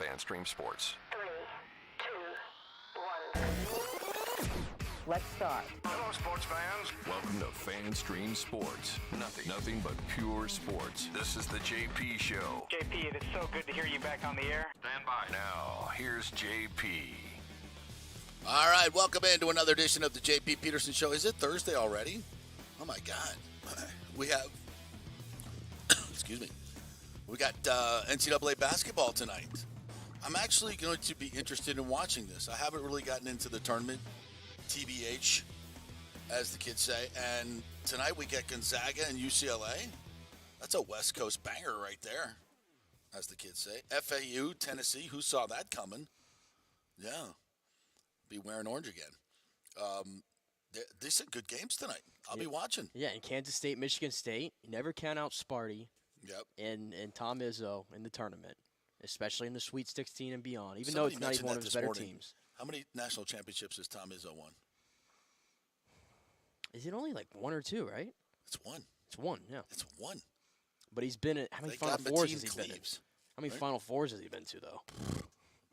FanStream Sports. 3, 2, 1. Let's start. Hello, sports fans. Welcome to FanStream Sports. Nothing but pure sports. This is the JP Show. JP, it is so good to hear you back on the air. Stand by. Now, here's JP. All right, welcome into another edition of the JP Peterson Show. Is it Thursday already? Oh, my God. We have, excuse me, we got NCAA basketball tonight. I'm actually going to be interested in watching this. I haven't really gotten into the tournament, TBH, as the kids say. And tonight we get Gonzaga and UCLA. That's a West Coast banger right there, as the kids say. FAU, Tennessee, who saw that coming? Yeah. Be wearing orange again. These are good games tonight. I'll be watching. Yeah, and Kansas State, Michigan State. You never count out Sparty. Yep. And Tom Izzo in the tournament, especially in the Sweet 16 and beyond, even though it's not even one of his better teams. How many national championships has Tom Izzo won? Is it only like one or two, right? It's one. It's one, yeah. It's one. But he's been at – how many Final Fours has he been in? How many Final Fours has he been to, though?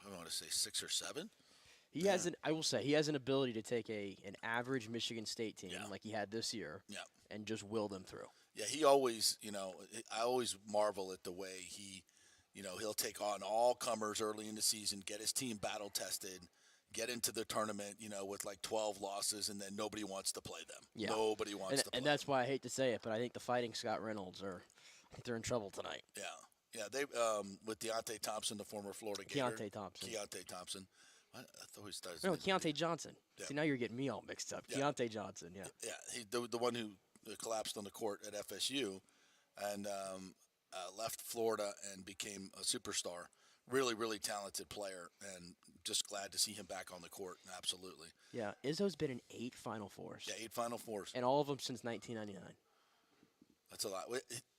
I want to say 6 or 7. He has an. I will say he has an ability to take an average Michigan State team like he had this year, and just will them through. Yeah, he always, I always marvel at the way he, he'll take on all comers early in the season, get his team battle tested, get into the tournament, with like 12 losses, and then nobody wants to play them. Yeah. Nobody wants to play. And that's why I hate to say it, but I think the Fighting Scott Reynolds they're in trouble tonight. Yeah. Yeah, they with Deontay Thompson, the former Florida Gator. Keontae Thompson. I thought he started. No, Keontae Johnson. Yeah. See, now you're getting me all mixed up. Yeah. Keontae Johnson, yeah. Yeah, the one who collapsed on the court at FSU and left Florida and became a superstar. Really, really talented player, and just glad to see him back on the court. Absolutely. Yeah, Izzo's been in 8 Final Fours. Yeah, 8 Final Fours. And all of them since 1999. That's a lot.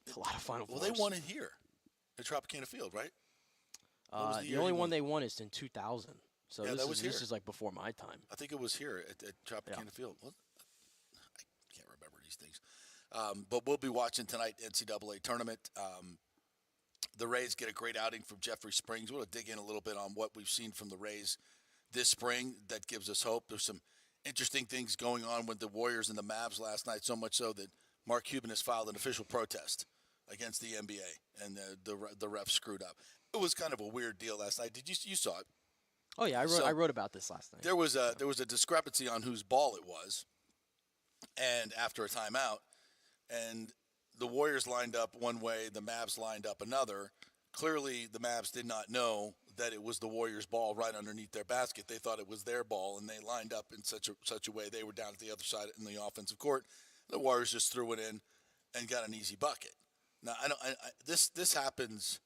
It's a lot of Final Fours. Well, they won it here at Tropicana Field, right? The only one they won is in 2000. So yeah, this is like before my time. I think it was here at Tropicana Field. Well, I can't remember these things. But we'll be watching tonight NCAA tournament. The Rays get a great outing from Jeffrey Springs. We'll dig in a little bit on what we've seen from the Rays this spring. That gives us hope. There's some interesting things going on with the Warriors and the Mavs last night, so much so that Mark Cuban has filed an official protest against the NBA, and the ref screwed up. It was kind of a weird deal last night. You saw it? Oh yeah, I wrote about this last night. There was a discrepancy on whose ball it was, and after a timeout, and the Warriors lined up one way, the Mavs lined up another. Clearly, the Mavs did not know that it was the Warriors' ball right underneath their basket. They thought it was their ball, and they lined up in such a way. They were down at the other side in the offensive court. The Warriors just threw it in and got an easy bucket. Now, this happens,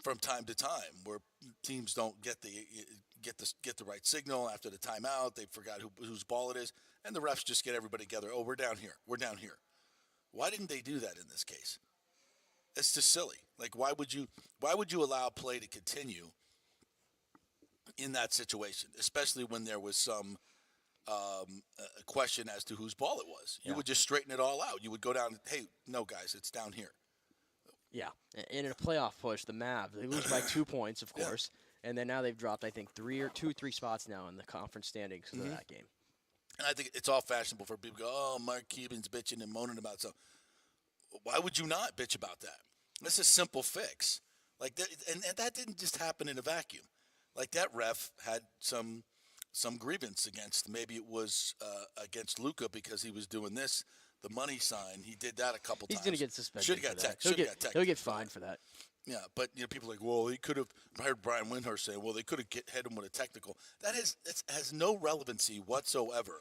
from time to time, where teams don't get the right signal after the timeout. They forgot whose ball it is, and the refs just get everybody together. Oh, we're down here. We're down here. Why didn't they do that in this case? It's just silly. Like, why would you allow play to continue in that situation, especially when there was some a question as to whose ball it was? You would just straighten it all out. You would go down. Hey, no, guys, it's down here. Yeah, and in a playoff push, the Mavs, they lose by 2 points, of course, and then now they've dropped, I think, 3 spots now in the conference standings of that game. And I think it's all fashionable for people to go, oh, Mark Cuban's bitching and moaning about something. Why would you not bitch about that? That's a simple fix. Like that, and that didn't just happen in a vacuum. Like that ref had some grievance against. Maybe it was against Luka because he was doing this. The money sign, he did that a couple times. He's going to get suspended. Should have got teched. He'll get fined for that. Yeah, but people are like, well, he could have. I heard Brian Windhorst say, well, they could have hit him with a technical. That has no relevancy whatsoever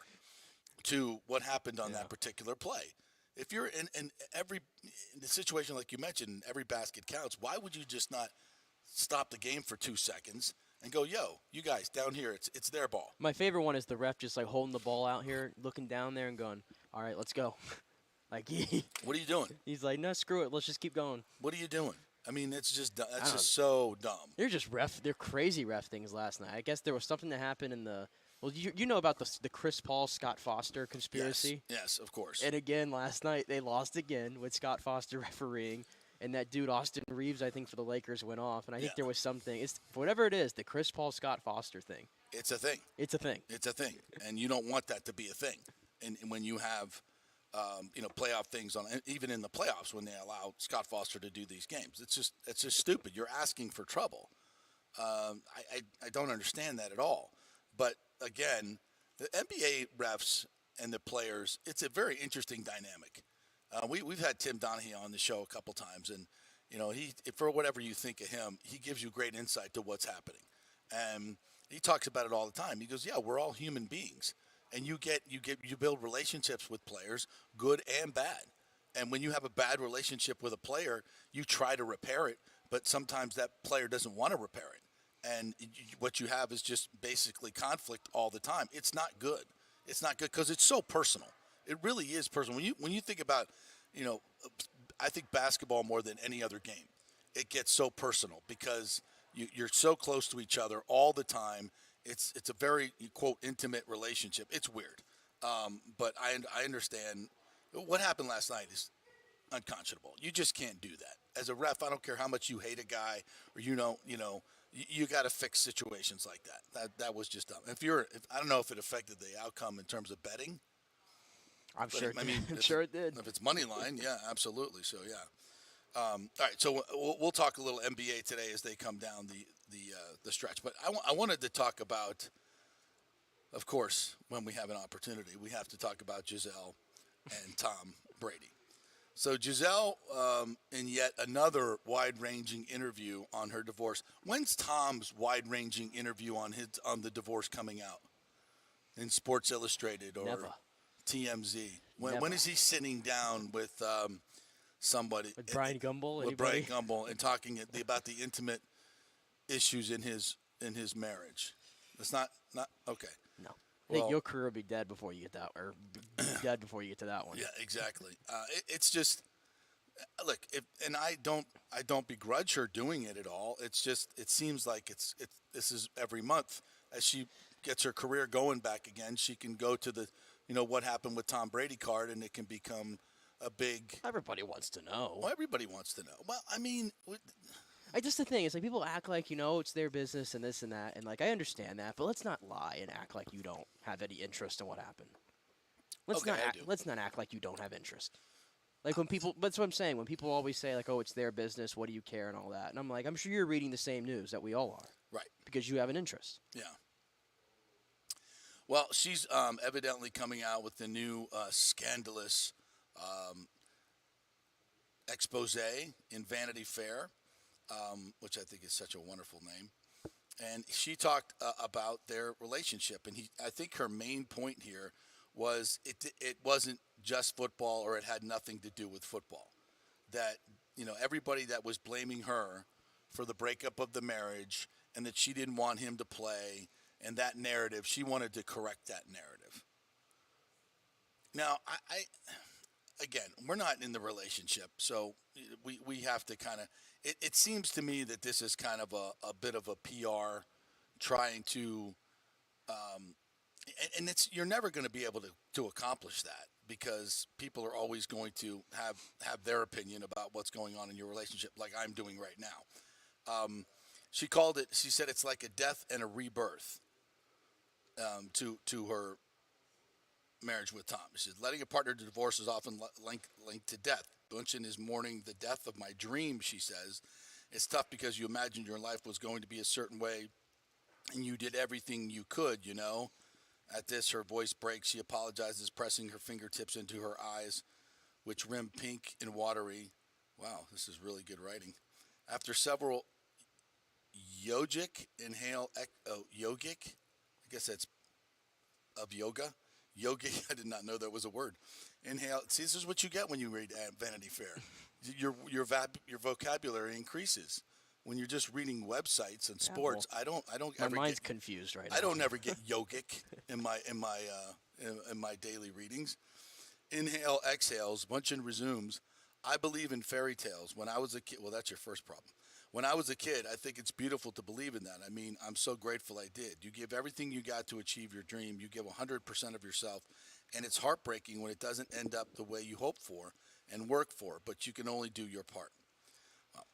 to what happened on that particular play. If you're in the situation like you mentioned, every basket counts. Why would you just not stop the game for 2 seconds and go, yo, you guys down here, it's their ball? My favorite one is the ref just like holding the ball out here, looking down there and going, all right, let's go. Like what are you doing? He's like, no, screw it, let's just keep going. What are you doing? I mean, it's just so dumb. They're crazy ref things last night. I guess there was something that happened in the. Well, you know about the Chris Paul, Scott Foster conspiracy? Yes, of course. And again, last night they lost again with Scott Foster refereeing. and that dude Austin Reeves, I think for the Lakers, went off, and I think there was something. It's whatever it is, the Chris Paul Scott Foster thing. It's a thing. It's a thing. It's a thing, and you don't want that to be a thing. And when you have, playoff things on, even in the playoffs when they allow Scott Foster to do these games, it's just stupid. You're asking for trouble. I don't understand that at all. But again, the NBA refs and the players, it's a very interesting dynamic. We've had Tim Donahue on the show a couple times, and he, for whatever you think of him, he gives you great insight to what's happening, and he talks about it all the time. He goes, "Yeah, we're all human beings, and you build relationships with players, good and bad. And when you have a bad relationship with a player, you try to repair it, but sometimes that player doesn't want to repair it, and what you have is just basically conflict all the time. It's not good. It's not good because it's so personal. It really is personal. When you think about, I think basketball more than any other game, it gets so personal because you're so close to each other all the time. It's a very, quote, intimate relationship. It's weird, but I understand. What happened last night is unconscionable. You just can't do that. As a ref, I don't care how much you hate a guy or you got to fix situations like that. That was just dumb. I don't know if it affected the outcome in terms of betting. I'm sure it did. If it's money line, yeah, absolutely. So yeah. All right, so we'll talk a little NBA today as they come down the stretch. But I wanted to talk about, of course, when we have an opportunity, we have to talk about Gisele and Tom Brady. So Gisele, in yet another wide-ranging interview on her divorce. When's Tom's wide-ranging interview on the divorce coming out? In Sports Illustrated or Never. TMZ? When is he sitting down with somebody? With Brian Gumbel? With Brian Gumbel and talking about the intimate issues in his marriage. It's not okay. No. I think your career will be dead before you get that, or be dead before you get to that one. Yeah, exactly. It's just, look, and I don't begrudge her doing it at all. It's just, it seems like this is every month as she gets her career going back again. She can go to the, what happened with Tom Brady card, and it can become a big. Everybody wants to know. Well, everybody wants to know. Well, I mean. Just the thing is, like, people act like, it's their business and this and that, and, like, I understand that, but let's not lie and act like you don't have any interest in what happened. Let's not act like you don't have interest. Like, when people, that's what I'm saying, when people always say, like, oh, it's their business, what do you care, and all that, and I'm like, I'm sure you're reading the same news that we all are. Right. Because you have an interest. Yeah. Well, she's evidently coming out with the new scandalous expose in Vanity Fair. Which I think is such a wonderful name. And she talked about their relationship. And I think her main point here was it wasn't just football, or it had nothing to do with football. That, everybody that was blaming her for the breakup of the marriage and that she didn't want him to play, and that narrative, she wanted to correct that narrative. Now, again, we're not in the relationship, so we have to kind of. It seems to me that this is kind of a bit of a PR trying to, and you're never going to be able to accomplish that because people are always going to have their opinion about what's going on in your relationship, like I'm doing right now. She said it's like a death and a rebirth to her marriage with Tom. She said, letting a partner to divorce is often linked to death. Bunchen is mourning the death of my dream, she says. It's tough because you imagined your life was going to be a certain way, and you did everything you could, At this, her voice breaks. She apologizes, pressing her fingertips into her eyes, which rim pink and watery. Wow, this is really good writing. After several yogic, yogic? I guess that's of yoga. Yogic, I did not know that was a word. Inhale. See, this is what you get when you read Vanity Fair. Your vocabulary increases. When you're just reading websites and sports, I don't my ever mind's get confused right now. I don't ever get yogic in my daily readings. Inhale, exhales. Bunchen resumes. I believe in fairy tales. When I was a kid, well, that's your first problem. When I was a kid, I think it's beautiful to believe in that. I mean, I'm so grateful I did. You give everything you got to achieve your dream. You give 100% of yourself. And it's heartbreaking when it doesn't end up the way you hoped for and work for, but you can only do your part.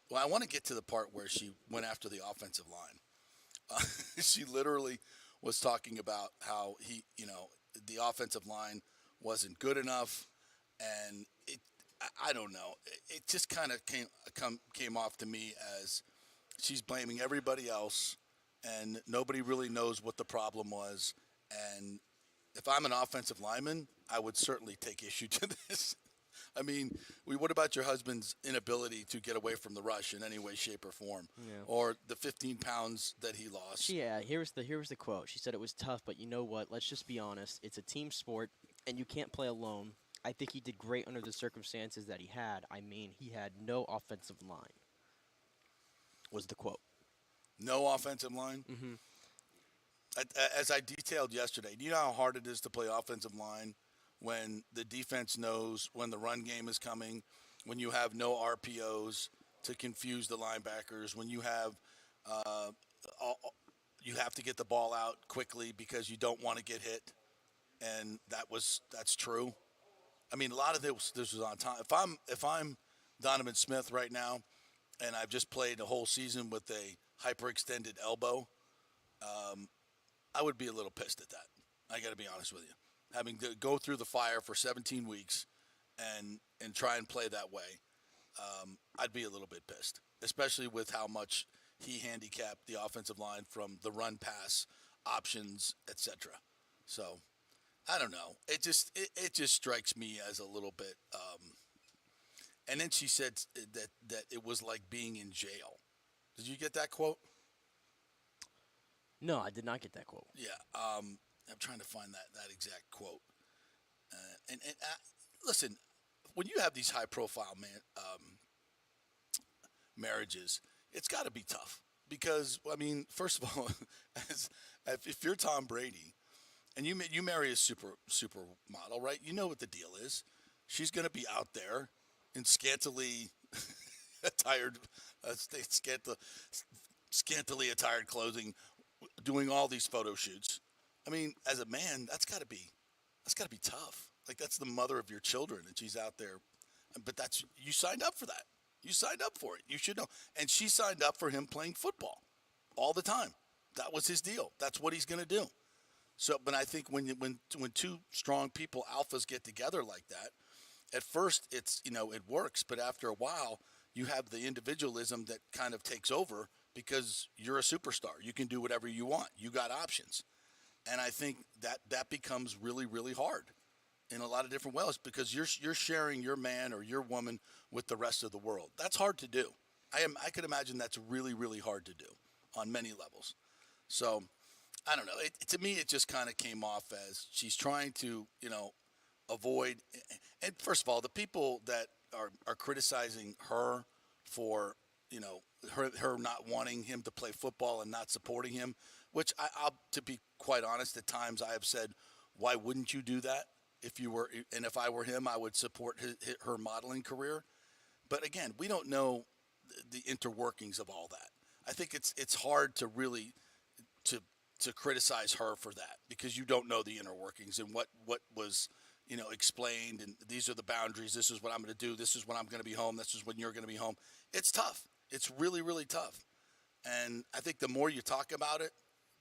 Well, I want to get to the part where she went after the offensive line. She literally was talking about how the offensive line wasn't good enough, and I don't know. It just kind of came off to me as she's blaming everybody else, and nobody really knows what the problem was. And if I'm an offensive lineman, I would certainly take issue to this. I mean, what about your husband's inability to get away from the rush in any way, shape, or form, or the 15 pounds that he lost? Yeah, here's the quote. She said it was tough, but you know what? Let's just be honest. It's a team sport, and you can't play alone. I think he did great under the circumstances that he had. I mean, he had no offensive line. Was the quote. No offensive line? Mm-hmm. As I detailed yesterday, do you know how hard it is to play offensive line when the defense knows when the run game is coming, when you have no RPOs to confuse the linebackers, when you have to get the ball out quickly because you don't want to get hit, and that's true. I mean, a lot of this was on time. If I'm Donovan Smith right now, and I've just played a whole season with a hyperextended elbow, I would be a little pissed at that. I got to be honest with you. Having to go through the fire for 17 weeks and try and play that way, I'd be a little bit pissed, especially with how much he handicapped the offensive line from the run pass options, etc. So I don't know. It just strikes me as a little bit. And then she said that it was like being in jail. Did you get that quote? No, I did not get that quote. Yeah. I'm trying to find that exact quote. And listen, when you have these high-profile marriages, it's got to be tough because, I mean, first of all, if you're Tom Brady and you marry a supermodel, right? You know what the deal is. She's going to be out there in scantily attired, scantily attired clothing, doing all these photo shoots. I mean, as a man, that's got to be tough. Like, that's the mother of your children, and she's out there. But you signed up for that. You signed up for it. You should know. And she signed up for him playing football all the time. That was his deal. That's what he's going to do. So, but I think when two strong people, alphas, get together like that, at first it works. But after a while, you have the individualism that kind of takes over because you're a superstar. You can do whatever you want. You got options. And I think that becomes really, really hard in a lot of different ways because you're sharing your man or your woman with the rest of the world. That's hard to do. I could imagine that's really, really hard to do on many levels. So I don't know. To me, it just kind of came off as she's trying to, avoid. And first of all, the people that are criticizing her for, her not wanting him to play football and not supporting him, which I'll, to be quite honest, at times I have said, why wouldn't you do that? If I were him, I would support her modeling career. But again, we don't know the interworkings of all that. I think it's hard to really to criticize her for that because you don't know the inner workings and what was explained, and these are the boundaries. This is what I'm going to do. This is when I'm going to be home. This is when you're going to be home. It's tough. It's really, really tough. And I think the more you talk about it,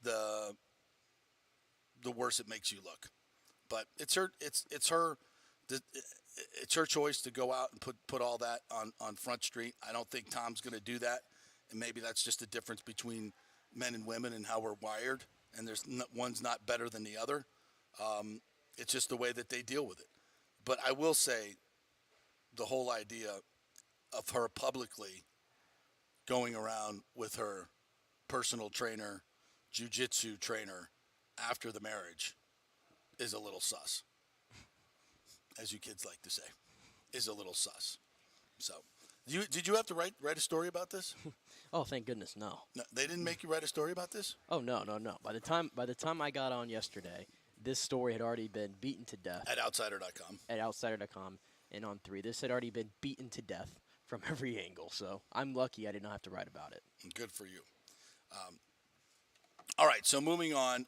the worse it makes you look. But it's her choice to go out and put all that on Front Street. I don't think Tom's going to do that, and maybe that's just the difference between men and women and how we're wired. And one's not better than the other. It's just the way that they deal with it. But I will say, the whole idea of her publicly going around with her personal trainer, jiu-jitsu trainer, after the marriage is a little sus, as you kids like to say, is a little sus. So, did you have to write a story about this? Oh, thank goodness, no. No, they didn't make you write a story about this? Oh, no. By the time I got on yesterday, this story had already been beaten to death. At Outsider.com. At Outsider.com and on 3. This had already been beaten to death from every angle. So I'm lucky I did not have to write about it. Good for you. All right, so moving on.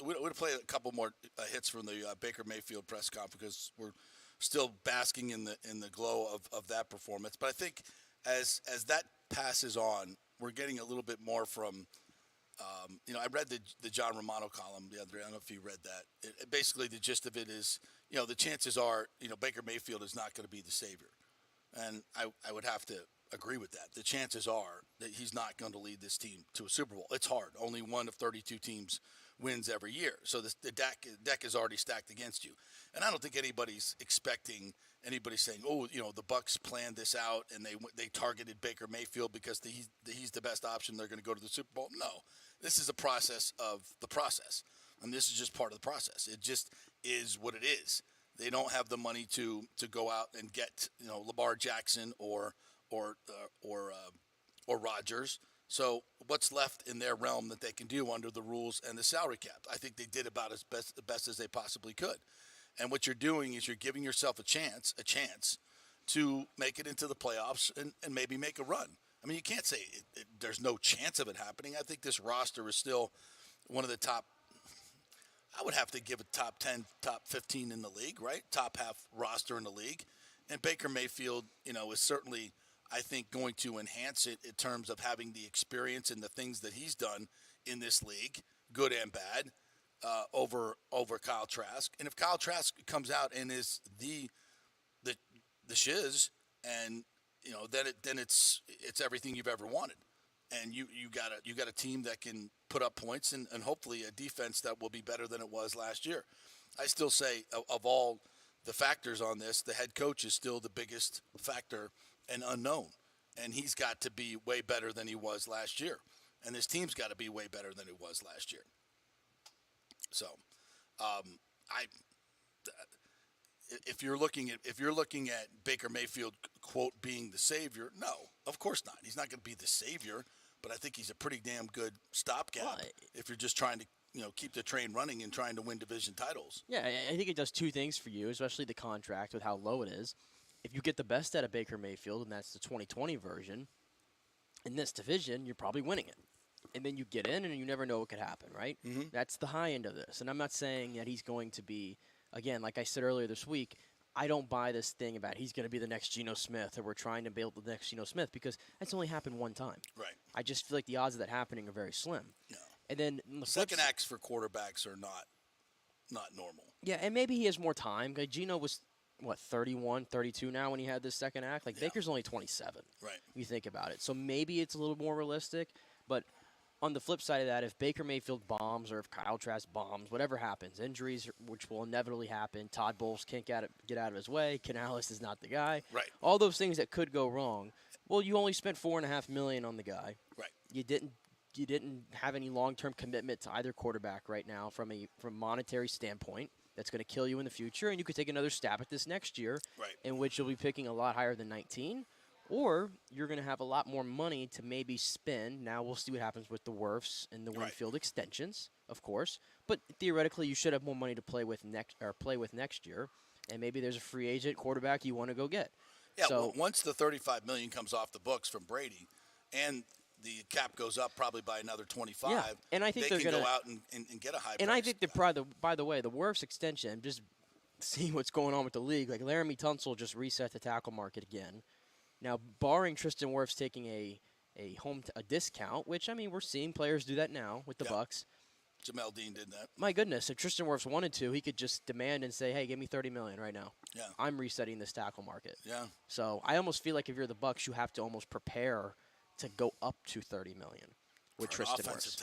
We'll play a couple more hits from the Baker Mayfield press conference because we're still basking in the glow of that performance. But I think as that passes on, we're getting a little bit more from. I read the John Romano column the other day. I don't know if you read that. Basically, the gist of it is, the chances are, Baker Mayfield is not going to be the savior. And I would have to agree with that. The chances are that he's not going to lead this team to a Super Bowl. It's hard. Only one of 32 teams wins every year. So the deck is already stacked against you. And I don't think anybody's expecting anybody saying, the Bucs planned this out and they targeted Baker Mayfield because he's the best option. They're going to go to the Super Bowl. No, this is a process of the process. And this is just part of the process. It just is what it is. They don't have the money to go out and get, Lamar Jackson or Rodgers. So what's left in their realm that they can do under the rules and the salary cap? I think they did about as best as they possibly could. And what you're doing is you're giving yourself a chance to make it into the playoffs and maybe make a run. I mean, you can't say there's no chance of it happening. I think this roster is still one of the top. I would have to give it top 10, top 15 in the league, right? Top half roster in the league. And Baker Mayfield, is certainly, I think, going to enhance it in terms of having the experience and the things that he's done in this league, good and bad, over Kyle Trask. And if Kyle Trask comes out and is the shiz, and then it's everything you've ever wanted. And you got a team that can put up points and hopefully a defense that will be better than it was last year. I still say of all the factors on this, the head coach is still the biggest factor and unknown. And he's got to be way better than he was last year. And this team's got to be way better than it was last year. So, if you're looking at Baker Mayfield, quote, being the savior, no, of course not. He's not going to be the savior, but I think he's a pretty damn good stopgap if you're just trying to keep the train running and trying to win division titles. Yeah, I think it does two things for you, especially the contract with how low it is. If you get the best out of Baker Mayfield, and that's the 2020 version, in this division, you're probably winning it. And then you get in, and you never know what could happen, right? Mm-hmm. That's the high end of this. And I'm not saying that he's going to be, again, like I said earlier this week, I don't buy this thing about he's going to be the next Geno Smith or we're trying to build the next Geno Smith because that's only happened one time. Right. I just feel like the odds of that happening are very slim. No. And then the second acts for quarterbacks are not normal. Yeah, and maybe he has more time. Like Geno was, 31, 32 now when he had this second act? Like, Baker's only 27. Right. If you think about it. So maybe it's a little more realistic. But on the flip side of that, if Baker Mayfield bombs or if Kyle Trask bombs, whatever happens, injuries, which will inevitably happen, Todd Bowles can't get out of his way, Canales is not the guy. Right. All those things that could go wrong. Well, you only spent $4.5 million on the guy. Right. You didn't have any long-term commitment to either quarterback right now from a monetary standpoint. That's going to kill you in the future, and you could take another stab at this next year, right, in which you'll be picking a lot higher than 19, or you're going to have a lot more money to maybe spend. Now we'll see what happens with the Wirfs and the Winfield extensions, of course. But theoretically, you should have more money to play with next year, and maybe there's a free agent quarterback you want to go get. Yeah. So, well, once the $35 million comes off the books from Brady, and the cap goes up probably by another 25. Yeah, and I think they can go out and get a high. And price I think by the way, the Wirfs extension, just seeing what's going on with the league, like Laramie Tunsil just reset the tackle market again. Now, barring Tristan Wirfs taking a discount, which I mean we're seeing players do that now with the Bucs. Jamel Dean did that. My goodness, if Tristan Wirfs wanted to, he could just demand and say, "Hey, give me $30 million right now. Yeah, I'm resetting this tackle market." Yeah. So I almost feel like if you're the Bucs, you have to almost prepare to go up to $30 million with Tristan Wirfs.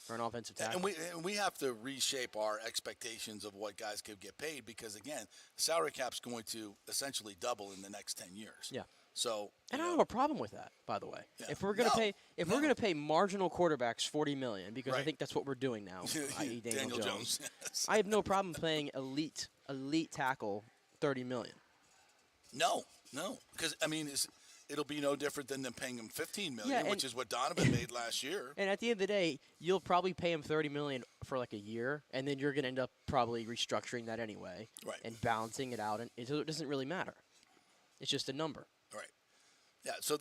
For an offensive tackle. And we have to reshape our expectations of what guys could get paid because, again, the salary cap's going to essentially double in the next 10 years. Yeah. So, and I don't have a problem with that, by the way. Yeah. If we're gonna we're gonna pay marginal quarterbacks $40 million, because I think that's what we're doing now, i.e. Daniel Jones. Yes. I have no problem paying elite tackle $30 million. No, because I mean it'll be no different than them paying him $15 million, which is what Donovan made last year. And at the end of the day, you'll probably pay him $30 million for like a year, and then you're going to end up probably restructuring that anyway, and balancing it out, and it doesn't really matter. It's just a number. Right. Yeah. So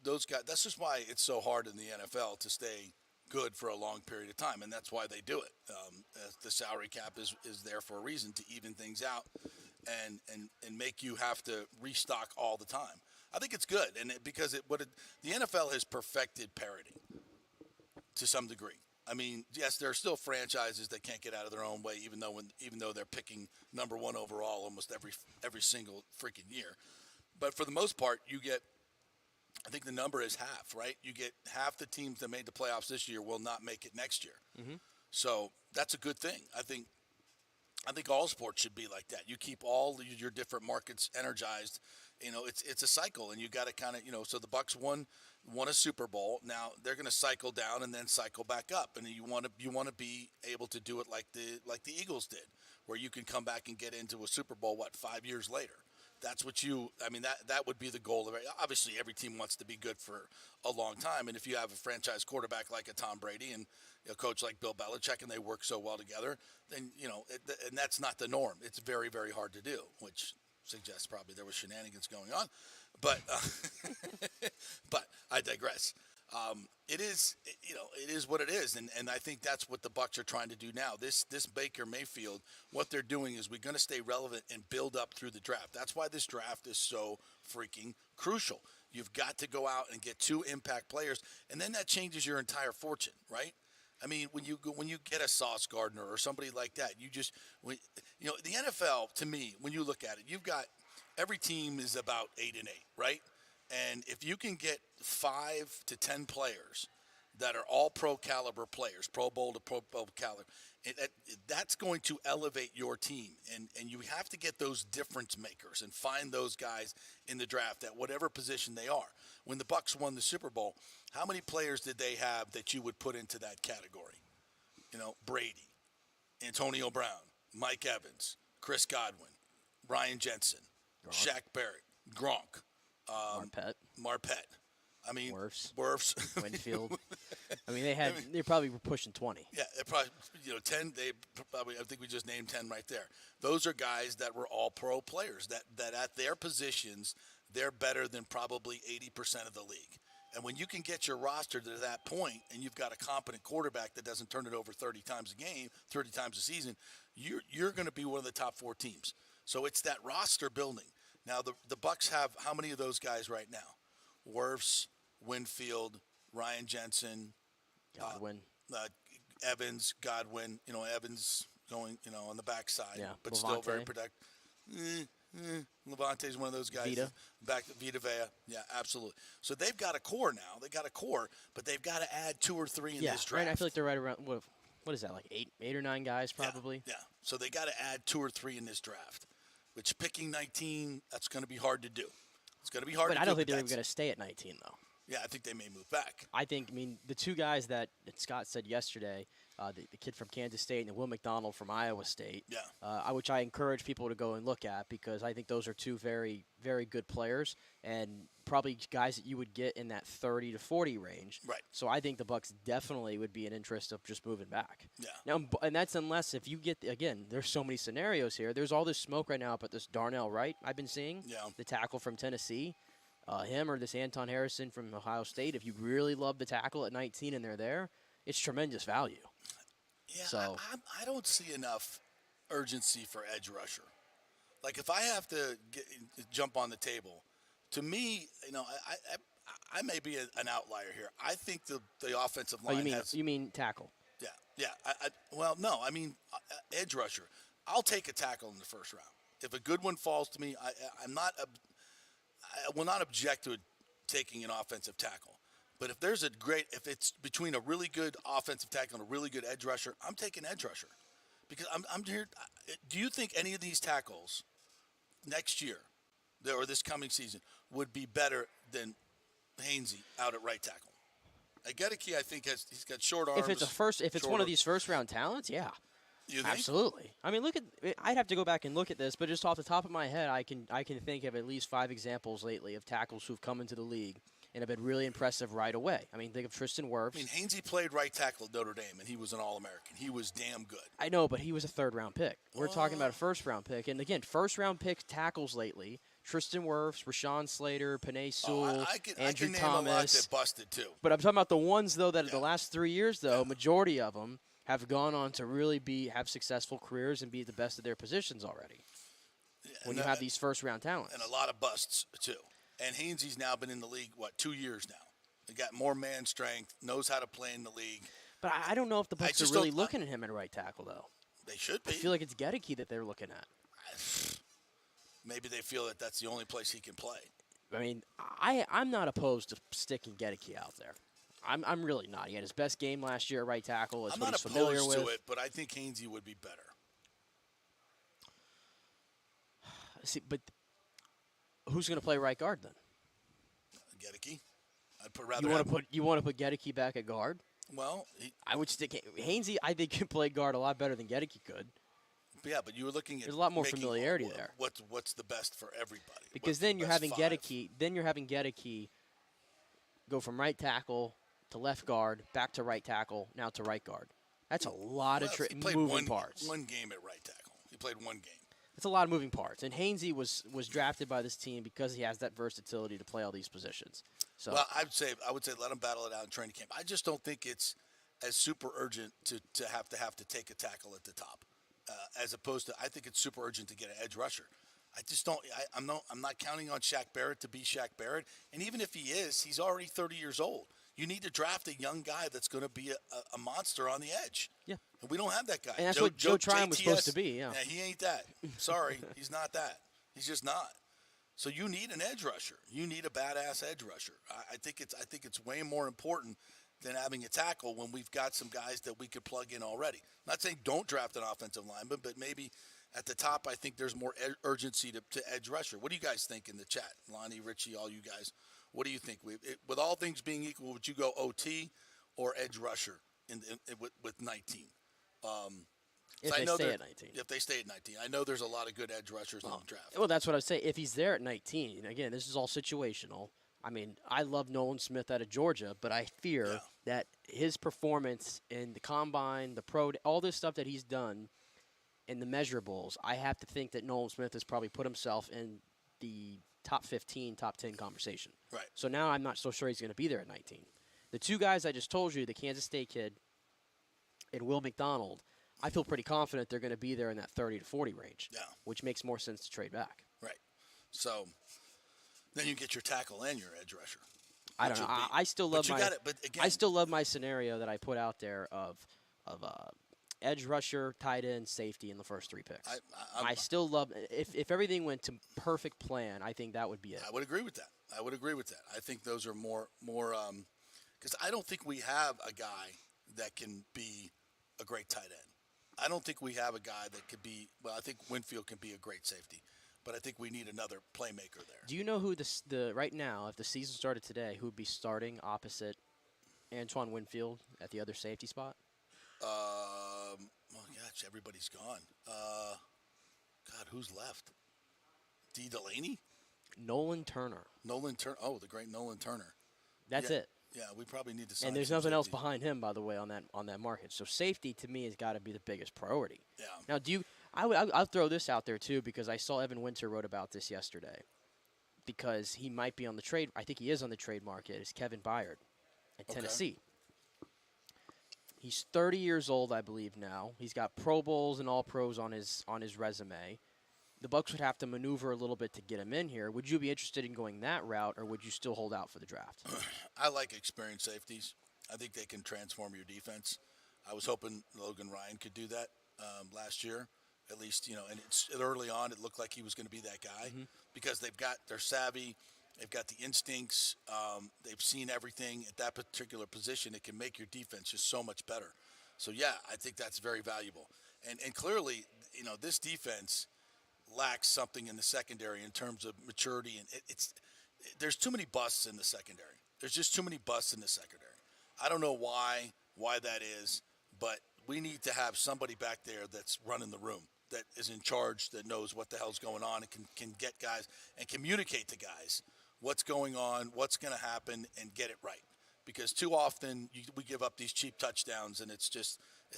those guys. That's just why it's so hard in the NFL to stay good for a long period of time, and that's why they do it. The salary cap is there for a reason, to even things out, and make you have to restock all the time. I think it's good, and the NFL has perfected parity to some degree. I mean, yes, there are still franchises that can't get out of their own way, even though they're picking number one overall almost every single freaking year. But for the most part, you get, I think the number is half, right? You get half the teams that made the playoffs this year will not make it next year. Mm-hmm. So that's a good thing. I think all sports should be like that. You keep all your different markets energized. It's a cycle, and you got to kind of, so the Bucs won a Super Bowl. Now they're going to cycle down and then cycle back up, and you want to be able to do it like the Eagles did, where you can come back and get into a Super Bowl 5 years later. That's what that would be the goal of it. Obviously, every team wants to be good for a long time, and if you have a franchise quarterback like a Tom Brady and a coach like Bill Belichick, and they work so well together, then and that's not the norm. It's very, very hard to do, which suggests probably there was shenanigans going on, but but I digress. It is what it is, and I think that's what the Bucs are trying to do now. This Baker Mayfield, what they're doing is we're going to stay relevant and build up through the draft. That's why this draft is so freaking crucial. You've got to go out and get 2 impact players, and then that changes your entire fortune, right? I mean, when you get a Sauce Gardner or somebody like that, the NFL, to me, when you look at it, you've got every team is about 8-8, right? And if you can get 5 to 10 players that are all pro caliber players, Pro Bowl to Pro Bowl caliber, that's going to elevate your team. And you have to get those difference makers and find those guys in the draft at whatever position they are. When the Bucs won the Super Bowl, how many players did they have that you would put into that category? Brady, Antonio Brown, Mike Evans, Chris Godwin, Ryan Jensen, Gronk. Shaq Barrett, Gronk. Marpet. I mean, Wirfs. Winfield. I mean, they probably were pushing 20. Yeah, they probably 10. I think we just named 10 right there. Those are guys that were all pro players. That at their positions, they're better than probably 80% of the league. And when you can get your roster to that point, and you've got a competent quarterback that doesn't turn it over 30 times a game, 30 times a season, you're going to be one of the top 4 teams. So it's that roster building. Now, the Bucs have how many of those guys right now? Wirfs, Winfield, Ryan Jensen, Godwin, Evans, Godwin. Evans going, on the backside, yeah, but Levante. Still very productive. Levante's one of those guys. Vita Vea. Yeah, absolutely. So they've got a core now. They got a core, but they've got to add 2 or 3 in this draft. Right. I feel like they're right around. What is that? Like 8 or 9 guys probably. Yeah. So they got to add 2 or 3 in this draft. Which picking 19, that's going to be hard to do. It's going to be hard to do. But I don't think they're even going to stay at 19, though. Yeah, I think they may move back. I mean, the 2 guys that Scott said yesterday, the kid from Kansas State and Will McDonald from Iowa State, which I encourage people to go and look at because I think those are 2 very, very good players and probably guys that you would get in that 30 to 40 range. Right. So I think the Bucs definitely would be an interest of just moving back. Yeah. Now, and that's unless if you get, again, there's so many scenarios here. There's all this smoke right now about this Darnell Wright I've been seeing, the tackle from Tennessee. Him or this Anton Harrison from Ohio State, if you really love the tackle at 19 and they're there, it's tremendous value. Yeah, so, I don't see enough urgency for edge rusher. Like if I have to jump on the table, to me, I may be an outlier here. I think the offensive line you mean tackle? Yeah. I mean edge rusher. I'll take a tackle in the first round. If a good one falls to me, I will not object to taking an offensive tackle. But if it's between a really good offensive tackle and a really good edge rusher, I'm taking edge rusher. Because I'm here. Do you think any of these tackles next year or this coming season would be better than Hainsey out at right tackle? Gedeke, I think he's got short arms. If it's one of these first round talents, yeah. You think? Absolutely. I mean, I'd have to go back and look at this, but just off the top of my head, I can think of at least 5 examples lately of tackles who've come into the league and have been really impressive right away. I mean, think of Tristan Wirfs. I mean, Hainsey played right tackle at Notre Dame, and he was an All-American. He was damn good. I know, but he was a 3rd-round pick. We're talking about a 1st-round pick. And, again, 1st-round pick tackles lately, Tristan Wirfs, Rashawn Slater, Penei Sewell, Andrew I can Thomas. name a lot that busted, too. But I'm talking about the ones, though, that the last 3 years, though, majority of them have gone on to really have successful careers and be at the best of their positions already. When you have these first-round talents. And a lot of busts, too. And Hainsey's now been in the league, 2 years now. He got more man strength, knows how to play in the league. But I don't know if the Bucs are really looking at him at right tackle, though. They should be. I feel like it's Gedeke that they're looking at. Maybe they feel that that's the only place he can play. I mean, I'm not opposed to sticking Gedeke out there. I'm really not. He had his best game last year at right tackle. It's I'm what not he's familiar opposed with. to it, but I think Hainsey would be better. See, but who's going to play right guard then? Gedeke. I'd You want to put Gedeke back at guard? Well, I would stick Hainsey. I think can play guard a lot better than Gedeke could. Yeah, but you were looking at there's a lot more familiarity there. What's the best for everybody? Because then you're having Gedeke. Then you're having Gedeke go from right tackle to left guard, back to right tackle, now to right guard. That's a lot of moving parts. One game at right tackle. He played one game. It's a lot of moving parts. And Hainsey was drafted by this team because he has that versatility to play all these positions. So I would say let him battle it out in training camp. I just don't think it's as super urgent to have to take a tackle at the top, as opposed to I think it's super urgent to get an edge rusher. I just don't. I'm not counting on Shaq Barrett to be Shaq Barrett. And even if he is, he's already 30 years old. You need to draft a young guy that's going to be a monster on the edge. Yeah. And we don't have that guy. And that's what Joe Tryon was supposed to be. Yeah. He ain't that. Sorry, he's not that. He's just not. So you need an edge rusher. You need a badass edge rusher. I think it's way more important than having a tackle when we've got some guys that we could plug in already. I'm not saying don't draft an offensive lineman, but maybe at the top, I think there's more urgency to edge rusher. What do you guys think in the chat? Lonnie, Richie, all you guys. What do you think? With all things being equal, would you go OT or edge rusher with 19? If they stay at 19. If they stay at 19. I know there's a lot of good edge rushers in the draft. Well, that's what I would say. If he's there at 19, again, this is all situational. I mean, I love Nolan Smith out of Georgia, but I fear that his performance in the combine, the pro, all this stuff that he's done in the measurables, I have to think that Nolan Smith has probably put himself in the top 15, top 10 conversation. Right. So now I'm not so sure he's going to be there at 19. The two guys I just told you, the Kansas State kid and Will McDonald, I feel pretty confident they're going to be there in that 30 to 40 range. Yeah. Which makes more sense to trade back. Right. So then you get your tackle and your edge rusher. I don't know. I still love I still love my scenario that I put out there of edge rusher, tight end, safety in the first three picks. I still love if everything went to perfect plan, I think that would be it. I would agree with that. I think those are more because I don't think we have a guy that can be a great tight end. I don't think we have a guy that could be – well, I think Winfield can be a great safety, but I think we need another playmaker there. Do you know who the right now, if the season started today, who would be starting opposite Antoine Winfield at the other safety spot? Oh, gosh, everybody's gone. God, who's left? D. Delaney? Nolan Turner. Oh, the great Nolan Turner. That's it. Yeah, we probably need to sign. And there's nothing else behind him, by the way, on that market. So safety to me has got to be the biggest priority. Yeah. Now, I'll throw this out there too because I saw Evan Winter wrote about this yesterday. Because he might be on the trade. I think he is on the trade market. Is Kevin Byard at Tennessee. He's 30 years old, I believe now. He's got Pro Bowls and All Pros on his resume. The Bucs would have to maneuver a little bit to get him in here. Would you be interested in going that route, or would you still hold out for the draft? I like experienced safeties. I think they can transform your defense. I was hoping Logan Ryan could do that last year, at least, and early on it looked like he was going to be that guy because they're savvy, they've got the instincts, they've seen everything at that particular position. It can make your defense just so much better. So, yeah, I think that's very valuable. And clearly, this defense lacks something in the secondary in terms of maturity, and there's too many busts in the secondary. There's just too many busts in the secondary. I don't know why that is, but we need to have somebody back there that's running the room, that is in charge, that knows what the hell's going on, and can get guys and communicate to guys what's going on, what's going to happen, and get it right. Because too often we give up these cheap touchdowns, and it's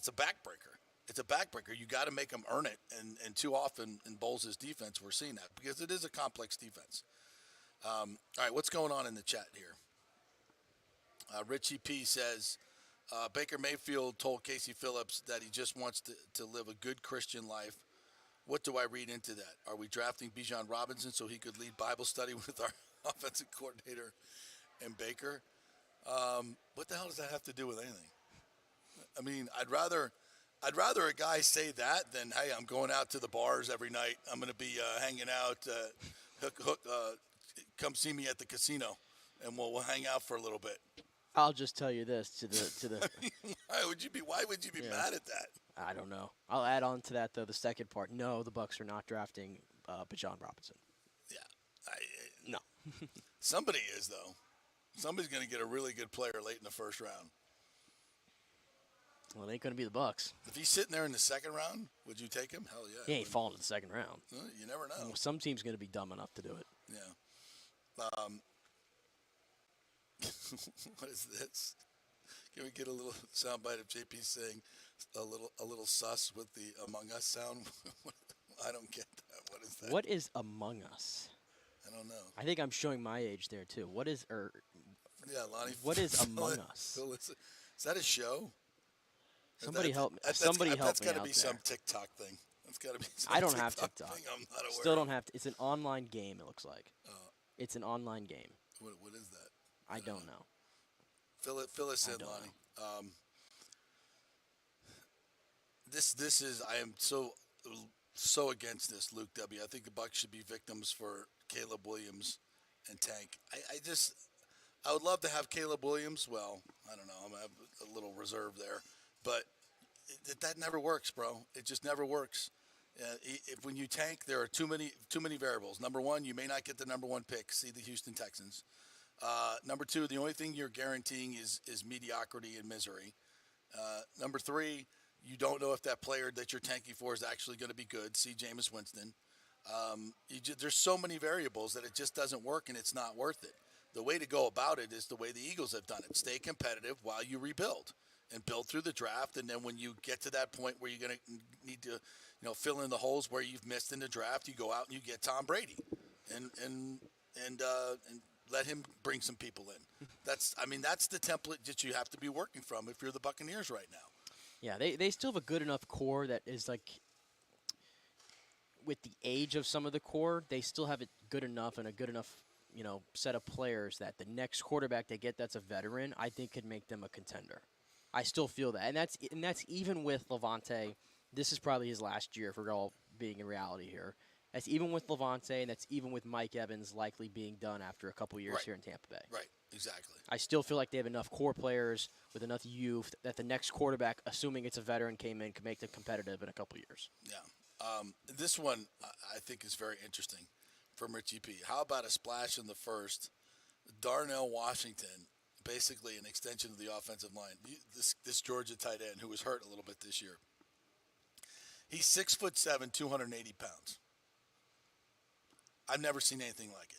a backbreaker. It's a backbreaker. You got to make them earn it, and too often in Bowles' defense we're seeing that because it is a complex defense. All right, what's going on in the chat here? Richie P says, Baker Mayfield told Casey Phillips that he just wants to live a good Christian life. What do I read into that? Are we drafting Bijan Robinson so he could lead Bible study with offensive coordinator and Baker. What the hell does that have to do with anything? I mean, I'd rather a guy say that than, hey, I'm going out to the bars every night. I'm going to be hanging out. Come see me at the casino, and we'll hang out for a little bit. I'll just tell you this to the. Why would you be mad at that? I don't know. I'll add on to that though. The second part. No, the Bucs are not drafting Bijan Robinson. Yeah. No. Somebody is though. Somebody's going to get a really good player late in the first round. Well, it ain't going to be the Bucs. If he's sitting there in the second round, would you take him? Hell yeah. He ain't falling to the second round. You never know. Well, some team's going to be dumb enough to do it. Yeah. What is this? Can we get a little soundbite of JP saying a little sus with the Among Us sound? I don't get that. What is that? What is Among Us? I don't know. I think I'm showing my age there too. What is Yeah, Lonnie. What is Among Us? Is that a show? Somebody help me. That's Somebody help me That's got to out be there. some TikTok thing. That's got to be some I don't have TikTok. thing I'm not aware Still of. don't have to. It's an online game, it looks like. It's an online game. What is that? I don't know. Fill us in, Lonnie. This is I am so against this, Luke W. I think the Bucs should be victims for Caleb Williams and Tank. I would love to have Caleb Williams. Well, I don't know. I'm gonna have a little reserve there, but that never works, bro. It just never works. When you tank, there are too many variables. Number one, you may not get the number one pick. See the Houston Texans. Number two, the only thing you're guaranteeing is mediocrity and misery. Number three, you don't know if that player that you're tanking for is actually going to be good. See Jameis Winston. There's so many variables that it just doesn't work, and it's not worth it. The way to go about it is the way the Eagles have done it. Stay competitive while you rebuild and build through the draft. And then when you get to that point where you're going to need to, fill in the holes where you've missed in the draft, you go out and you get Tom Brady and let him bring some people in. That's the template that you have to be working from if you're the Buccaneers right now. Yeah, they still have a good enough core that is like, with the age of some of the core, they still have it good enough and a good enough, set of players that the next quarterback they get that's a veteran, I think could make them a contender. I still feel that. And that's even with Levante. This is probably his last year, if we're all being in reality here. That's even with Levante, and that's even with Mike Evans likely being done after a couple years here in Tampa Bay. Right, exactly. I still feel like they have enough core players with enough youth that the next quarterback, assuming it's a veteran, came in, could make them competitive in a couple years. Yeah. This one I think is very interesting from Richie P. How about a splash in the first? Darnell Washington, basically an extension of the offensive line. This Georgia tight end who was hurt a little bit this year. He's 6'7", 280 pounds. I've never seen anything like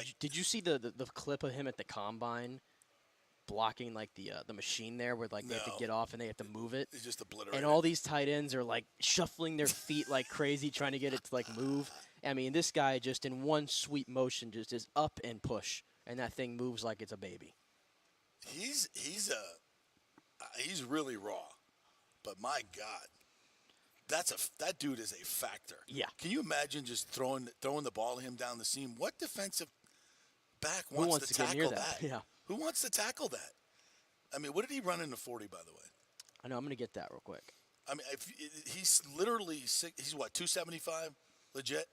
it. Did you see the clip of him at the combine blocking the machine there where they have to get off and they have to move it? He's just obliterated. And all these tight ends are shuffling their feet like crazy trying to get it to move. I mean, this guy just in one sweep motion just is up and push, and that thing moves like it's a baby. He's really raw, but my God. That dude is a factor. Yeah. Can you imagine just throwing the ball at him down the seam? What defensive back wants to tackle that? Yeah. Who wants to tackle that? I mean, what did he run in the 40, by the way? I know. I'm going to get that real quick. I mean, he's literally he's what, 275? Legit?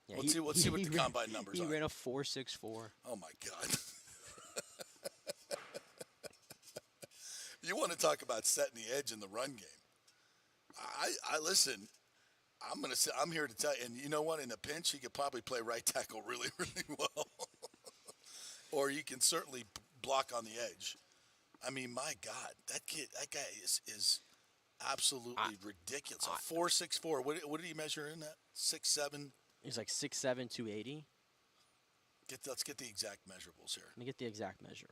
Yeah, Let's see what the combine numbers are. He ran a 4.64. Oh, my God. You want to talk about setting the edge in the run game. I listen. I'm here to tell you, and you know what? In a pinch, he could probably play right tackle really, really well, or he can certainly block on the edge. I mean, my God, that guy is absolutely ridiculous. 4.64. What did he measure in that? 6'7". He's like 6'7", 280. Let's get the exact measurables here. Let me get the exact measure.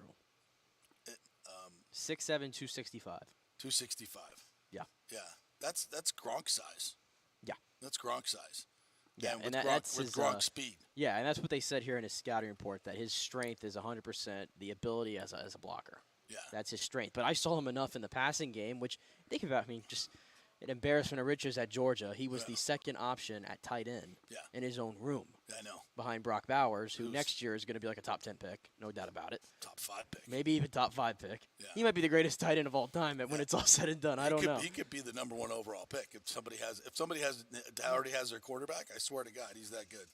6'7", 265. 265. Yeah. Yeah. That's Gronk size. Yeah. That's Gronk size. Yeah, and that's his Gronk speed. Yeah, and that's what they said here in his scouting report, that his strength is 100% the ability as a blocker. Yeah. That's his strength. But I saw him enough in the passing game, which, think about, just an embarrassment of riches at Georgia. He was the second option at tight end in his own room. I know. Behind Brock Bowers, who next year is going to be like a top 10 pick, no doubt about it. Top 5 pick. Maybe even top 5 pick. Yeah. He might be the greatest tight end of all time when it's all said and done. I don't know. He could be the number 1 overall pick if somebody already has their quarterback. I swear to God, he's that good.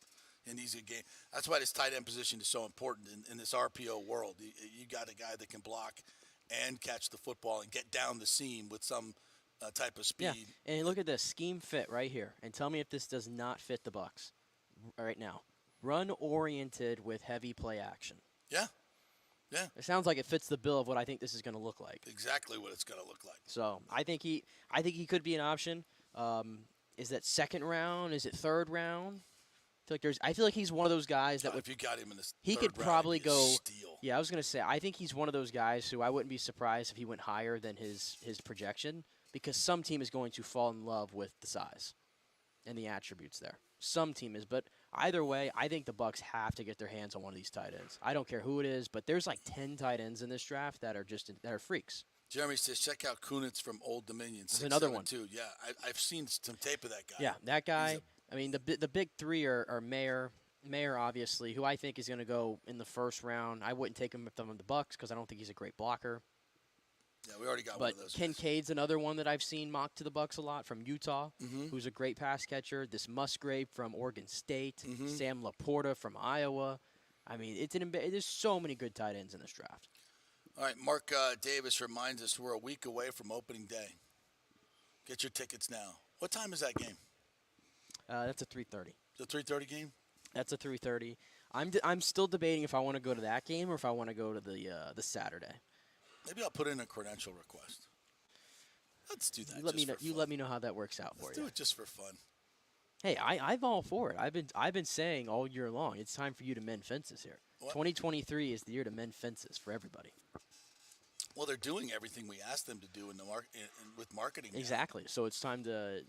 And he's a game. That's why this tight end position is so important in this RPO world. You got a guy that can block and catch the football and get down the seam with some type of speed. Yeah, and look at this scheme fit right here, and tell me if this does not fit the Bucs right now. Run oriented with heavy play action. Yeah. It sounds like it fits the bill of what I think this is going to look like. Exactly what it's going to look like. So I think he could be an option. Is that second round? Is it third round? I feel like he's one of those guys that if you got him in this he third could round, probably he'd be a go. steal. Yeah, I was going to say I think he's one of those guys who I wouldn't be surprised if he went higher than his projection, because some team is going to fall in love with the size and the attributes there. Some team is, but either way, I think the Bucs have to get their hands on one of these tight ends. I don't care who it is, but there's like 10 tight ends in this draft that are freaks. Jeremy says, check out Kunitz from Old Dominion. There's another one too. Yeah, I've seen some tape of that guy. Yeah, that guy. I mean, the big three are Mayer, obviously, who I think is going to go in the first round. I wouldn't take him from the Bucs because I don't think he's a great blocker. Yeah, we already got one of those. But Kincaid's another one that I've seen mocked to the Bucs a lot from Utah, who's a great pass catcher. This Musgrave from Oregon State, Sam Laporta from Iowa. I mean, there's so many good tight ends in this draft. All right, Mark Davis reminds us we're a week away from opening day. Get your tickets now. What time is that game? That's a 3:30. The 3:30 game? That's a 3:30. I'm still debating if I want to go to that game or if I want to go to the Saturday. Maybe I'll put in a credential request. Let's do that. Let me know how that works out for you. Let's do it just for fun. Hey, I'm all for it. I've been saying all year long it's time for you to mend fences here. What? 2023 is the year to mend fences for everybody. Well, they're doing everything we asked them to do with marketing. Now. Exactly. So it's time to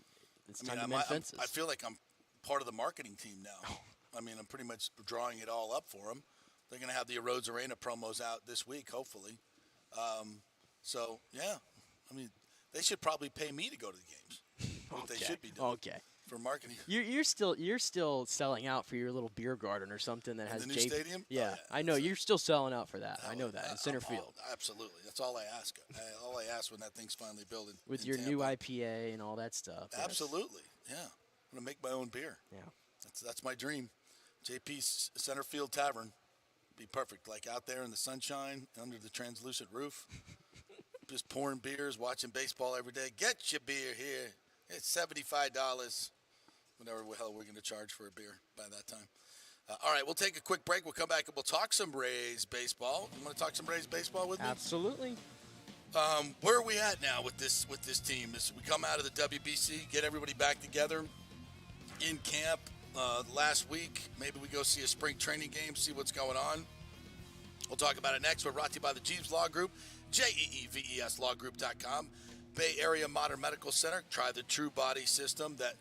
mend fences. I feel like I'm part of the marketing team now. I mean, I'm pretty much drawing it all up for them. They're going to have the Erodes Arena promos out this week, hopefully. So, yeah. I mean, they should probably pay me to go to the games. What they should be doing. Okay. For marketing. You're still selling out for your little beer garden or something that has the new JP. stadium? Yeah, I know you're still selling out for that. I know that in center field. Absolutely, that's all I ask. All I ask when that thing's finally built with in your Tampa. new IPA and all that stuff. Absolutely, yeah. I'm gonna make my own beer. Yeah, that's my dream. JP's Center Field Tavern, be perfect. Like out there in the sunshine, under the translucent roof, just pouring beers, watching baseball every day. Get your beer here. It's $75. Whatever the hell we're going to charge for a beer by that time. All right, we'll take a quick break. We'll come back and we'll talk some Rays baseball. You want to talk some Rays baseball with me? Absolutely. Where are we at now with this team? As we come out of the WBC, get everybody back together in camp last week. Maybe we go see a spring training game, see what's going on. We'll talk about it next. We're brought to you by the Jeeves Law Group, JEEVESLawgroup.com. Bay Area Modern Medical Center. Try the True Body system that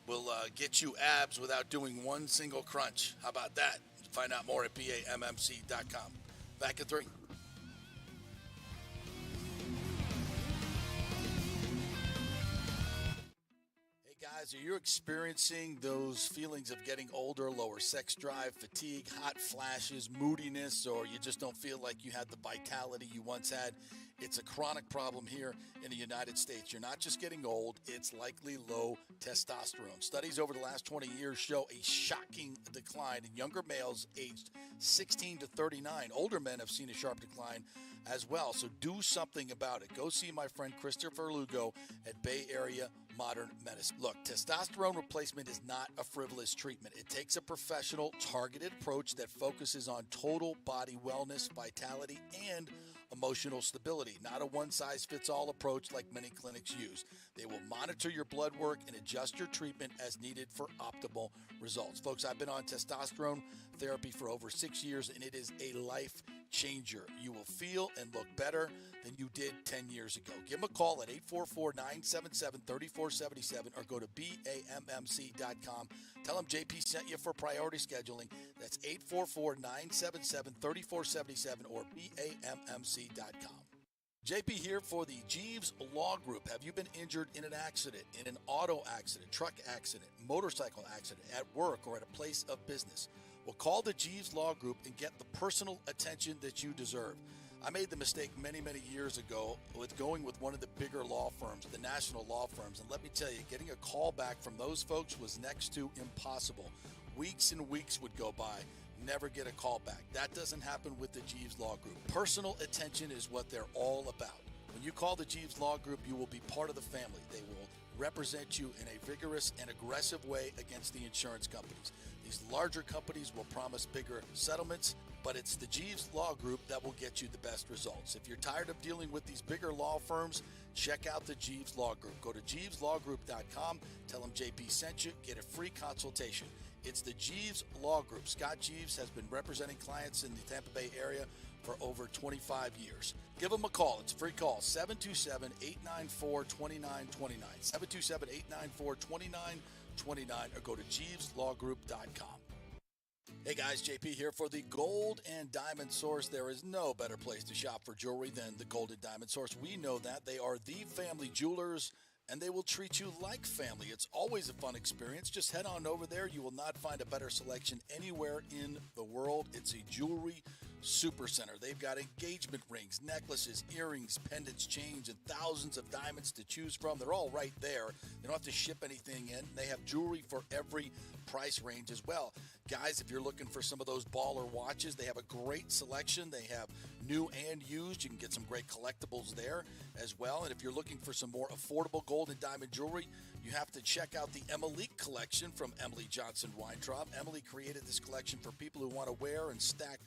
will get you abs without doing one single crunch. How about that? Find out more at BAMMC.com. Back at 3. Hey guys, are you experiencing those feelings of getting older, lower sex drive, fatigue, hot flashes, moodiness, or you just don't feel like you had the vitality you once had? It's a chronic problem here in the United States. You're not just getting old, it's likely low testosterone. Studies over the last 20 years show a shocking decline in younger males aged 16 to 39. Older men have seen a sharp decline as well, so do something about it. Go see my friend Christopher Lugo at Bay Area Modern Medicine. Look, testosterone replacement is not a frivolous treatment. It takes a professional, targeted approach that focuses on total body wellness, vitality, and emotional stability, not a one-size-fits-all approach like many clinics use. They will monitor your blood work and adjust your treatment as needed for optimal results. Folks, I've been on testosterone therapy for over 6 years, and it is a life changer. You will feel and look better than you did 10 years ago. Give them a call at 844-977-3477 or go to BAMMC.com. Tell them JP sent you for priority scheduling. That's 844-977-3477 or BAMMC.com. JP here for the Jeeves Law Group. Have you been injured in an accident, in an auto accident, truck accident, motorcycle accident, at work, or at a place of business? Well, call the Jeeves Law Group and get the personal attention that you deserve. I made the mistake many, many years ago with going with one of the bigger law firms, the national law firms. And let me tell you, getting a call back from those folks was next to impossible. Weeks and weeks would go by, never get a call back. That doesn't happen with the Jeeves Law Group. Personal attention is what they're all about. When you call the Jeeves Law Group, you will be part of the family. They will represent you in a vigorous and aggressive way against the insurance companies. These larger companies will promise bigger settlements, but it's the Jeeves Law Group that will get you the best results. If you're tired of dealing with these bigger law firms, check out the Jeeves Law Group. Go to jeeveslawgroup.com, tell them JP sent you, get a free consultation. It's the Jeeves Law Group. Scott Jeeves has been representing clients in the Tampa Bay area for over 25 years. Give them a call. It's a free call, 727-894-2929, 727-894-2929, or go to jeeveslawgroup.com. Hey guys, JP here for the Gold and Diamond Source. There is no better place to shop for jewelry than the Gold and Diamond Source. We know that. They are the family jewelers, and they will treat you like family. It's always a fun experience. Just head on over there. You will not find a better selection anywhere in the world. It's a jewelry super center. They've got engagement rings, necklaces, earrings, pendants, chains, and thousands of diamonds to choose from. They're all right there. You don't have to ship anything in. They have jewelry for every price range as well. Guys, if you're looking for some of those baller watches, they have a great selection. They have new and used. You can get some great collectibles there as well. And if you're looking for some more affordable gold and diamond jewelry, you have to check out the Emily collection from Emily Johnson Weintraub. Emily created this collection for people who want to wear and stack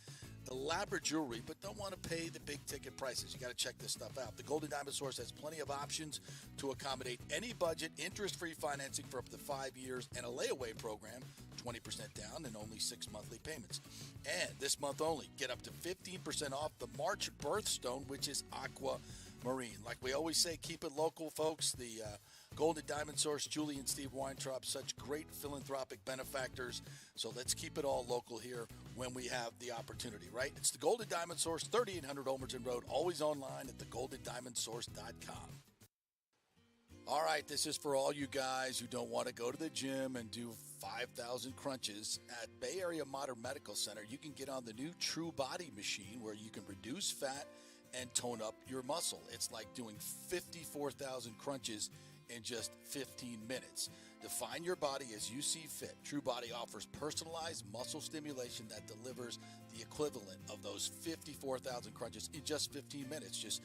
elaborate jewelry but don't want to pay the big ticket prices. You got to check this stuff out. The Golden Diamond Source has plenty of options to accommodate any budget, interest-free financing for up to 5 years, and a layaway program, 20% down and only 6 monthly payments. And this month only, get up to 15% off the March birthstone, which is aquamarine. Like we always say, keep it local, folks. The Golden Diamond Source, Julie and Steve Weintraub, such great philanthropic benefactors. So let's keep it all local here when we have the opportunity, right? It's the Golden Diamond Source, 3800 Olmerton Road, always online at thegoldendiamondsource.com. All right, this is for all you guys who don't want to go to the gym and do 5,000 crunches. At Bay Area Modern Medical Center, you can get on the new True Body machine where you can reduce fat and tone up your muscle. It's like doing 54,000 crunches in just 15 minutes. Define your body as you see fit. True Body offers personalized muscle stimulation that delivers the equivalent of those 54,000 crunches in just 15 minutes. Just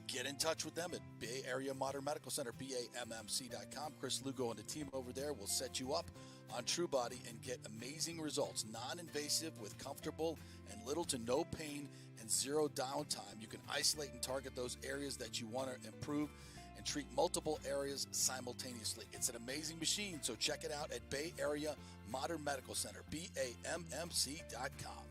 get in touch with them at Bay Area Modern Medical Center, BAMMC.com. Chris Lugo and the team over there will set you up on True Body and get amazing results. Non-invasive with comfortable and little to no pain and zero downtime. You can isolate and target those areas that you want to improve and treat multiple areas simultaneously. It's an amazing machine, so check it out at Bay Area Modern Medical Center, BAMMC.com.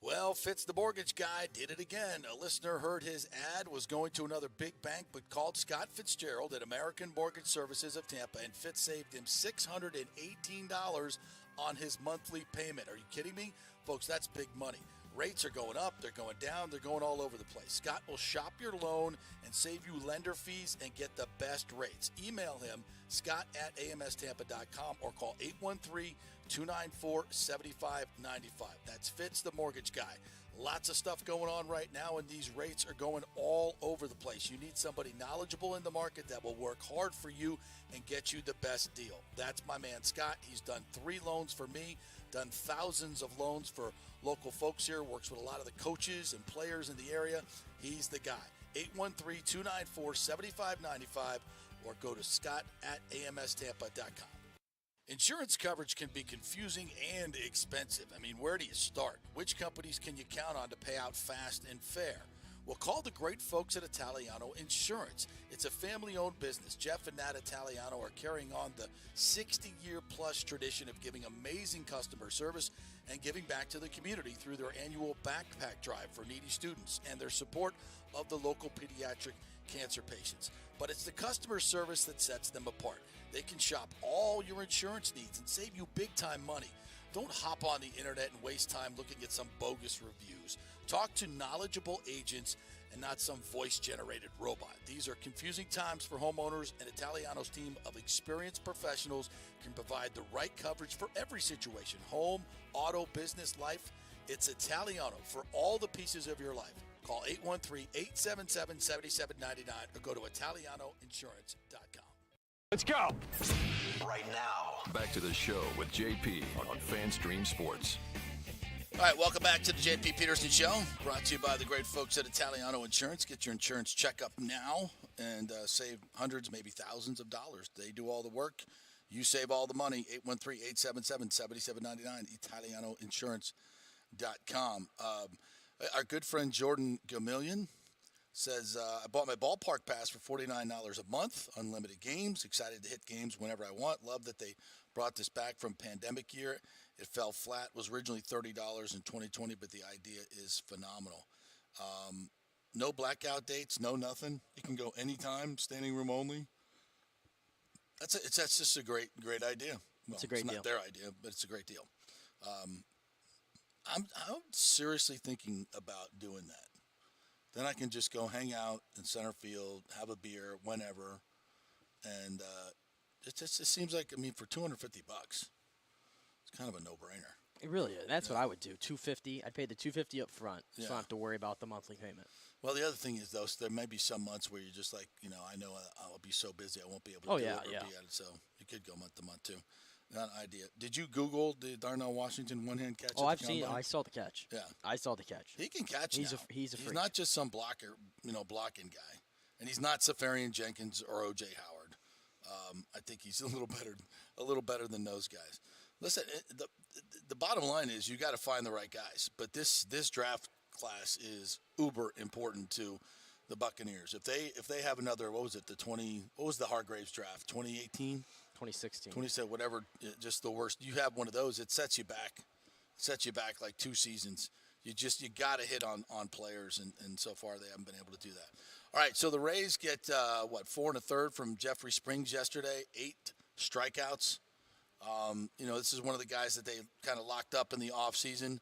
Well, Fitz the mortgage guy did it again. A listener heard his ad, was going to another big bank, but called Scott Fitzgerald at American Mortgage Services of Tampa, and Fitz saved him $618 on his monthly payment. Are you kidding me? Folks, that's big money. Rates are going up, they're going down, they're going all over the place. Scott will shop your loan and save you lender fees and get the best rates. Email him, scott@amstampa.com, or call 813-294-7595. That's Fitz the mortgage guy. Lots of stuff going on right now, and these rates are going all over the place. You need somebody knowledgeable in the market that will work hard for you and get you the best deal. That's my man, Scott. He's done 3 loans for me, done thousands of loans for local folks here, works with a lot of the coaches and players in the area. He's the guy. 813-294-7595, or go to scott@amstampa.com. Insurance coverage can be confusing and expensive. I mean, where do you start? Which companies can you count on to pay out fast and fair? Well, call the great folks at Italiano Insurance. It's a family-owned business. Jeff and Nat Italiano are carrying on the 60-year-plus tradition of giving amazing customer service and giving back to the community through their annual backpack drive for needy students and their support of the local pediatric cancer patients. But it's the customer service that sets them apart. They can shop all your insurance needs and save you big-time money. Don't hop on the internet and waste time looking at some bogus reviews. Talk to knowledgeable agents and not some voice-generated robot. These are confusing times for homeowners, and Italiano's team of experienced professionals can provide the right coverage for every situation. Home, auto, business, life. It's Italiano for all the pieces of your life. Call 813-877-7799 or go to ItalianoInsurance.com. Let's go. Right now. Back to the show with JP on FanStream Sports. All right, welcome back to the JP Peterson Show, brought to you by the great folks at Italiano Insurance. Get your insurance checkup now and save hundreds, maybe thousands of dollars. They do all the work. You save all the money. 813-877-7799, ItalianoInsurance.com. Our good friend Jordan Gamillion says, I bought my ballpark pass for $49 a month, unlimited games, excited to hit games whenever I want. Love that they brought this back from pandemic year. It fell flat, was originally $30 in 2020, but the idea is phenomenal. No blackout dates, no nothing. You can go anytime, standing room only. That's just a great idea. Well, it's a great deal. It's not their idea, but it's a great deal. I'm seriously thinking about doing that. Then I can just go hang out in center field, have a beer whenever, and it seems like, I mean, for $250, it's kind of a no-brainer. It really is. That's what I would do. $250. I'd pay the $250 up front, so I don't have to worry about the monthly payment. Well, the other thing is, though, there may be some months where you're just like, I know I'll be so busy I won't be able to do it or be at it. So you could go month to month, too. Not an idea. Did you Google the Darnell Washington one-hand catch? Oh, I've seen it. I saw the catch. Yeah. I saw the catch. He can catch He's now. He's a freak. He's not just some blocker, blocking guy. And he's not Safarian Jenkins or O.J. Howard. I think he's a little better than those guys. Listen, the bottom line is you got to find the right guys. But this draft class is uber important to the Buccaneers. If they have another, what was the Hargraves draft? 2018? 2016. 2017, whatever, just the worst. You have one of those, it sets you back. Like 2 seasons. You got to hit on players, and so far they haven't been able to do that. All right, so the Rays get, 4 1/3 from Jeffrey Springs yesterday, 8 strikeouts. This is one of the guys that they kind of locked up in the offseason.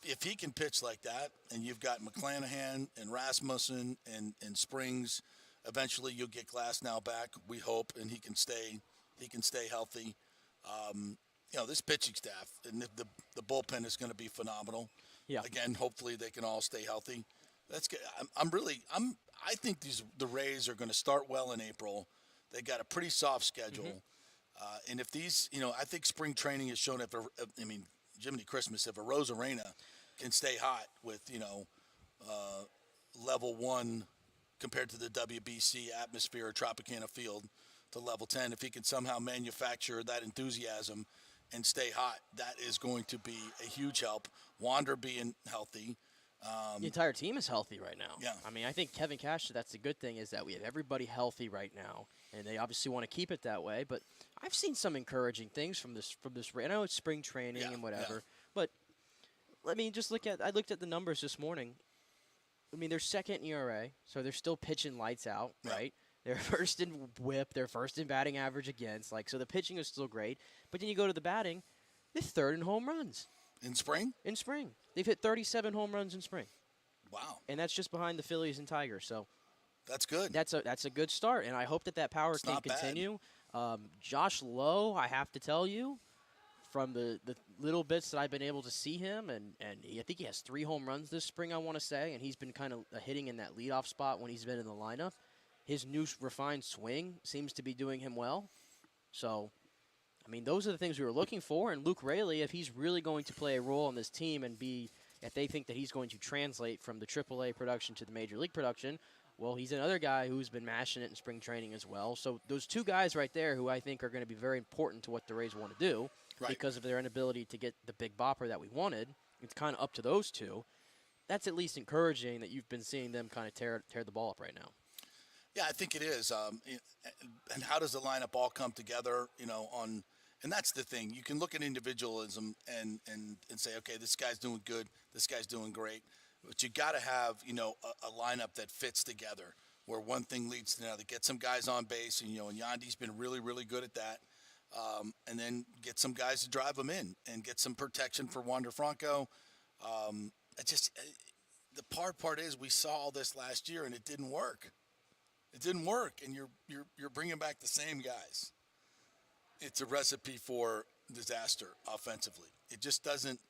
If he can pitch like that, and you've got McClanahan and Rasmussen and Springs, eventually you'll get Glasnow back, we hope, and he can stay healthy. This pitching staff and the bullpen is going to be phenomenal. Yeah. Again, hopefully they can all stay healthy. That's good. I think the Rays are going to start well in April. They got a pretty soft schedule. Mm-hmm. And if these, I think spring training has shown Jiminy Christmas, if a Rosarena can stay hot with, level 1 compared to the WBC atmosphere, Tropicana Field to level 10, if he can somehow manufacture that enthusiasm and stay hot, that is going to be a huge help. Wander being healthy. The entire team is healthy right now. Yeah. I think Kevin Cash, that's the good thing, is that we have everybody healthy right now, and they obviously want to keep it that way. But I've seen some encouraging things from this. I know it's spring training and whatever, but I looked at the numbers this morning. They're second in ERA, so they're still pitching lights out, right? They're first in WHIP, they're first in batting average against, so the pitching is still great. But then you go to the batting, they're third in home runs. In spring? In spring. They've hit 37 home runs in spring. Wow. And that's just behind the Phillies and Tigers. So that's good. That's a good start, and I hope that power can continue. Josh Lowe, I have to tell you, from the little bits that I've been able to see him, and I think he has 3 home runs this spring, I want to say, and he's been kind of hitting in that leadoff spot when he's been in the lineup. His new refined swing seems to be doing him well. So, those are the things we were looking for. And Luke Raley, if he's really going to play a role on this team if they think that he's going to translate from the AAA production to the Major League production, well, he's another guy who's been mashing it in spring training as well. So those 2 guys right there who I think are going to be very important to what the Rays want to do because of their inability to get the big bopper that we wanted. It's kind of up to those 2. That's at least encouraging that you've been seeing them kind of tear the ball up right now. Yeah, I think it is. And how does the lineup all come together, and that's the thing. You can look at individualism and say, okay, this guy's doing good, this guy's doing great. But you got to have, a lineup that fits together where one thing leads to another. Get some guys on base, and Yandy's been really, really good at that. And then get some guys to drive them in and get some protection for Wander Franco. the part is we saw all this last year and it didn't work. It didn't work, and you're bringing back the same guys. It's a recipe for disaster offensively. It just doesn't.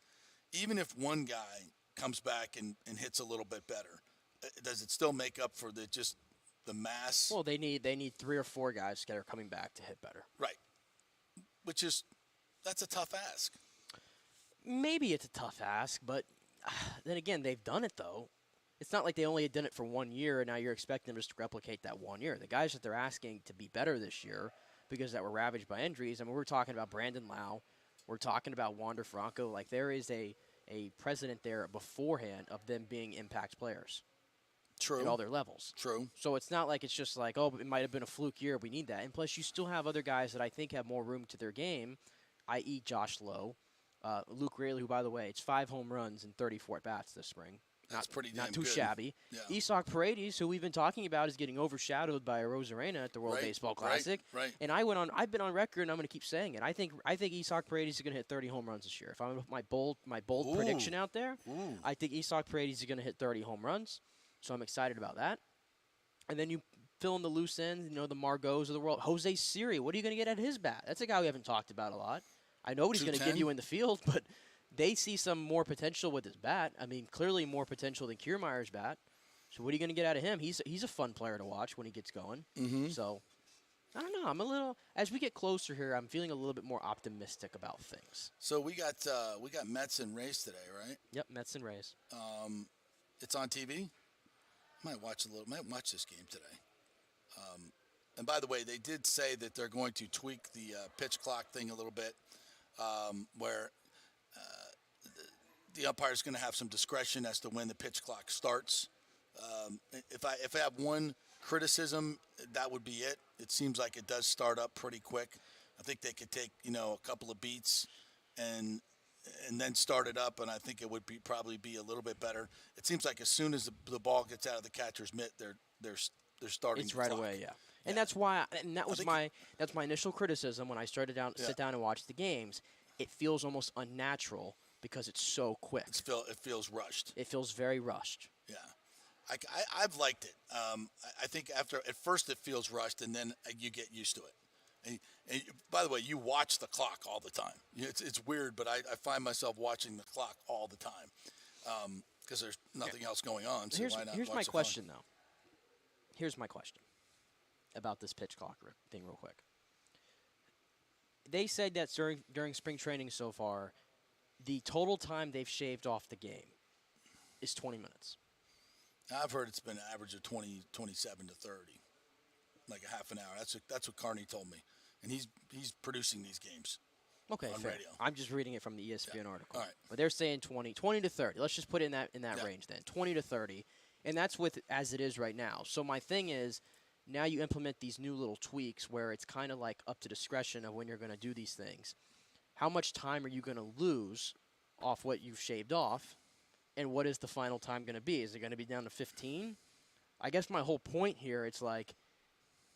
Even if one guy comes back and hits a little bit better, does it still make up for the mass? Well, they need 3 or 4 guys that are coming back to hit better. Right. That's a tough ask. Maybe it's a tough ask, but then again, they've done it, though. It's not like they only had done it for 1 year, and now you're expecting them just to replicate that 1 year. The guys that they're asking to be better this year because that were ravaged by injuries, I mean, we're talking about Brandon Lau. We're talking about Wander Franco. Like, there is a precedent there beforehand of them being impact players. True. At all their levels. True. So it's not like it's just like, oh, it might have been a fluke year. We need that. And plus, you still have other guys that I think have more room to their game, i.e. Josh Lowe. Luke Raley, who, by the way, it's 5 home runs and 34 at-bats this spring. That's pretty damn not too good. shabby. Yeah. Isak Paredes, who we've been talking about, is getting overshadowed by Rosarena at the World Baseball Classic. Right. And I've been on record, and I'm going to keep saying it. I think Isak Paredes is going to hit 30 home runs this year. If I'm going to put my bold prediction out there, I think Isak Paredes is going to hit 30 home runs. So I'm excited about that. And then you fill in the loose ends, the Margaux of the world. Jose Siri, what are you going to get at his bat? That's a guy we haven't talked about a lot. I know what he's going to give you in the field, but they see some more potential with his bat. I mean, clearly more potential than Kiermaier's bat. So what are you going to get out of him? He's a fun player to watch when he gets going. Mm-hmm. So I don't know. As we get closer here, I'm feeling a little bit more optimistic about things. So we got Mets and Rays today, right? Yep, Mets and Rays. It's on TV. Might watch this game today. And by the way, they did say that they're going to tweak the pitch clock thing a little bit, where the umpire is going to have some discretion as to when the pitch clock starts. If I have one criticism, that would be it. It seems like it does start up pretty quick. I think they could take a couple of beats and then start it up, and I think it would probably be a little bit better. It seems like as soon as the ball gets out of the catcher's mitt, they're starting. It's right away, yeah. And that's why, and that's my initial criticism when I started sit down and watch the games. It feels almost unnatural because it's so quick. It feels rushed. It feels very rushed. Yeah, I've liked it. I think at first it feels rushed, and then you get used to it. And by the way, you watch the clock all the time. It's weird, but I find myself watching the clock all the time because there's nothing else going on. So why not? Here's my question, though. Here's my question about this pitch clock thing real quick. They said that during spring training so far, the total time they've shaved off the game is 20 minutes. I've heard it's been an average of 27 to 30, like a half an hour. That's what Carney told me, and he's producing these games. Okay, on fair. radio. I'm just reading it from the ESPN article. All right. But they're saying 20 to 30. Let's just put it in that range then. 20 to 30. And that's as it is right now. So my thing is, now you implement these new little tweaks where it's kind of like up to discretion of when you're going to do these things. How much time are you going to lose off what you've shaved off? And what is the final time going to be? Is it going to be down to 15? I guess my whole point here, it's like,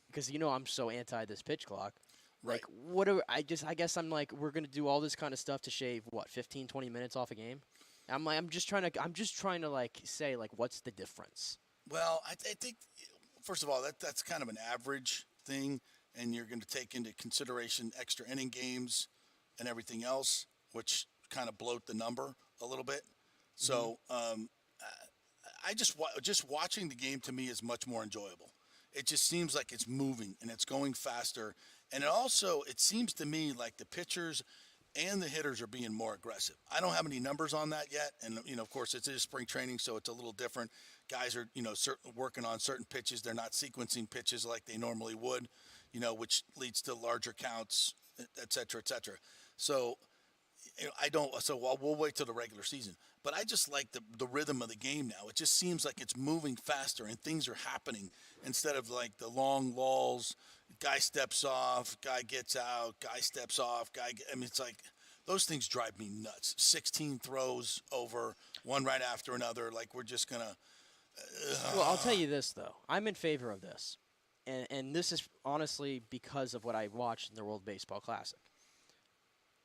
because I'm so anti this pitch clock. Right. Like, I guess I'm like, we're going to do all this kind of stuff to shave, 15, 20 minutes off a game? I'm just trying to like say, like, what's the difference? Well, I think, first of all, that's kind of an average thing, and you're going to take into consideration extra inning games and everything else, which kind of bloat the number a little bit. So I just watching the game to me is much more enjoyable. It just seems like it's moving and it's going faster, and it seems to me like the pitchers and the hitters are being more aggressive. I don't have any numbers on that yet, and of course it is spring training, so it's a little different. Guys are working on certain pitches. They're not sequencing pitches like they normally would, which leads to larger counts, et cetera, et cetera. So we'll wait till the regular season. But I just like the rhythm of the game now. It just seems like it's moving faster and things are happening instead of like the long lulls. Guy steps off, guy gets out, guy steps off, it's like those things drive me nuts. 16 throws over, one right after another. Like we're just going to. Well, I'll tell you this, though. I'm in favor of this. And this is honestly because of what I watched in the World Baseball Classic.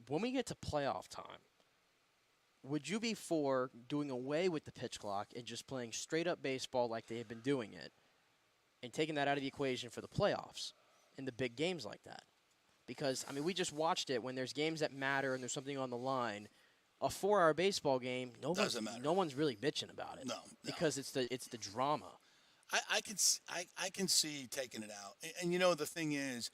When we get to playoff time, would you be for doing away with the pitch clock and just playing straight-up baseball like they have been doing it and taking that out of the equation for the playoffs in the big games like that? Because, I mean, we just watched it when there's games that matter and there's something on the line. A 4-hour baseball game, no one's really bitching about it. No. Because it's the drama. I can see taking it out. And the thing is,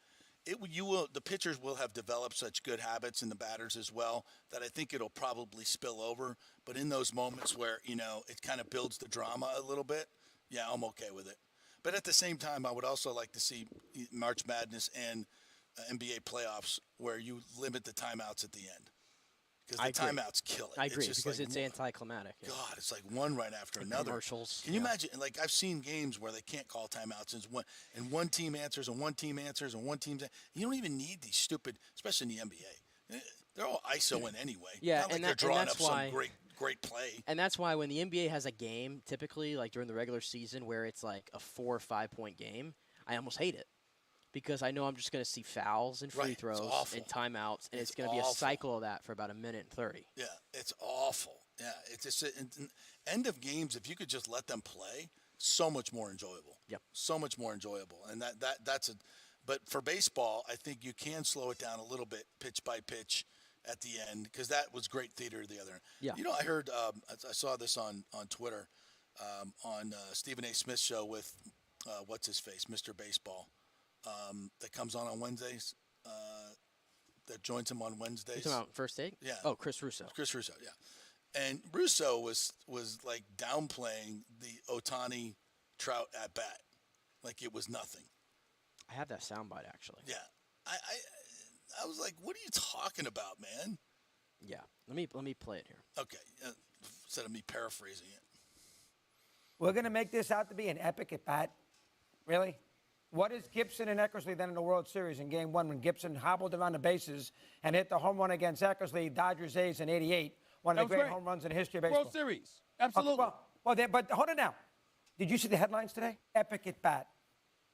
the pitchers will have developed such good habits and the batters as well that I think it'll probably spill over. But in those moments where, it kind of builds the drama a little bit, yeah, I'm okay with it. But at the same time, I would also like to see March Madness and NBA playoffs where you limit the timeouts at the end. Because the timeouts kill it. I agree, because it's anticlimactic. Yeah. God, it's like one right after another. Commercials. Can you imagine? Like, I've seen games where they can't call timeouts, and one team answers, and one team answers, and one team's. You don't even need these stupid, especially in the NBA. They're all ISO in anyway. Yeah, not like and they're drawing that's up why, some great play. And that's why when the NBA has a game, typically, like during the regular season, where it's like a 4 or 5 point game, I almost hate it. Because I know I'm just going to see fouls and free throws and timeouts, and it's going to be a cycle of that for about a minute and 30. Yeah, it's awful. Yeah, it's just end of games. If you could just let them play, so much more enjoyable. Yep, so much more enjoyable. And that's a. But for baseball, I think you can slow it down a little bit, pitch by pitch, at the end, because that was great theater the other end. Yeah. I heard. I saw this on Twitter, on Stephen A. Smith's show with what's his face, Mr. Baseball. That comes on Wednesdays, that joins him on Wednesdays. You talking about First Take? Yeah. Oh, Chris Russo. Chris Russo, yeah. And Russo was like downplaying the Ohtani Trout at bat, like it was nothing. I have that soundbite actually. Yeah, I was like, what are you talking about, man? Yeah, let me play it here. Okay, instead of me paraphrasing it. We're going to make this out to be an epic at bat, really? What is Gibson and Eckersley then in the World Series in Game 1 when Gibson hobbled around the bases and hit the home run against Eckersley, Dodgers-A's in '88, one of the great home runs in the history of baseball? World Series, absolutely. But hold it now. Did you see the headlines today? Epic at bat.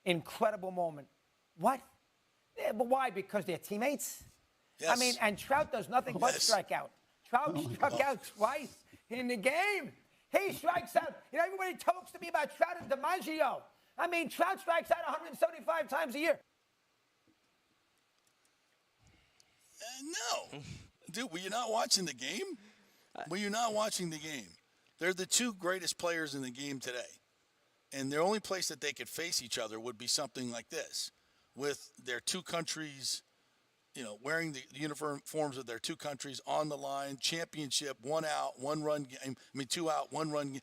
Incredible moment. What? Yeah, but why? Because they're teammates? Yes. I mean, and Trout does nothing but strike out. Trout struck out twice in the game. He strikes out. Everybody talks to me about Trout and DiMaggio. I mean, Trout strikes out 175 times a year. No. Dude, were you not watching the game? Were you not watching the game? They're the two greatest players in the game today. And the only place that they could face each other would be something like this, with their two countries, wearing the uniforms of their two countries on the line, championship, 1 out, 1 run game. 2 out, 1 run.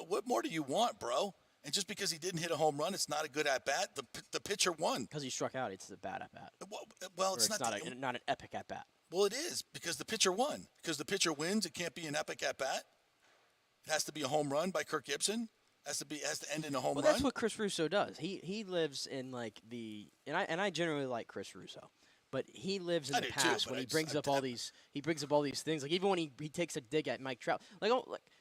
What more do you want, bro? And just because he didn't hit a home run, it's not a good at-bat. The pitcher won. Because he struck out, it's a bad at-bat. Well, it's not an epic at-bat. Well, it is, because the pitcher won. Because the pitcher wins, it can't be an epic at-bat. It has to be a home run by Kirk Gibson. It has to end in a home run. Well, that's what Chris Russo does. He lives in like and I generally like Chris Russo. But he lives in the past when he brings up all these things. Like even when he takes a dig at Mike Trout.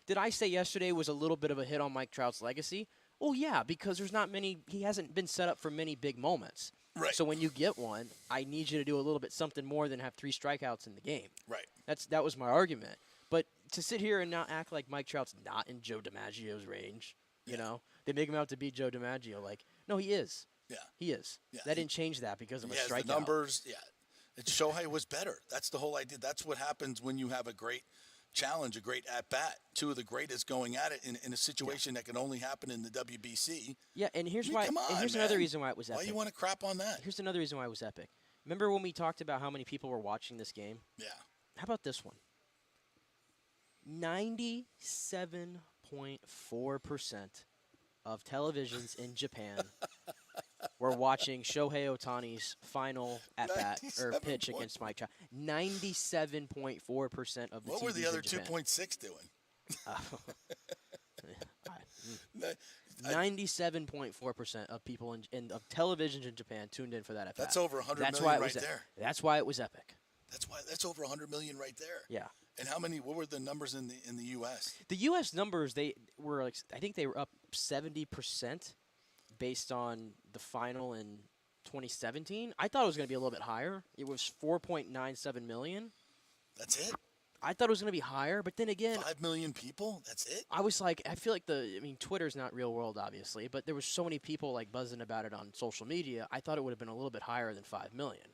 Did I say yesterday was a little bit of a hit on Mike Trout's legacy? Oh, yeah, because there's not many – he hasn't been set up for many big moments. Right. So when you get one, I need you to do a little bit something more than have 3 strikeouts in the game. Right. That was my argument. But to sit here and not act like Mike Trout's not in Joe DiMaggio's range, they make him out to be Joe DiMaggio. Like, no, he is. Yeah. He is. Yeah. That didn't change that because of a strikeout. He has the numbers. Yeah. Shohei was better. That's the whole idea. That's what happens when you have a great – challenge, a great at-bat, two of the greatest going at it in a situation that can only happen in the WBC. Yeah, and here's another reason why it was epic. Why you want to crap on that? Here's another reason why it was epic. Remember when we talked about how many people were watching this game? Yeah. How about this one? 97.4% of televisions in Japan were watching Shohei Ohtani's final at-bat or pitch against Mike Trout. 97.4% of the What TVs were the other in Japan. 2.6 doing? 97.4% of people of televisions in Japan tuned in for that at-bat. That's over 100 million right there. That's why it was epic. That's over 100 million right there. Yeah. And what were the numbers in the U.S.? The U.S. numbers, I think they were up 70% based on the final in 2017. I thought it was going to be a little bit higher. It was 4.97 million. That's it? I thought it was going to be higher, but then again, 5 million people? That's it? I was like, I feel like Twitter's not real world, obviously, but there was so many people like buzzing about it on social media. I thought it would have been a little bit higher than 5 million.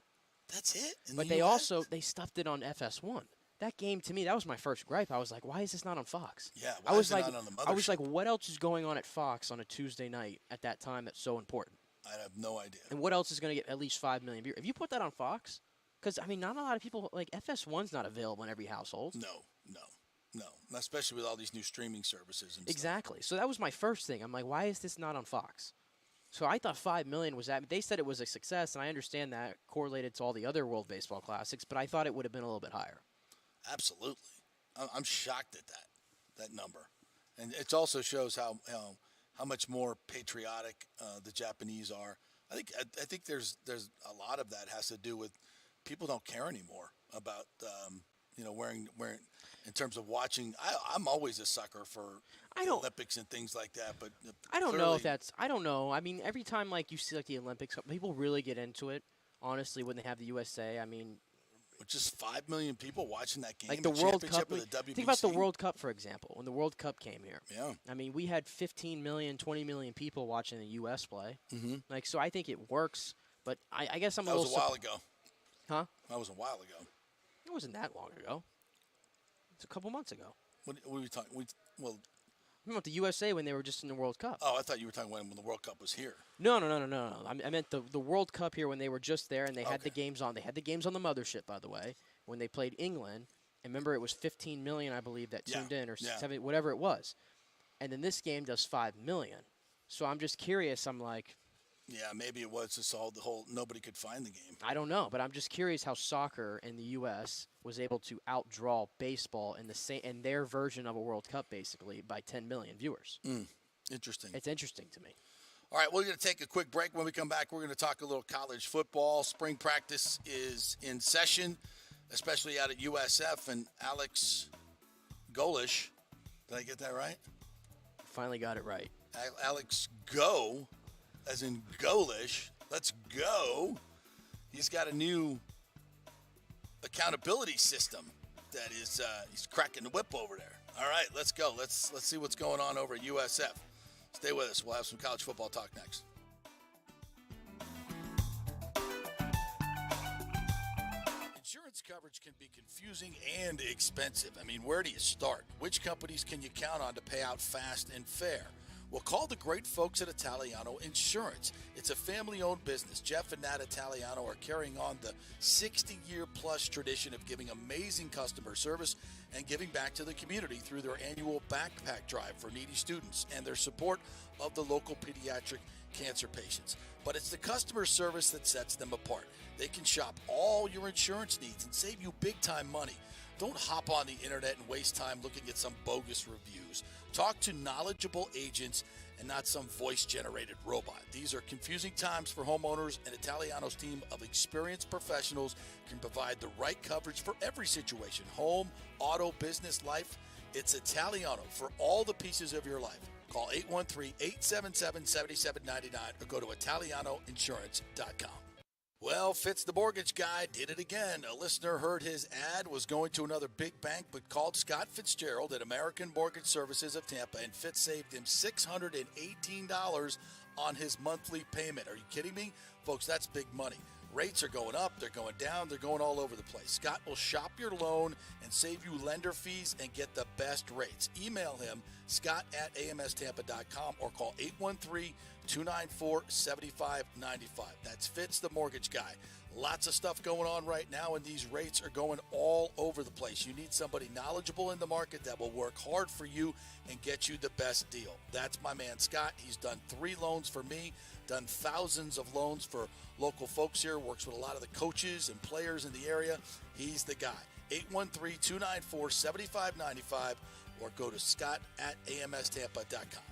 That's it? But they also stuffed it on FS1. That game, to me, that was my first gripe. I was like, why is this not on Fox? Yeah, why is it not on the mothership? I was like, what else is going on at Fox on a Tuesday night at that time that's so important? I have no idea. And what else is going to get at least 5 million viewers? If you put that on Fox, because, not a lot of people, like, FS1's not available in every household. No. Especially with all these new streaming services and Exactly. So that was my first thing. I'm like, why is this not on Fox? So I thought 5 million was that. They said it was a success, and I understand that correlated to all the other World Baseball Classics, but I thought it would have been a little bit higher. Absolutely. I'm shocked at that number. And it also shows how much more patriotic the Japanese are. I think there's a lot of that has to do with people don't care anymore about wearing in terms of watching. I'm always a sucker for the Olympics and things like that, but I don't know if that's. I don't know. Every time like you see like the Olympics, people really get into it. Honestly, when they have the USA, just 5 million people watching that game, like the World Cup. Of the WBC. Think about the World Cup, for example. When the World Cup came here, yeah. We had 15 million, 20 million people watching the U.S. play. Mm-hmm. So I think it works, but I guess I'm a little. That was a while ago. Huh? That was a while ago. It wasn't that long ago. It's a couple months ago. What were we talking? About the USA when they were just in the World Cup. Oh, I thought you were talking when the World Cup was here. No. I meant the World Cup here when they were just there and they had the games on. They had the games on the mothership, by the way, when they played England. And remember, it was 15 million, I believe, that tuned in, or 7, whatever it was. And then this game does 5 million. So I'm just curious. I'm like, yeah, maybe it was just all the whole nobody could find the game. I don't know, but I'm just curious how soccer in the U.S. was able to outdraw baseball in their version of a World Cup, basically, by 10 million viewers. Interesting. It's interesting to me. All right, we're going to take a quick break. When we come back, we're going to talk a little college football. Spring practice is in session, especially out at USF. And Alex Golish, did I get that right? Finally got it right. Alex Go, as in Golish, let's go. He's got a new accountability system that is he's cracking the whip over there. All right, let's go. Let's see what's going on over at USF. Stay with us. We'll have some college football talk next. Insurance coverage can be confusing and expensive. Where do you start? Which companies can you count on to pay out fast and fair? Well, call the great folks at Italiano Insurance. It's a family-owned business. Jeff and Nat Italiano are carrying on the 60-year-plus tradition of giving amazing customer service and giving back to the community through their annual backpack drive for needy students and their support of the local pediatric cancer patients. But it's the customer service that sets them apart. They can shop all your insurance needs and save you big-time money. Don't hop on the internet and waste time looking at some bogus reviews. Talk to knowledgeable agents and not some voice-generated robot. These are confusing times for homeowners, and Italiano's team of experienced professionals can provide the right coverage for every situation: home, auto, business, life. It's Italiano for all the pieces of your life. Call 813-877-7799 or go to ItalianoInsurance.com. Well, Fitz the mortgage guy did it again. A listener heard his ad, was going to another big bank, but called Scott Fitzgerald at American Mortgage Services of Tampa, and Fitz saved him $618 on his monthly payment. Are you kidding me? Folks, that's big money. Rates are going up, they're going down, they're going all over the place. Scott will shop your loan and save you lender fees and get the best rates. Email him, scott@amstampa.com, or call 813-294-7595. That's Fitz the mortgage guy. Lots of stuff going on right now, and these rates are going all over the place. You need somebody knowledgeable in the market that will work hard for you and get you the best deal. That's my man Scott. He's done 3 loans for me, done thousands of loans for local folks here, works with a lot of the coaches and players in the area. He's the guy. 813-294-7595, or go to scott@amstampa.com.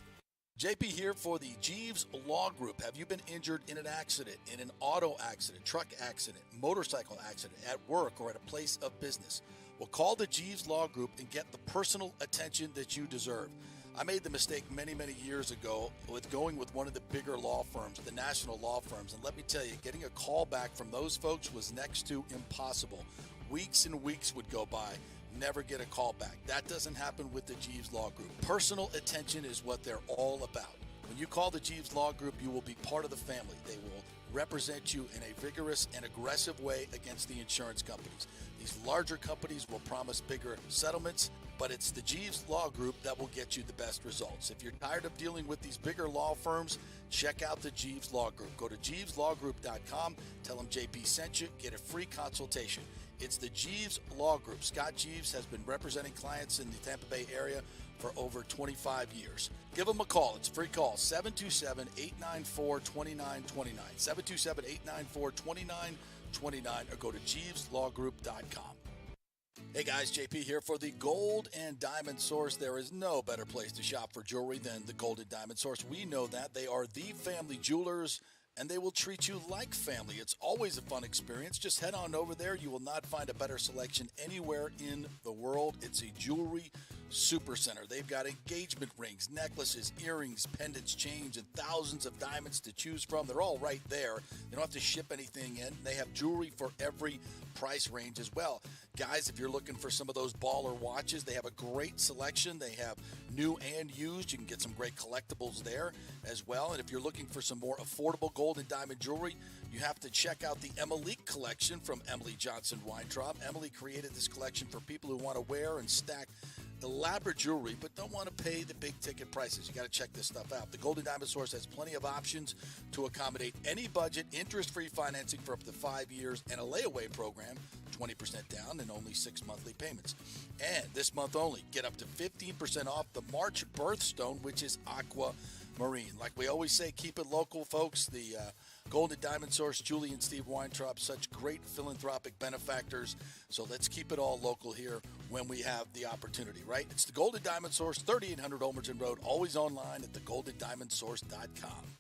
JP here for the Jeeves Law Group. Have you been injured in an accident, in an auto accident, truck accident, motorcycle accident, at work, or at a place of business? Well, call the Jeeves Law Group and get the personal attention that you deserve. I made the mistake many, many years ago with going with one of the bigger law firms, the national law firms. And let me tell you, getting a call back from those folks was next to impossible. Weeks and weeks would go by. never get a call back. That doesn't happen with the Jeeves Law Group. Personal attention is what they're all about. When you call the Jeeves Law Group, you will be part of the family. They will represent you in a vigorous and aggressive way against the insurance companies. These larger companies will promise bigger settlements, but it's the Jeeves Law Group that will get you the best results. If you're tired of dealing with these bigger law firms, check out the Jeeves Law Group. Go to JeevesLawGroup.com, tell them JP sent you, get a free consultation. It's the Jeeves Law Group. Scott Jeeves has been representing clients in the Tampa Bay area for over 25 years. Give them a call. It's a free call, 727-894-2929, 727-894-2929, or go to JeevesLawGroup.com. Hey guys, JP here for the Gold and Diamond Source. There is no better place to shop for jewelry than the Gold and Diamond Source. We know that. They are the family jewelers, and they will treat you like family. It's always a fun experience. Just head on over there. You will not find a better selection anywhere in the world. It's a jewelry super center. They've got engagement rings, necklaces, earrings, pendants, chains, and thousands of diamonds to choose from. They're all right there. You don't have to ship anything in. They have jewelry for every price range as well. Guys, if you're looking for some of those baller watches, they have a great selection. They have new and used. You can get some great collectibles there as well. And if you're looking for some more affordable gold and diamond jewelry, you have to check out the Emily collection from Emily Johnson Weintraub. Emily created this collection for people who want to wear and stack elaborate jewelry but don't want to pay the big ticket prices. You got to check this stuff out. The Golden Diamond Source has plenty of options to accommodate any budget, interest-free financing for up to 5 years, and a layaway program, 20% down and only 6 monthly payments. And this month only, get up to 15% off the March birthstone, which is aquamarine. Like we always say, keep it local, folks. The Golden Diamond Source, Julie and Steve Weintraub, such great philanthropic benefactors. So let's keep it all local here when we have the opportunity, right? It's the Golden Diamond Source, 3800 Olmerton Road, always online at thegoldendiamondsource.com.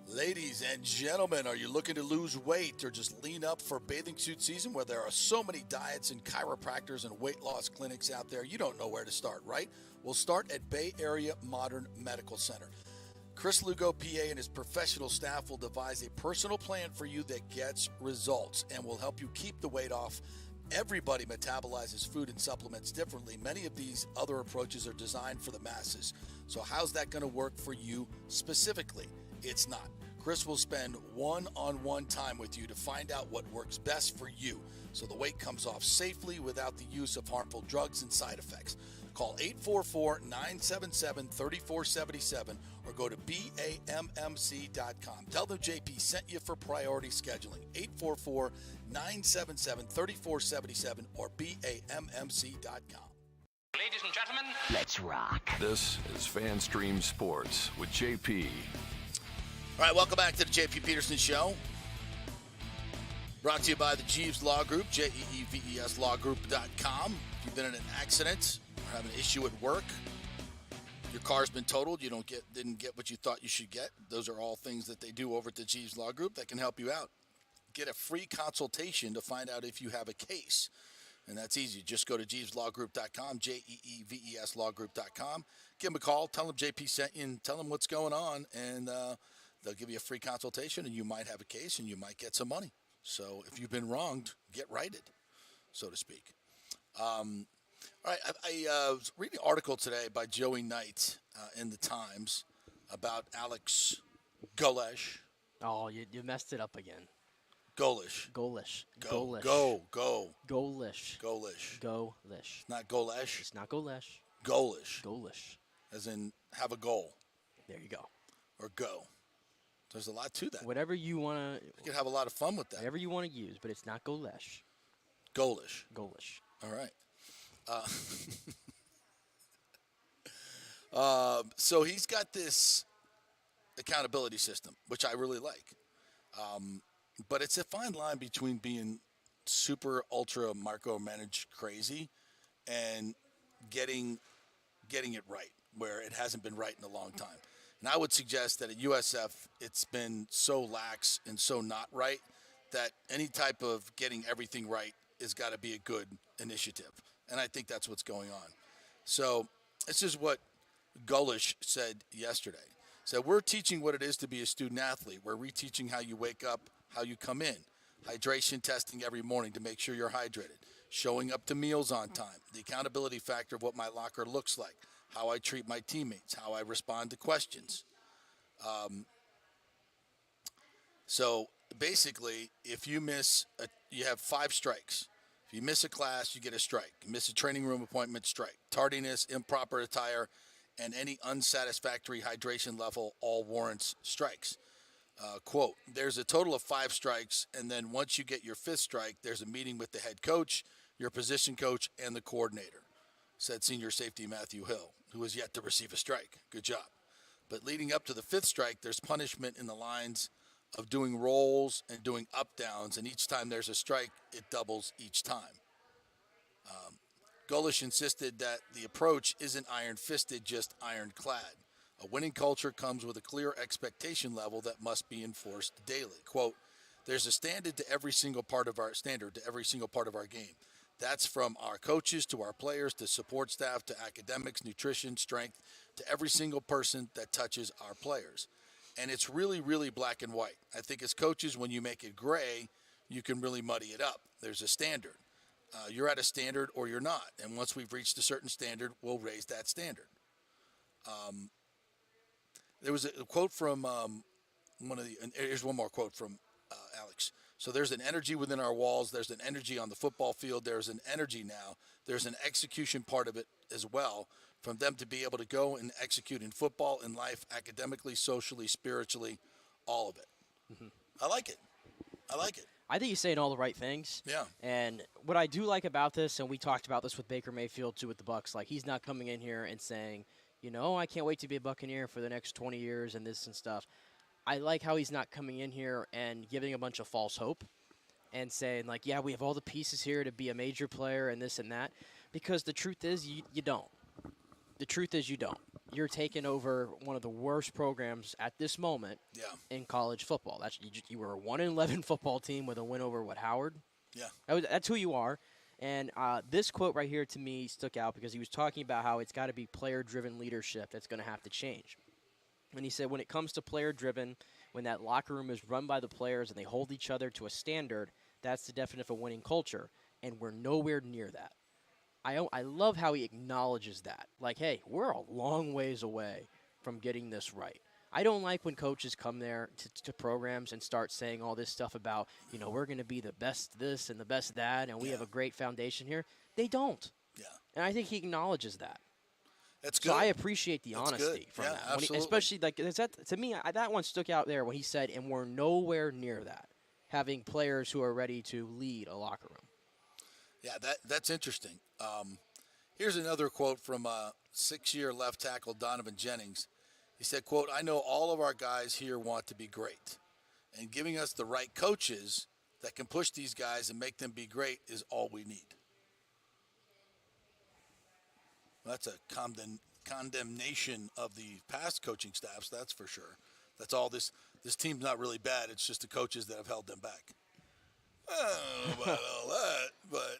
Ladies and gentlemen, are you looking to lose weight or just lean up for bathing suit season where there are so many diets and chiropractors and weight loss clinics out there? You don't know where to start, right? We'll start at Bay Area Modern Medical Center. Chris Lugo, PA, and his professional staff will devise a personal plan for you that gets results and will help you keep the weight off. Everybody metabolizes food and supplements differently. Many of these other approaches are designed for the masses. So how's that going to work for you specifically? It's not. Chris will spend one-on-one time with you to find out what works best for you so the weight comes off safely without the use of harmful drugs and side effects. Call 844-977-3477 or go to BAMMC.com. Tell them JP sent you for priority scheduling. 844-977-3477 or BAMMC.com. Ladies and gentlemen, Let's rock. This is FanStream Sports with JP. All right, welcome back to the JP Peterson Show. Brought to you by the Jeeves Law Group, JEEVES lawgroup.com. If you've been in an accident or have an issue at work, your car's been totaled, you didn't get what you thought you should get, those are all things that they do over at the Jeeves Law Group that can help you out. Get a free consultation to find out if you have a case. And that's easy. Just go to JeevesLawGroup.com, JEEVES lawgroup.com. Give them a call. Tell them JP sent you and tell them what's going on. And they'll give you a free consultation, and you might have a case, and you might get some money. So if you've been wronged, get righted, so to speak. All right, I was reading an article today by Joey Knight in the Times about Alex Golesh. Oh, you messed it up again. Golish. Golish. Go. Golish. Go. Golish. Golish. Golish. Not Golesh. It's not Golish. Golish. Golish. As in have a goal. There you go. Or go. There's a lot to that. Whatever you want to. You can have a lot of fun with that. Whatever you want to use, but it's not Golish. Golish. Golish. All right. So he's got this accountability system, which I really like. But it's a fine line between being super ultra micromanaged crazy and getting it right where it hasn't been right in a long time. And I would suggest that at USF it's been so lax and so not right that any type of getting everything right has got to be a good initiative. And I think that's what's going on. So this is what Golish said yesterday. So we're teaching what it is to be a student athlete. We're reteaching how you wake up, how you come in, hydration testing every morning to make sure you're hydrated, showing up to meals on time, the accountability factor of what my locker looks like, how I treat my teammates, how I respond to questions. So basically, if you you have 5 strikes. If you miss a class, you get a strike. You miss a training room appointment, strike. Tardiness, improper attire, and any unsatisfactory hydration level all warrants strikes. Quote, there's a total of 5 strikes, and then once you get your 5th strike, there's a meeting with the head coach, your position coach, and the coordinator, said senior safety Matthew Hill, who has yet to receive a strike. Good job. But leading up to the 5th strike, there's punishment in the lines of doing rolls and doing up-downs, and each time there's a strike, it doubles each time. Golish insisted that the approach isn't iron-fisted, just ironclad. A winning culture comes with a clear expectation level that must be enforced daily. Quote, there's a standard to every single part of our game. That's from our coaches to our players to support staff to academics, nutrition, strength, to every single person that touches our players. And it's really, really black and white. I think as coaches, when you make it gray, you can really muddy it up. There's a standard. You're at a standard or you're not. And once we've reached a certain standard, we'll raise that standard. There was a quote from here's one more quote from Alex. So there's an energy within our walls. There's an energy on the football field. There's an energy now. There's an execution part of it as well, from them to be able to go and execute in football, in life, academically, socially, spiritually, all of it. Mm-hmm. I like it. I think he's saying all the right things. Yeah. And what I do like about this, and we talked about this with Baker Mayfield too with the Bucs, like he's not coming in here and saying, I can't wait to be a Buccaneer for the next 20 years and this and stuff. I like how he's not coming in here and giving a bunch of false hope and saying, like, yeah, we have all the pieces here to be a major player and this and that. Because the truth is, you don't. The truth is you don't. You're taking over one of the worst programs at this moment in college football. You were a 1-11 football team with a win over, Howard? Yeah. That's who you are. And this quote right here to me stuck out because he was talking about how it's got to be player-driven leadership that's going to have to change. And he said when it comes to player-driven, when that locker room is run by the players and they hold each other to a standard, that's the definition of a winning culture, and we're nowhere near that. I love how he acknowledges that. Like, hey, we're a long ways away from getting this right. I don't like when coaches come there to programs and start saying all this stuff about, we're going to be the best this and the best that, and we have a great foundation here. They don't. Yeah. And I think he acknowledges that. That's good. So I appreciate the honesty from that. Absolutely. Especially, to me, that one stuck out there when he said, and we're nowhere near that, having players who are ready to lead a locker room. Yeah, that's interesting. Here's another quote from 6-year left tackle Donovan Jennings. He said, quote, I know all of our guys here want to be great, and giving us the right coaches that can push these guys and make them be great is all we need. Well, that's a condemnation of the past coaching staffs, that's for sure. That's all this team's not really bad. It's just the coaches that have held them back. I don't know about all that, but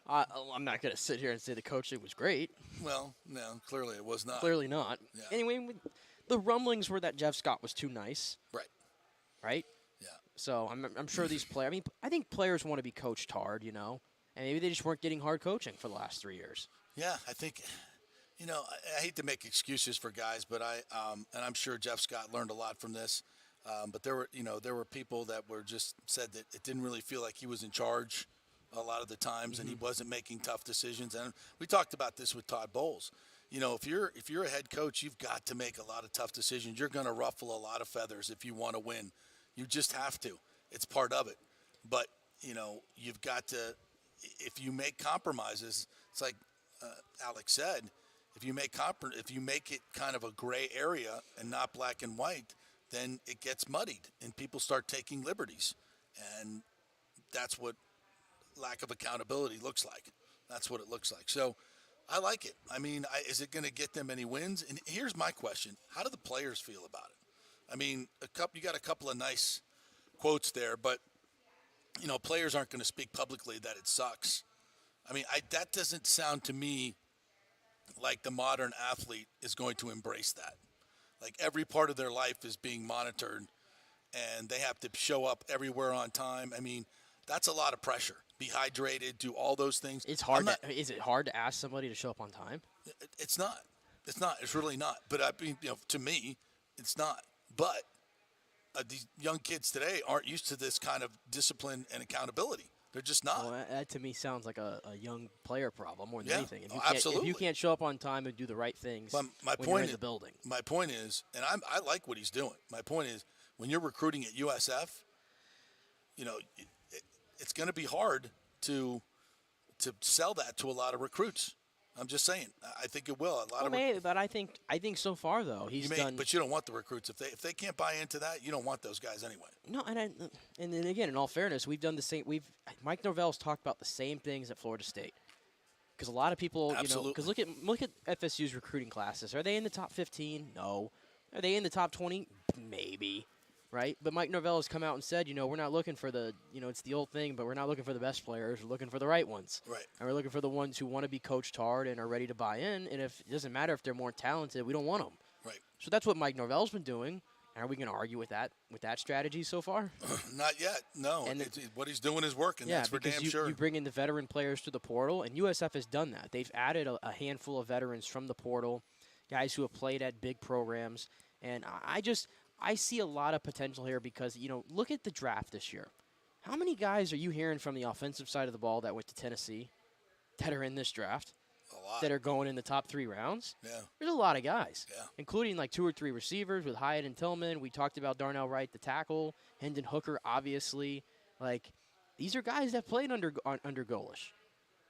I'm not going to sit here and say the coaching was great. Well, no, clearly it was not. Clearly not. Yeah. Anyway, the rumblings were that Jeff Scott was too nice. Right? Yeah. So I'm sure these players. I think players want to be coached hard, and maybe they just weren't getting hard coaching for the last 3 years. Yeah, I think, I hate to make excuses for guys, but and I'm sure Jeff Scott learned a lot from this. But there were people that were just said that it didn't really feel like he was in charge a lot of the times, and he wasn't making tough decisions. And we talked about this with Todd Bowles. If you're a head coach, you've got to make a lot of tough decisions. You're going to ruffle a lot of feathers if you want to win. You just have to. It's part of it. But you've got to. If you make compromises, it's like Alex said. If you make it kind of a gray area and not black and white, then it gets muddied and people start taking liberties. And that's what lack of accountability looks like. That's what it looks like. So I like it. Is it going to get them any wins? And here's my question. How do the players feel about it? You got a couple of nice quotes there, but, players aren't going to speak publicly that it sucks. That doesn't sound to me like the modern athlete is going to embrace that. Like every part of their life is being monitored and they have to show up everywhere on time. That's a lot of pressure. be hydrated, do all those things. It's hard. Is it hard to ask somebody to show up on time? It's not. It's not. It's really not. But I mean, to me, it's not. But these young kids today aren't used to this kind of discipline and accountability. They're just not. Well, that to me sounds like a young player problem more than anything. Absolutely. If you can't show up on time and do the right things when you're in the building. My point is, and I like what he's doing. My point is, when you're recruiting at USF, it's going to be hard to sell that to a lot of recruits. I'm just saying. I think it will. But I think so far though he's done. But you don't want the recruits if they can't buy into that. You don't want those guys anyway. No, and then again, in all fairness, we've done the same. Mike Norvell's talked about the same things at Florida State. Because a lot of people, because look at FSU's recruiting classes. Are they in the top 15? No. Are they in the top 20? Maybe. Right? But Mike Norvell has come out and said, we're not looking for the, it's the old thing, but we're not looking for the best players. We're looking for the right ones. Right. And we're looking for the ones who want to be coached hard and are ready to buy in. And if it doesn't matter if they're more talented, we don't want them. Right. So that's what Mike Norvell's been doing. Are we going to argue with that strategy so far? Not yet. No. And what he's doing is working. Yeah, that's for damn sure. You bring in the veteran players to the portal, and USF has done that. They've added a handful of veterans from the portal, guys who have played at big programs. And I see a lot of potential here because, look at the draft this year. How many guys are you hearing from the offensive side of the ball that went to Tennessee that are in this draft? A lot. That are going in the top 3 rounds? Yeah. There's a lot of guys, yeah. Including like 2 or 3 receivers with Hyatt and Tillman. We talked about Darnell Wright, the tackle, Hendon Hooker, obviously. Like, these are guys that played under Golish.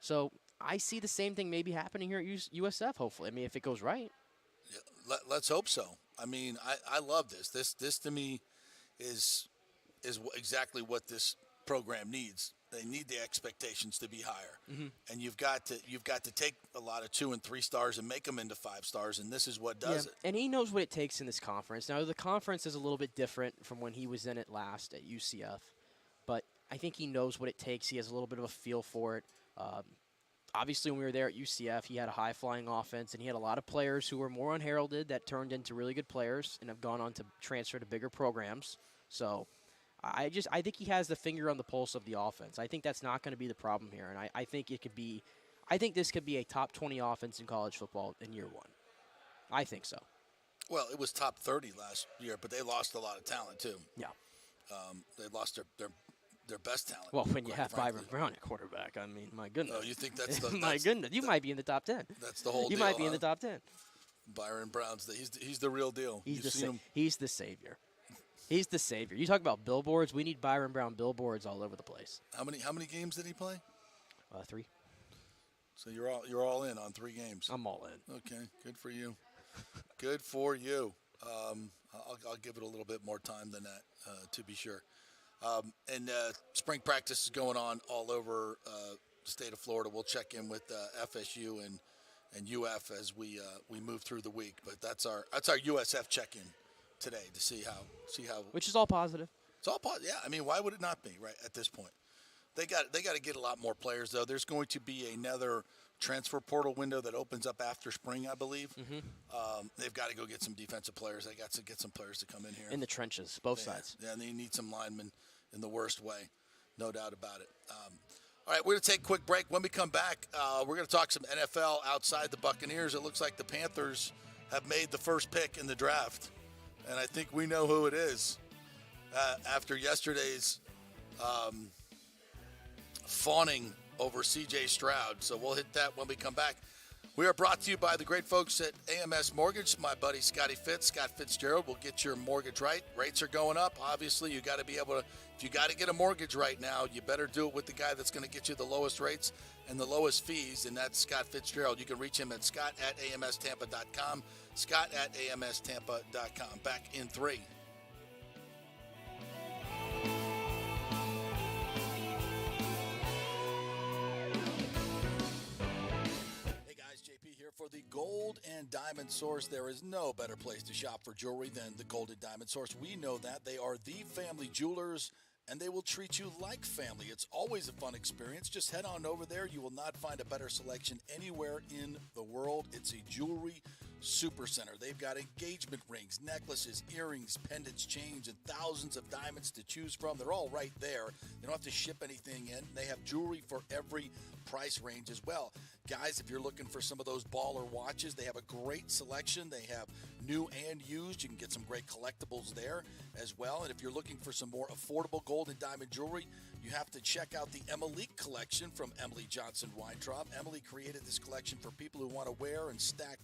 So I see the same thing maybe happening here at USF, hopefully. I mean, if it goes right. Yeah, let's hope so. I mean, I love this. This to me is exactly what this program needs. They need the expectations to be higher, and you've got to take a lot of 2 and 3 stars and make them into 5 stars, and this is what does it. And he knows what it takes in this conference. Now the conference is a little bit different from when he was in it last at UCF, but I think he knows what it takes. He has a little bit of a feel for it. Obviously, when we were there at UCF, he had a high-flying offense, and he had a lot of players who were more unheralded that turned into really good players and have gone on to transfer to bigger programs. So I think he has the finger on the pulse of the offense. I think that's not going to be the problem here, and I think this could be a top 20 offense in college football in year 1. I think so. Well, it was top 30 last year, but they lost a lot of talent too. Yeah. They lost their best talent. Well, when you have Byron Brown at quarterback, I mean, my goodness. Oh, you think that's the my goodness? You might be in the top 10. That's the whole deal. You might be in the top 10. Byron Brown's he's the real deal. He's the savior. He's the savior. You talk about billboards. We need Byron Brown billboards all over the place. How many games did he play? 3. So you're all in on 3 games. I'm all in. Okay, good for you. Good for you. I'll give it a little bit more time than that, to be sure. And spring practice is going on all over the state of Florida. We'll check in with FSU and UF as we move through the week. But that's our USF check-in today to see how. Which is all positive. It's all positive. Yeah, I mean, why would it not be right at this point? They got to get a lot more players though. There's going to be another transfer portal window that opens up after spring, I believe. They've got to go get some defensive players. They got to get some players to come in here in the trenches, both sides. Yeah, and they need some linemen in the worst way, no doubt about it. All right, we're going to take a quick break. When we come back, we're going to talk some NFL outside the Buccaneers. It looks like the Panthers have made the first pick in the draft, and I think we know who it is. After yesterday's fawning over C.J. Stroud. So we'll hit that when we come back. We are brought to you by the great folks at AMS Mortgage. My buddy Scott Fitzgerald will get your mortgage right. Rates are going up. Obviously, you got to be able to, if you got to get a mortgage right now, you better do it with the guy that's going to get you the lowest rates and the lowest fees, and that's Scott Fitzgerald. You can reach him at scott@amstampa.com, scott@amstampa.com. Back in 3. For the Gold and Diamond Source, there is no better place to shop for jewelry than the Gold and Diamond Source. We know that. They are the family jewelers, and they will treat you like family. It's always a fun experience. Just head on over there. You will not find a better selection anywhere in the world. It's a jewelry Super Center. They've got engagement rings, necklaces, earrings, pendants, chains, and thousands of diamonds to choose from. They're all right there. They don't have to ship anything in. They have jewelry for every price range as well. Guys, if you're looking for some of those baller watches, they have a great selection. They have new and used. You can get some great collectibles there as well. And if you're looking for some more affordable gold and diamond jewelry, you have to check out the Emily collection from Emily Johnson Weintraub. Emily created this collection for people who want to wear and stack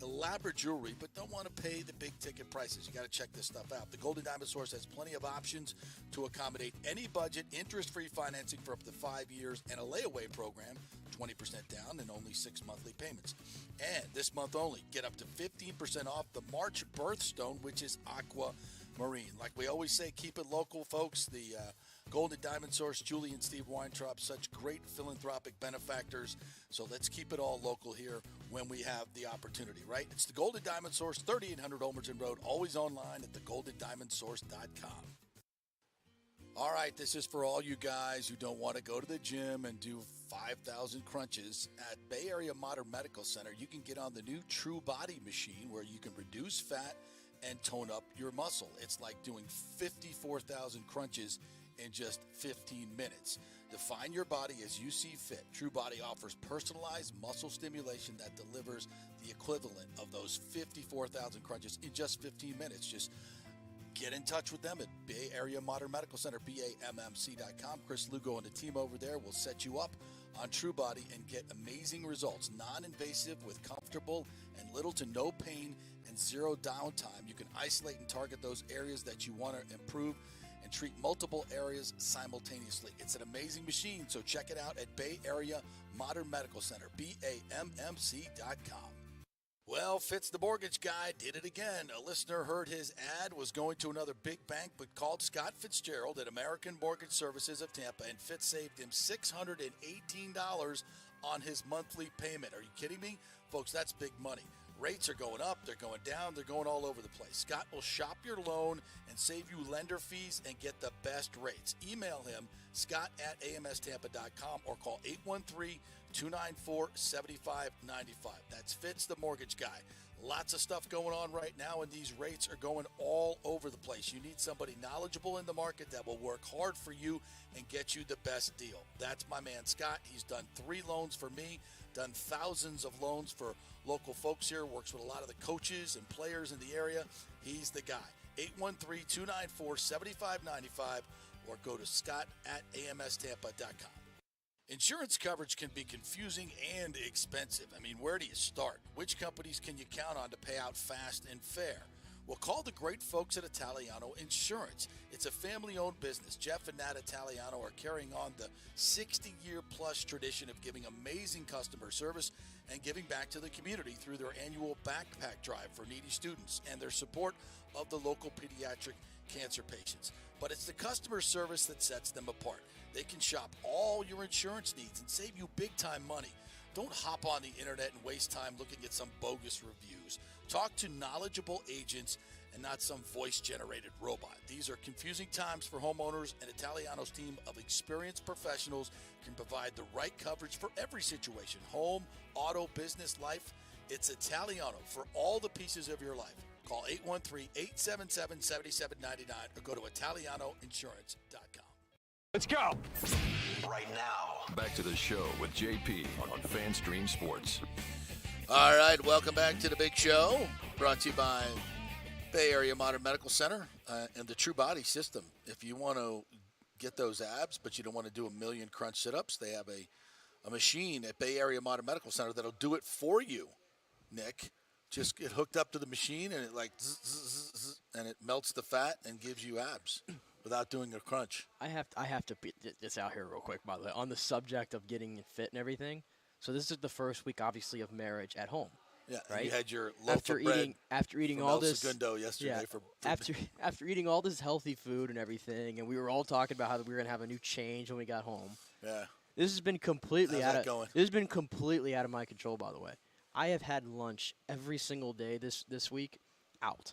elaborate jewelry but don't want to pay the big ticket prices. You got to check this stuff out. The Golden Diamond Source has plenty of options to accommodate any budget, interest-free financing for up to 5 years, and a layaway program, 20% down and only 6 monthly payments. And this month only, get up to 15% off the March birthstone, which is aquamarine. Like we always say, keep it local, folks. The Golden Diamond Source, Julie and Steve Weintraub, such great philanthropic benefactors. So let's keep it all local here when we have the opportunity, right? It's the Golden Diamond Source, 3800 Olmerton Road, always online at thegoldendiamondsource.com. All right, this is for all you guys who don't want to go to the gym and do 5,000 crunches. At Bay Area Modern Medical Center, you can get on the new True Body machine where you can reduce fat and tone up your muscle. It's like doing 54,000 crunches in just 15 minutes. Define your body as you see fit. True Body offers personalized muscle stimulation that delivers the equivalent of those 54,000 crunches in just 15 minutes. Just get in touch with them at Bay Area Modern Medical Center, BAMMC.com. Chris Lugo and the team over there will set you up on True Body and get amazing results. Non-invasive with comfortable and little to no pain and zero downtime. You can isolate and target those areas that you want to improve and treat multiple areas simultaneously. It's an amazing machine, so check it out at Bay Area Modern Medical Center, BAMMC.com. Well, Fitz the mortgage guy did it again. A listener heard his ad, was going to another big bank, but called Scott Fitzgerald at American Mortgage Services of Tampa, and Fitz saved him $618 on his monthly payment. Are you kidding me? Folks, that's big money. Rates are going up, they're going down, they're going all over the place. Scott will shop your loan and save you lender fees and get the best rates. Email him, scott@amstampa.com, or call 813-294-7595. That's Fitz, the mortgage guy. Lots of stuff going on right now, and these rates are going all over the place. You need somebody knowledgeable in the market that will work hard for you and get you the best deal. That's my man, Scott. He's done 3 loans for me, done thousands of loans for local folks here, works with a lot of the coaches and players in the area. He's the guy. 813-294-7595, or go to scott@amstampa.com. Insurance coverage can be confusing and expensive. I mean, where do you start? Which companies can you count on to pay out fast and fair? Well, call the great folks at Italiano Insurance. It's a family-owned business. Jeff and Nat Italiano are carrying on the 60-year-plus tradition of giving amazing customer service and giving back to the community through their annual backpack drive for needy students and their support of the local pediatric cancer patients. But it's the customer service that sets them apart. They can shop all your insurance needs and save you big-time money. Don't hop on the internet and waste time looking at some bogus reviews. Talk to knowledgeable agents and not some voice-generated robot. These are confusing times for homeowners, and Italiano's team of experienced professionals can provide the right coverage for every situation: home, auto, business, life. It's Italiano for all the pieces of your life. Call 813-877-7799 or go to italianoinsurance.com. Let's go. Right now. Back to the show with JP on FanStream Sports. All right, welcome back to the big show, brought to you by Bay Area Modern Medical Center and the True Body System. If you want to get those abs, but you don't want to do a million crunch sit-ups, they have a machine at Bay Area Modern Medical Center that'll do it for you, Nick. Just get hooked up to the machine, and it like zzz, zzz, zzz, and it melts the fat and gives you abs without doing a crunch. I have to put this out here real quick, by the way, on the subject of getting fit and everything. So this is the first week, obviously, of marriage at home. Yeah, right. And you had your loaf of bread after eating from all El this Segundo yesterday. Yeah, after eating all this healthy food and everything, and we were all talking about how we were gonna have a new change when we got home. Yeah. This has been completely How's that going? This has been completely out of my control, by the way. I have had lunch every single day this week out.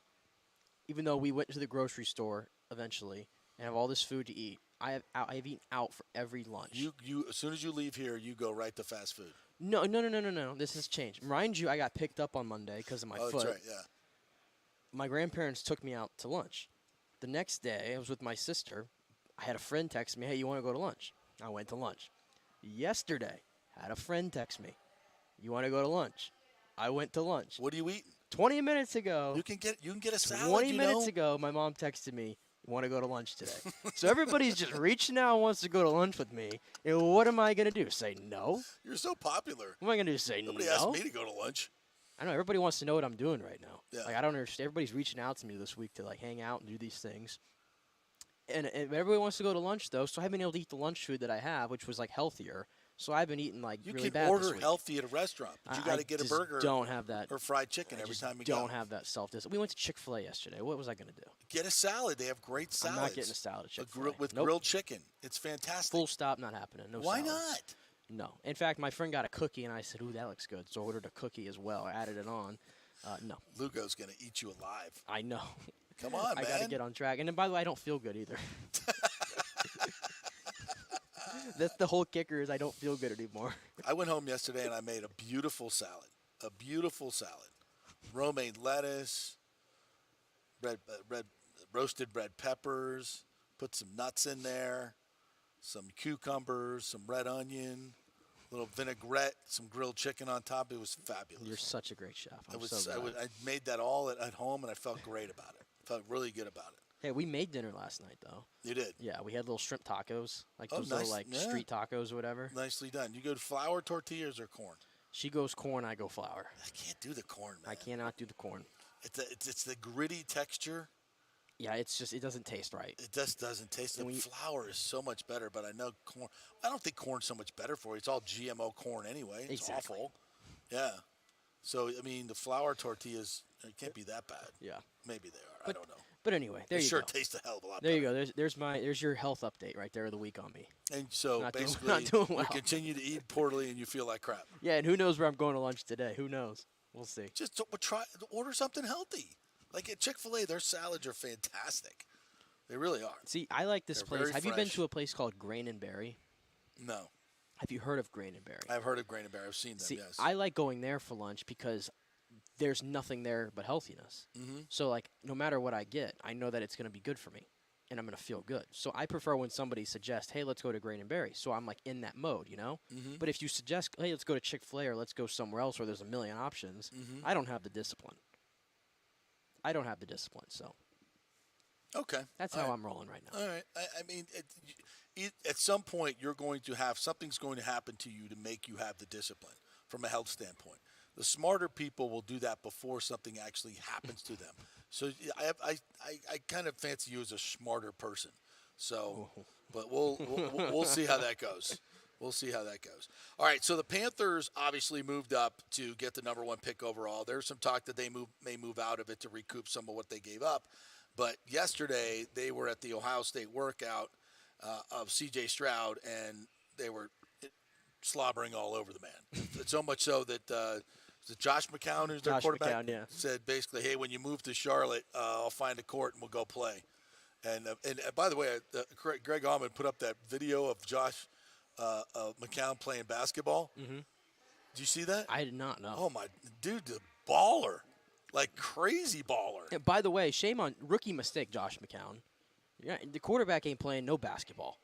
Even though we went to the grocery store eventually and have all this food to eat, I've eaten out for every lunch. You as soon as you leave here, you go right to fast food. No. This has changed. Mind you, I got picked up on Monday because of my foot. That's right. Yeah. My grandparents took me out to lunch. The next day, I was with my sister. I had a friend text me, "Hey, you want to go to lunch?" I went to lunch. Yesterday, had a friend text me, "You want to go to lunch?" I went to lunch. What are you eating? 20 minutes ago. You can get a salad. 20 minutes ago, my mom texted me, "You want to go to lunch today?" So everybody's just reaching out and wants to go to lunch with me. And what am I going to do? Say no? You're so popular. What am I going to do? Say no? Nobody asked me to go to lunch. I know everybody wants to know what I'm doing right now. Yeah. Like I don't understand. Everybody's reaching out to me this week to like hang out and do these things. And everybody wants to go to lunch though, so I've been able to eat the lunch food that I have, which was like healthier. So I've been eating like really bad. You this can order week. healthy at a restaurant, but you got to get a burger. Don't have that. Or fried chicken every time you go. Don't have that self-discipline. We went to Chick-fil-A yesterday. What was I going to do? Get a salad. They have great salads. I'm not getting a salad at Chick-fil-A. With Nope. grilled chicken. It's fantastic. Full stop, not happening. No. Why salads. not? No. In fact, my friend got a cookie, and I said, "Ooh, that looks good." So I ordered a cookie as well. I added it on. No. Lugo's going to eat you alive. I know. Come on, man. I got to get on track. And then, by the way, I don't feel good either. That's the whole kicker is I don't feel good anymore. I went home yesterday and I made a beautiful salad. A beautiful salad. Romaine lettuce, roasted red peppers, put some nuts in there, some cucumbers, some red onion, a little vinaigrette, some grilled chicken on top. It was fabulous. You're such a great chef. I'm so glad. I made that all at home and I felt great about it. Felt really good about it. Hey, we made dinner last night, though. You did? Yeah, we had little shrimp tacos, like those nice. little street tacos or whatever. Nicely done. You go to flour tortillas or corn? She goes corn, I go flour. I can't do the corn, man. I cannot do the corn. It's the gritty texture. Yeah, it's just it doesn't taste right. It just doesn't taste. The flour is so much better, but I know corn. I don't think corn's so much better for you. It's all GMO corn anyway. It's awful. Yeah. So I mean, the flour tortillas it can't be that bad. Yeah. Maybe they are. I don't know. But anyway, there you go. Sure tastes a hell of a lot there better. You go. There's your health update right there of the week on me. And so basically, not doing well. you continue to eat poorly and you feel like crap. Yeah, and who knows where I'm going to lunch today? Who knows? We'll see. Just order something healthy. Like at Chick-fil-A, their salads are fantastic. They really are. See, I like this place. Very Have you been fresh. to a place called Grain and Berry? No. Have you heard of Grain and Berry? I've heard of Grain and Berry. I've seen them, See, yes. I like going there for lunch because there's nothing there but healthiness. Mm-hmm. So, like, no matter what I get, I know that it's going to be good for me, and I'm going to feel good. So I prefer when somebody suggests, "Hey, let's go to Grain and Berry." So I'm, like, in that mode, you know? Mm-hmm. But if you suggest, "Hey, let's go to Chick-fil-A or let's go somewhere else where there's a million options," Mm-hmm. I don't have the discipline. So Okay. that's how I'm rolling right now. All right. I mean, at some point, something's going to happen to you to make you have the discipline from a health standpoint. The smarter people will do that before something actually happens to them. So I kind of fancy you as a smarter person. So, but we'll see how that goes. We'll see how that goes. All right, so the Panthers obviously moved up to get the number 1 pick overall. There's some talk that they may move out of it to recoup some of what they gave up. But yesterday they were at the Ohio State workout of C.J. Stroud, and they were slobbering all over the man. So much so that Josh McCown, who's their quarterback, said basically, "Hey, when you move to Charlotte, I'll find a court and we'll go play." And by the way, Greg Allman put up that video of Josh McCown playing basketball. Mm-hmm. Did you see that? I did not know. Oh my dude, the baller, like crazy baller. Yeah, by the way, shame on rookie mistake, Josh McCown. Yeah, the quarterback ain't playing no basketball.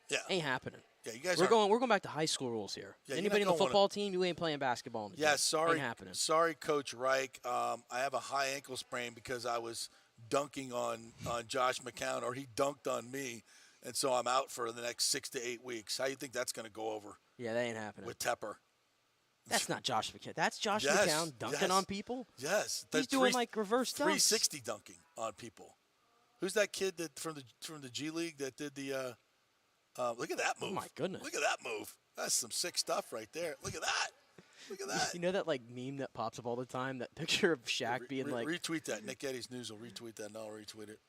Yeah, ain't happening. Yeah, you guys. We're going back to high school rules here. Yeah, anybody in the football team, you ain't playing basketball. In the yeah, game. sorry, ain't happening. Sorry, Coach Reich. I have a high ankle sprain because I was dunking on Josh McCown, or he dunked on me, and so I'm out for the next 6 to 8 weeks. How do you think that's going to go over? Yeah, that ain't happening. With Tepper. That's not Josh McCown. That's Josh McCown dunking on people? Yes. He's doing like reverse dunks. 360 dunking on people. Who's that kid that from the G League that did the look at that move. Oh, my goodness. Look at that move. That's some sick stuff right there. Look at that. Look at that. You know that like meme that pops up all the time? That picture of Shaq being like. Retweet that. Nick Eddy's News will retweet that, and I'll retweet it.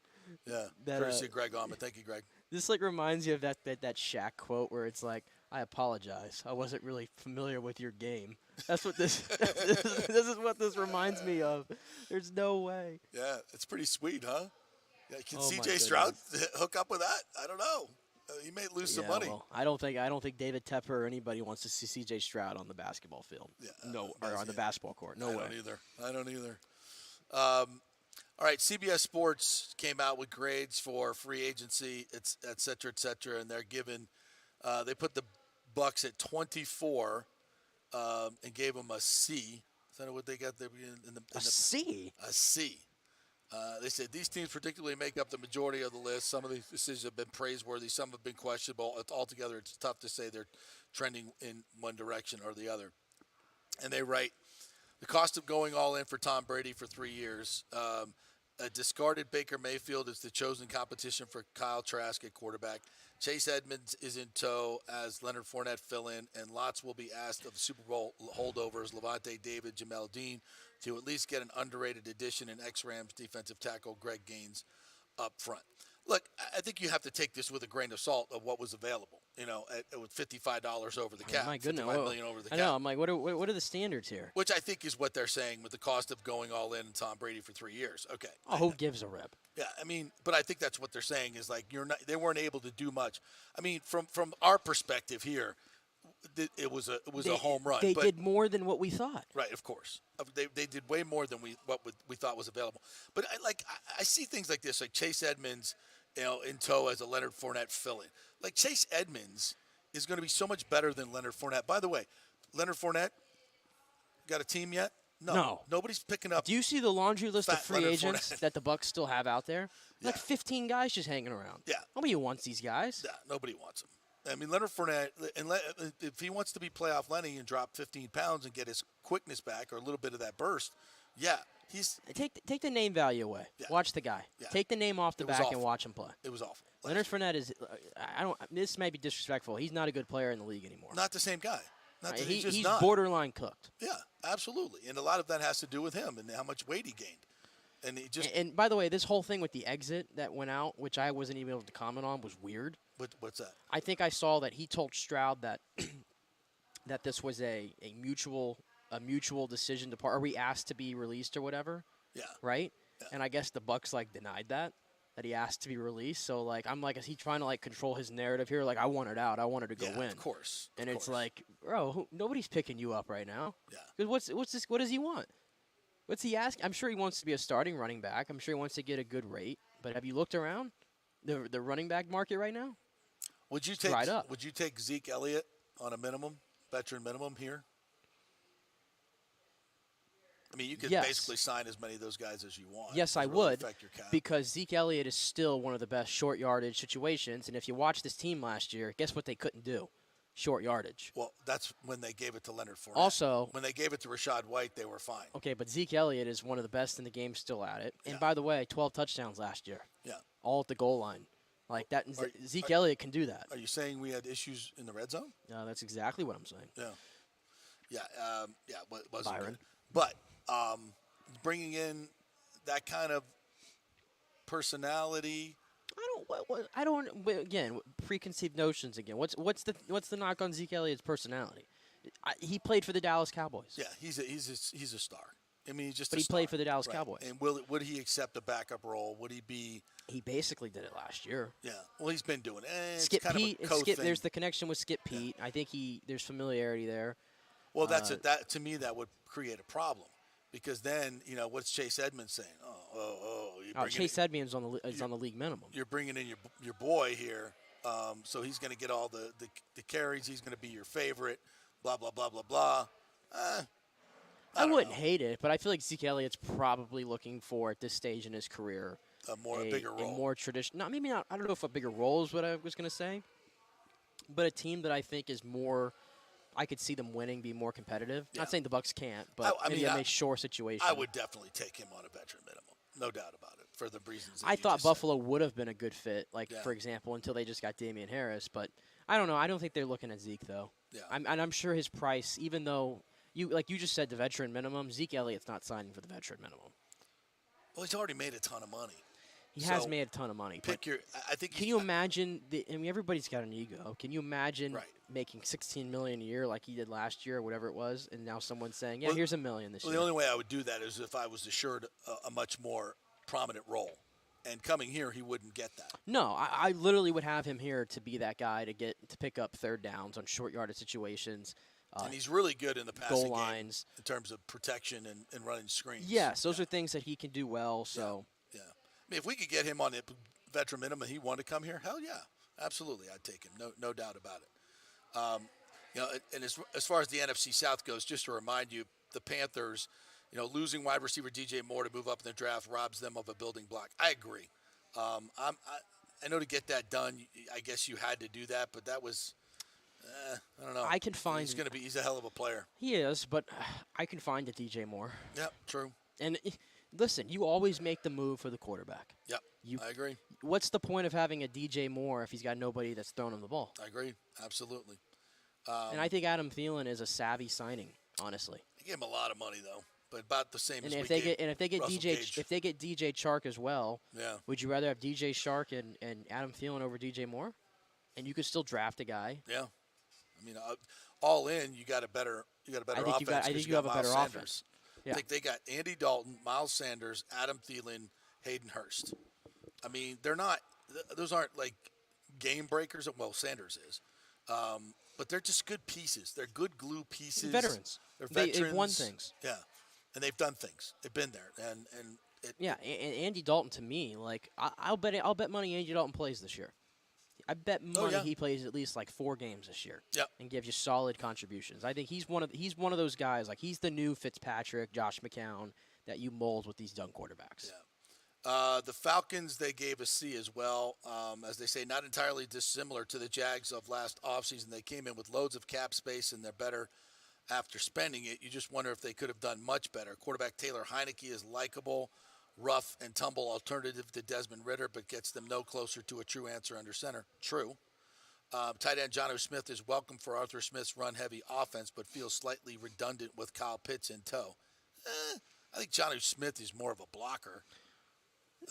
Yeah. That, courtesy of Greg Allman. Thank you, Greg. This like reminds you of that Shaq quote where it's like, "I apologize. I wasn't really familiar with your game." That's what this this is what this reminds me of. There's no way. Yeah, it's pretty sweet, huh? Yeah, can Oh, C.J. Stroud hook up with that? I don't know. You may lose some money. Well, I don't think David Tepper or anybody wants to see C.J. Stroud on the basketball field. Yeah, or on the basketball court. No way. I don't either. All right, CBS Sports came out with grades for free agency, et cetera, and they're given. They put the Bucs at 24 and gave them a C. Is that what they got? A C. A C. They said these teams particularly make up the majority of the list. Some of these decisions have been praiseworthy. Some have been questionable. Altogether, it's tough to say they're trending in one direction or the other. And they write, the cost of going all in for Tom Brady for 3 years. A discarded Baker Mayfield is the chosen competition for Kyle Trask at quarterback. Chase Edmonds is in tow as Leonard Fournette fill-in, and lots will be asked of the Super Bowl holdovers, Levante David, Jamel Dean, to at least get an underrated addition in ex-Rams defensive tackle Greg Gaines up front. Look, I think you have to take this with a grain of salt of what was available. With $55 over the cap, my goodness, $55 million over the cap. I know. I'm like, what are the standards here? Which I think is what they're saying with the cost of going all in Tom Brady for 3 years. Okay. Oh, who gives a rip? Yeah, but I think that's what they're saying is like they weren't able to do much. From our perspective here, it was a home run. They did more than what we thought. Right, of course. They did way more than what we thought was available. But I see things like this, like Chase Edmonds, in tow as a Leonard Fournette fill-in. Like Chase Edmonds is going to be so much better than Leonard Fournette. By the way, Leonard Fournette got a team yet? No. Nobody's picking up. Do you see the laundry list of free Leonard agents Fournette. that the Bucs still have out there? Like 15 guys just hanging around. Yeah. Nobody wants these guys. Yeah, nobody wants them. Leonard Fournette, if he wants to be playoff Lenny and drop 15 pounds and get his quickness back or a little bit of that burst, he's take the name value away. Yeah. Watch the guy. Yeah. Take the name off the back and watch him play. It was awful. Leonard Fournette is. This may be disrespectful. He's not a good player in the league anymore. Not the same guy. He's borderline cooked. Yeah, absolutely. And a lot of that has to do with him and how much weight he gained. And he just. And by the way, this whole thing with the exit that went out, which I wasn't even able to comment on, was weird. What's that? I think I saw that he told Stroud that that this was a mutual decision to part. Are we asked to be released or whatever? Yeah. Right. Yeah. And I guess the Bucs denied that he asked to be released. So I'm like, is he trying to control his narrative here? Like, I wanted out. I wanted to go win. Of course. And it's like, bro, nobody's picking you up right now. Yeah. Because what's this? What does he want? What's he asking? I'm sure he wants to be a starting running back. I'm sure he wants to get a good rate. But have you looked around the running back market right now? Would you take Zeke Elliott on a veteran minimum here? You could basically sign as many of those guys as you want. Yes, I would, because Zeke Elliott is still one of the best short yardage situations. And if you watch this team last year, guess what they couldn't do? Short yardage. Well, that's when they gave it to Leonard Fournette. Also, when they gave it to Rashad White, they were fine. Okay, but Zeke Elliott is one of the best in the game still at it. And by the way, 12 touchdowns last year. Yeah. All at the goal line. Like that. Zeke Elliott can do that. Are you saying we had issues in the red zone? No, that's exactly what I'm saying. Yeah. Wasn't Byron. Good. But bringing in that kind of personality. I don't. Again, preconceived notions. Again, what's the knock on Zeke Elliott's personality? He played for the Dallas Cowboys. Yeah, he's a star. He's just. But he played for the Dallas Cowboys. And would he accept a backup role? Would he be? He basically did it last year. Yeah. Well, he's been doing it. Skip kind Pete. Of a Skip. thing. There's the connection with Skip Pete. I think there's familiarity there. Well, that's it. That to me that would create a problem. Because then, what's Chase Edmonds saying? Chase Edmonds is on the league minimum. You're bringing in your boy here, so he's going to get all the carries. He's going to be your favorite. Blah blah blah blah blah. I wouldn't hate it, but I feel like Zeke Elliott's probably looking for at this stage in his career a bigger role, a more traditional. Maybe not. I don't know if a bigger role is what I was going to say, but a team that I think is more. I could see them winning, be more competitive. Yeah. Not saying the Bucs can't, but maybe a sure situation. I would definitely take him on a veteran minimum, no doubt about it, for the reasons. I thought Buffalo would have been a good fit, for example, until they just got Damian Harris. But I don't know. I don't think they're looking at Zeke though. Yeah. I'm sure his price, even though you just said the veteran minimum, Zeke Elliott's not signing for the veteran minimum. Well, he's already made a ton of money. He has made a ton of money. I think. Can you imagine? Everybody's got an ego. Can you imagine making $16 million a year like he did last year, or whatever it was, and now someone's saying, here's $1 million this year? The only way I would do that is if I was assured a much more prominent role. And coming here, he wouldn't get that. No, I literally would have him here to be that guy to pick up third downs on short yardage situations. And he's really good in the passing goal game lines in terms of protection and running screens. Yes, those are things that he can do well. So yeah. I mean, if we could get him on the veteran minimum and he wanted to come here, hell yeah, absolutely, I'd take him. No doubt about it. And as far as the NFC South goes, just to remind you, the Panthers, losing wide receiver DJ Moore to move up in the draft robs them of a building block. I agree. I know to get that done, I guess you had to do that, but that was, I don't know. I can find he's a hell of a player. He is, but I can find a DJ Moore. Yep, true. And listen, you always make the move for the quarterback. Yep, I agree. What's the point of having a DJ Moore if he's got nobody that's throwing him the ball? I agree, absolutely. And I think Adam Thielen is a savvy signing, honestly. They gave him a lot of money though, but about the same. And as if they get Russell Gage. if they get DJ Chark as well, yeah. Would you rather have DJ Chark and Adam Thielen over DJ Moore? And you could still draft a guy. Yeah, I mean, all in, you got a better offense. I think you have a better offense. Yeah. I think they got Andy Dalton, Miles Sanders, Adam Thielen, Hayden Hurst. I mean, those aren't like game breakers. Well, Sanders is. But they're just good pieces. They're good glue pieces. Veterans. They're veterans. They've won things. Yeah, and they've done things. They've been there. And Andy Dalton to me, like I'll bet money Andy Dalton plays this year. I bet money he plays at least like 4 games this year. Yep. And gives you solid contributions. I think he's one of those guys. Like he's the new Fitzpatrick, Josh McCown that you mold with these young quarterbacks. Yeah. The Falcons, they gave a C as well. As they say, not entirely dissimilar to the Jags of last offseason. They came in with loads of cap space, and they're better after spending it. You just wonder if they could have done much better. Quarterback Taylor Heineke is likable, rough and tumble alternative to Desmond Ridder, but gets them no closer to a true answer under center. True. Tight end Jonnu Smith is welcome for Arthur Smith's run-heavy offense, but feels slightly redundant with Kyle Pitts in tow. I think Jonnu Smith is more of a blocker.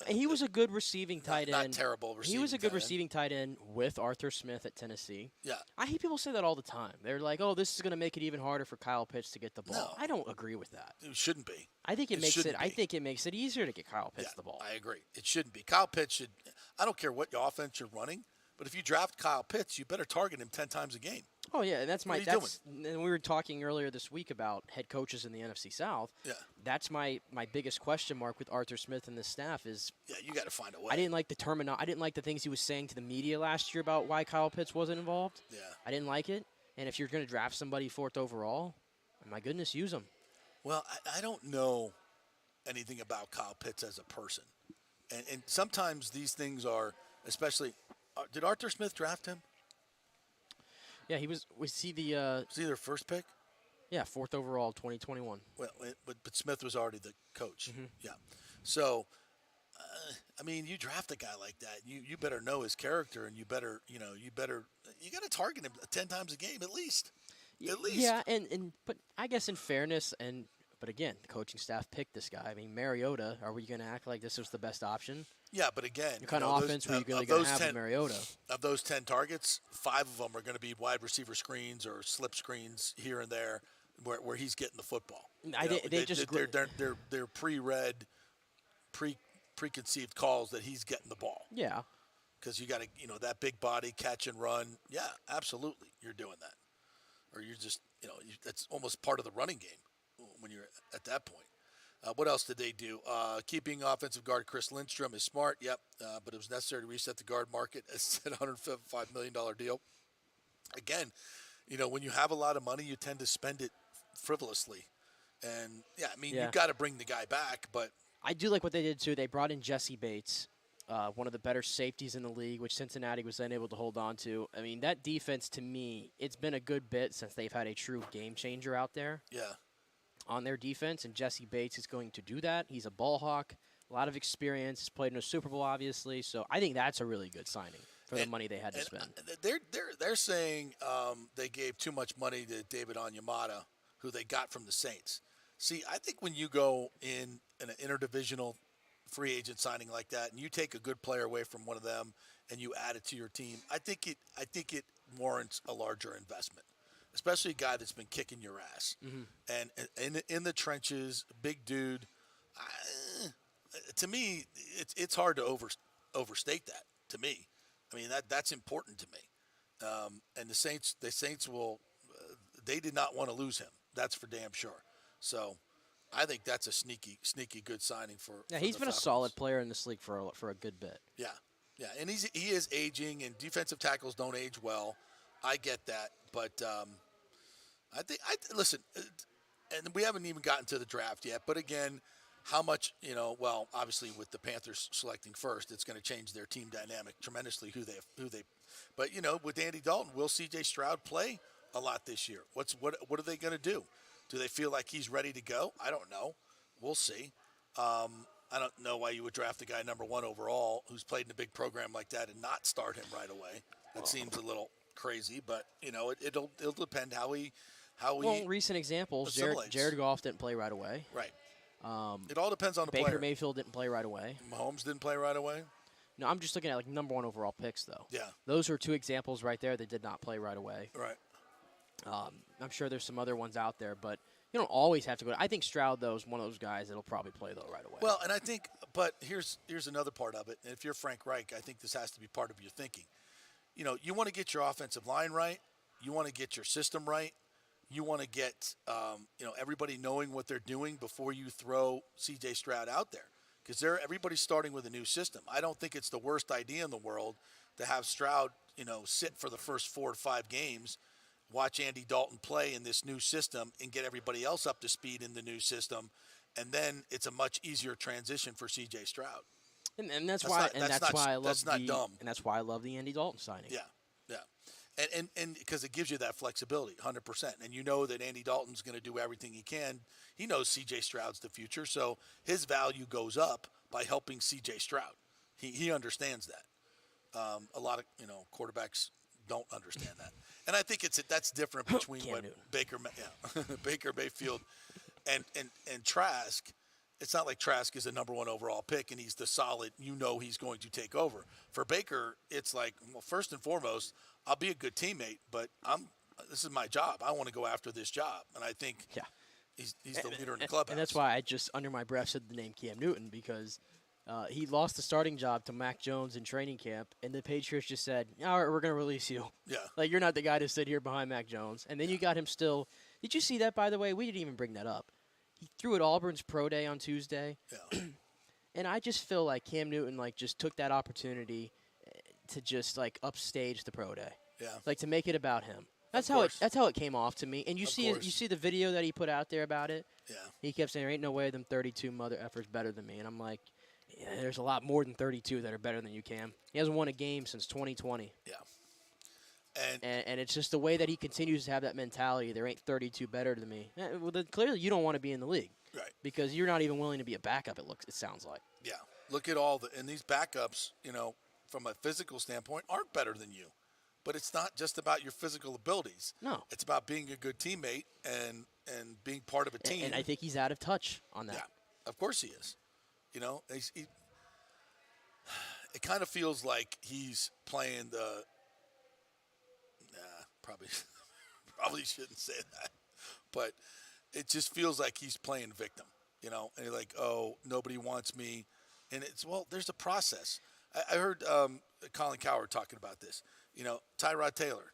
He was a good receiving tight end. Not terrible receiving. He was a good receiving tight end with Arthur Smith at Tennessee. Yeah. I hear people say that all the time. They're like, "Oh, this is going to make it even harder for Kyle Pitts to get the ball." No. I don't agree with that. It shouldn't be. I think it makes it. Be. I think it makes it easier to get Kyle Pitts the ball. I agree. It shouldn't be. Kyle Pitts should. I don't care what offense you're running, but if you draft Kyle Pitts, you better target him 10 times a game. Oh yeah, and that's my. What are you And we were talking earlier this week about head coaches in the NFC South. Yeah. That's my biggest question mark with Arthur Smith and this staff is. Yeah, you got to find a way. I didn't like the I didn't like the things he was saying to the media last year about why Kyle Pitts wasn't involved. Yeah. I didn't like it. And if you're going to draft somebody 4th overall, my goodness, use him. Well, I don't know anything about Kyle Pitts as a person, and sometimes these things are, especially. Did Arthur Smith draft him? Yeah, he was. Was he the? Was he their first pick? Yeah, 4th overall, 2021. Well, but Smith was already the coach. Mm-hmm. Yeah. So, I mean, you draft a guy like that, you better know his character, and you got to target him 10 times a game at least. At least. Yeah, but I guess in fairness, but again, the coaching staff picked this guy. I mean, Mariota. Are we going to act like this was the best option? Yeah, but again, what kind of offense were you really going to have with Mariota? Of those 10 targets, 5 of them are going to be wide receiver screens or slip screens here and there, where he's getting the football. They're pre-read, preconceived calls that he's getting the ball. Yeah, because you got to, that big body catch and run. Yeah, absolutely, you're doing that, or you're just, that's almost part of the running game when you're at that point. What else did they do? Keeping offensive guard Chris Lindstrom is smart, yep, but it was necessary to reset the guard market. It's a $155 million deal. Again, when you have a lot of money, you tend to spend it frivolously. And, you've got to bring the guy back, but. I do like what they did, too. They brought in Jesse Bates, one of the better safeties in the league, which Cincinnati was then able to hold on to. I mean, that defense, to me, it's been a good bit since they've had a true game changer out there. Yeah. On their defense, and Jesse Bates is going to do that. He's a ball hawk, a lot of experience. He's played in a Super Bowl, obviously. So I think that's a really good signing for the money they had to spend. They're saying they gave too much money to David Onyemata, who they got from the Saints. See, I think when you go in an interdivisional free agent signing like that, and you take a good player away from one of them, and you add it to your team, I think it warrants a larger investment. Especially a guy that's been kicking your ass. Mm-hmm. And in the trenches, big dude. to me, it's hard to overstate that. To me, I mean that's important to me. And the Saints will. They did not want to lose him. That's for damn sure. So, I think that's a sneaky good signing for. Yeah, for he's the been Falcons. a solid player in this league for a good bit. Yeah, and he is aging, and defensive tackles don't age well. I get that, but listen, and we haven't even gotten to the draft yet. But again, how much Well, obviously with the Panthers selecting first, it's going to change their team dynamic tremendously. Who they, but with Andy Dalton, will C.J. Stroud play a lot this year? What are they going to do? Do they feel like he's ready to go? I don't know. We'll see. I don't know why you would draft a guy number 1 overall who's played in a big program like that and not start him right away. That seems a little crazy, but it'll depend how he. Well, recent examples, Jared Goff didn't play right away. Right. It all depends on the player. Baker Mayfield didn't play right away. Mahomes didn't play right away. No, I'm just looking at number 1 overall picks though. Yeah. Those are 2 examples right there that did not play right away. Right. I'm sure there's some other ones out there, but you don't always have to go. I think Stroud, though, is one of those guys that'll probably play, though, right away. Well, and I think, but here's another part of it. And if you're Frank Reich, I think this has to be part of your thinking. You want to get your offensive line right. You want to get your system right. You want to get, everybody knowing what they're doing before you throw C.J. Stroud out there. Because everybody's starting with a new system. I don't think it's the worst idea in the world to have Stroud, sit for the first 4 or 5 games, watch Andy Dalton play in this new system and get everybody else up to speed in the new system, and then it's a much easier transition for C.J. Stroud. And that's why I love the Andy Dalton signing. Yeah. And because it gives you that flexibility, 100%. And you know that Andy Dalton's going to do everything he can. He knows C.J. Stroud's the future, so his value goes up by helping C.J. Stroud. He understands that. A lot of quarterbacks don't understand that. And I think that's different between what Baker Mayfield and Trask. It's not like Trask is a number 1 overall pick and he's the solid, he's going to take over. For Baker, it's like, well, first and foremost, I'll be a good teammate, but this is my job. I want to go after this job. And I think he's the leader in the clubhouse. And that's why I just, under my breath, said the name Cam Newton, because he lost the starting job to Mac Jones in training camp, and the Patriots just said, all right, we're going to release you. Yeah. You're not the guy to sit here behind Mac Jones. And then you got him still. Did you see that, by the way? We didn't even bring that up. He threw at Auburn's pro day on Tuesday. Yeah. And I just feel like Cam Newton, just took that opportunity to just, upstage the pro day. Yeah. To make it about him. That's how it came off to me. And you see the video that he put out there about it? Yeah. He kept saying, there ain't no way them 32 mother effers better than me. And I'm like, yeah, there's a lot more than 32 that are better than you, Cam. He hasn't won a game since 2020. Yeah. And it's just the way that he continues to have that mentality. There ain't 32 better than me. Well, then clearly you don't want to be in the league. Right. Because you're not even willing to be a backup, it sounds like. Yeah. Look at and these backups, from a physical standpoint, aren't better than you. But it's not just about your physical abilities. No. It's about being a good teammate and being part of a team. And I think he's out of touch on that. Yeah. Of course he is. It kind of feels like he's playing the probably shouldn't say that, but it just feels like he's playing victim, and you're like, oh, nobody wants me, and there's a process. I heard Colin Cowherd talking about this. Tyrod Taylor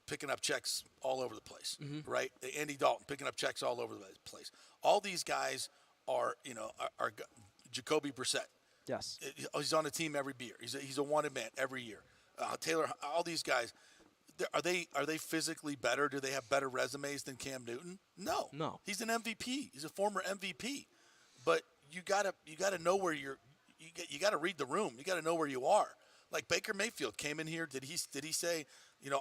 picking up checks all over the place, right? Andy Dalton picking up checks all over the place. All these guys are Jacoby Brissett. Yes. He's on a team every year. He's a wanted man every year. Taylor, all these guys. Are they physically better? Do they have better resumes than Cam Newton? No. He's an MVP. He's a former MVP. But you gotta know where you gotta read the room. You gotta know where you are. Like Baker Mayfield came in here. Did he say,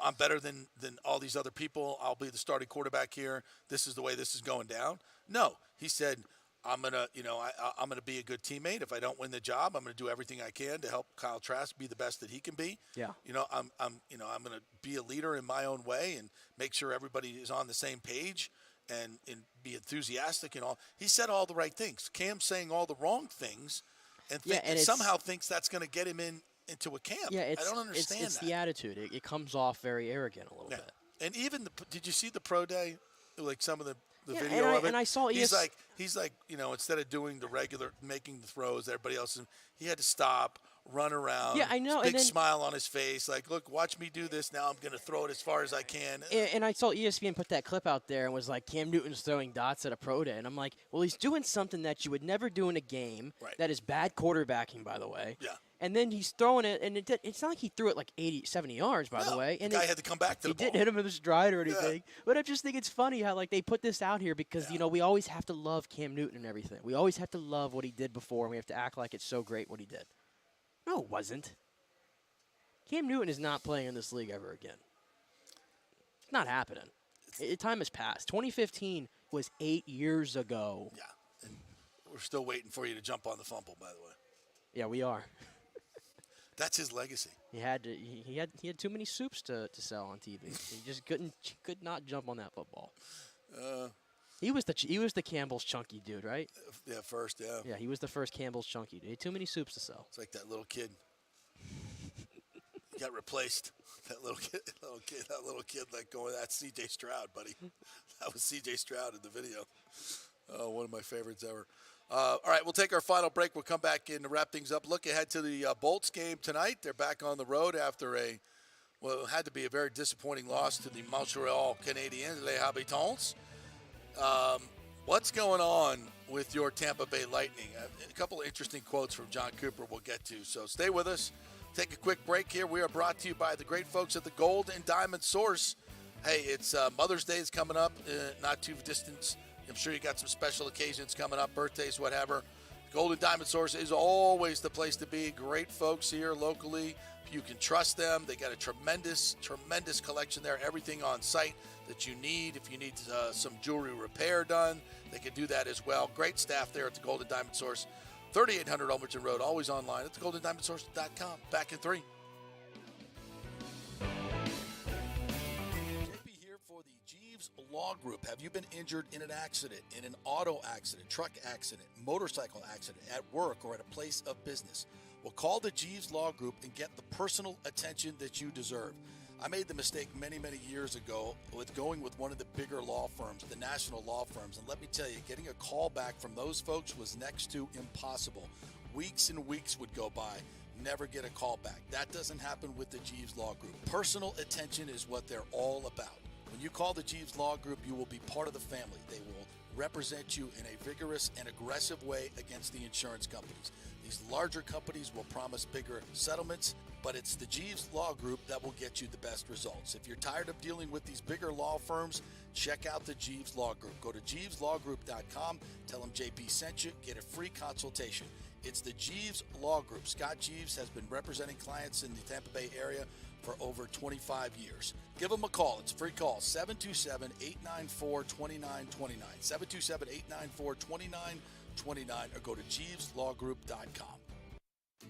I'm better than all these other people? I'll be the starting quarterback here. This is the way this is going down. No. He said, I'm gonna be a good teammate. If I don't win the job, I'm gonna do everything I can to help Kyle Trask be the best that he can be. Yeah. I'm gonna be a leader in my own way and make sure everybody is on the same page and be enthusiastic and all. He said all the right things. Cam's saying all the wrong things, and somehow thinks that's gonna get him into a camp. Yeah, I don't understand it's that. the attitude. It comes off very arrogant a little bit. And even did you see the pro day? Like some of the the video of it. And I saw he's like, instead of doing the regular, making the throws, everybody else, he had to stop, run around. Yeah, I know. Big smile on his face, like, look, watch me do this. Now I'm going to throw it as far as I can. And I saw ESPN put that clip out there and was like, Cam Newton's throwing dots at a pro day. And I'm like, well, he's doing something that you would never do in a game. Right. That is bad quarterbacking, by the way. Yeah. And then he's throwing it, and it's not like he threw it like 80, 70 yards, by the way. And the guy had to come back to the ball. He didn't hit him in the stride or anything. Yeah. But I just think it's funny how, like, they put this out here because, we always have to love Cam Newton and everything. We always have to love what he did before, and we have to act like it's so great what he did. No, it wasn't. Cam Newton is not playing in this league ever again. It's not happening. Time has passed. 2015 was 8 years ago. Yeah, and we're still waiting for you to jump on the fumble, by the way. Yeah, we are. That's his legacy. He had too many soups to sell on TV. He just could not jump on that football. He was the Campbell's chunky dude, right? Yeah, first, yeah. Yeah, he was the first Campbell's chunky dude. He had too many soups to sell. It's like that little kid. He got replaced. That little kid, like going, that's C.J. Stroud, buddy. That was C.J. Stroud in the video. Oh, one of my favorites ever. All right, we'll take our final break. We'll come back in to wrap things up. Look ahead to the Bolts game tonight. They're back on the road after it had to be a very disappointing loss to the Montreal Canadiens, Les Habitants. What's going on with your Tampa Bay Lightning? A couple of interesting quotes from John Cooper we'll get to. So stay with us. Take a quick break here. We are brought to you by the great folks at the Gold and Diamond Source. Hey, it's Mother's Day is coming up, not too distant. I'm sure you got some special occasions coming up, birthdays, whatever. Golden Diamond Source is always the place to be. Great folks here locally. You can trust them. They got a tremendous, tremendous collection there. Everything on site that you need. If you need some jewelry repair done, they can do that as well. Great staff there at the Golden Diamond Source. 3800 Ulmerton Road, always online at thegoldendiamondsource.com. Back in 3. Law Group. Have you been injured in an accident, in an auto accident, truck accident, motorcycle accident, at work, or at a place of business? Well, call the Jeeves Law Group and get the personal attention that you deserve. I made the mistake many, many years ago with going with one of the bigger law firms, the national law firms, and let me tell you, getting a call back from those folks was next to impossible. Weeks and weeks would go by, never get a call back. That doesn't happen with the Jeeves Law Group. Personal attention is what they're all about. When you call the Jeeves Law Group, you will be part of the family. They will represent you in a vigorous and aggressive way against the insurance companies. These larger companies will promise bigger settlements, but it's the Jeeves Law Group that will get you the best results. If you're tired of dealing with these bigger law firms, check out the Jeeves Law Group. Go to JeevesLawGroup.com, tell them JP sent you, get a free consultation. It's the Jeeves Law Group. Scott Jeeves has been representing clients in the Tampa Bay area for over 25 years. Give them a call. It's a free call, 727-894-2929, 727-894-2929, or go to JeevesLawGroup.com.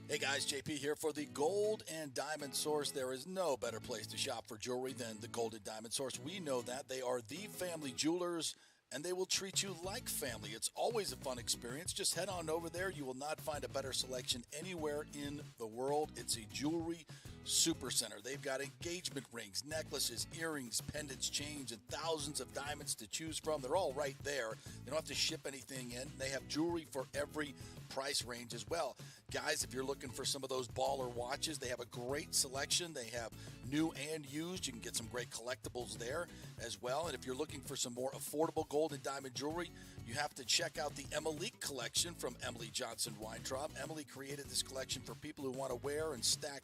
Hey guys, JP here for the Gold and Diamond Source. There is no better place to shop for jewelry than the Gold and Diamond Source. We know that. They are the family jewelers, and they will treat you like family. It's always a fun experience. Just head on over there. You will not find a better selection anywhere in the world. It's a jewelry super center. They've got engagement rings, necklaces, earrings, pendants, chains, and thousands of diamonds to choose from. They're all right there. They don't have to ship anything in. They have jewelry for every price range as well. Guys, if you're looking for some of those baller watches, they have a great selection. They have new and used. You can get some great collectibles there as well. And if you're looking for some more affordable gold and diamond jewelry, you have to check out the Emily collection from Emily Johnson Weintraub. Emily created this collection for people who want to wear and stack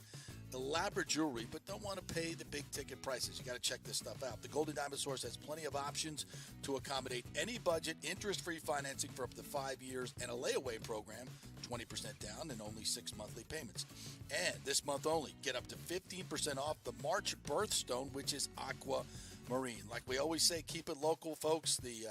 elaborate jewelry but don't want to pay the big ticket prices. You got to check this stuff out. The Golden Diamond Source has plenty of options to accommodate any budget, interest-free financing for up to 5 years, and a layaway program, 20% down and only 6 monthly payments. And this month only, get up to 15% off the March birthstone, which is aquamarine. Like we always say, keep it local, folks. The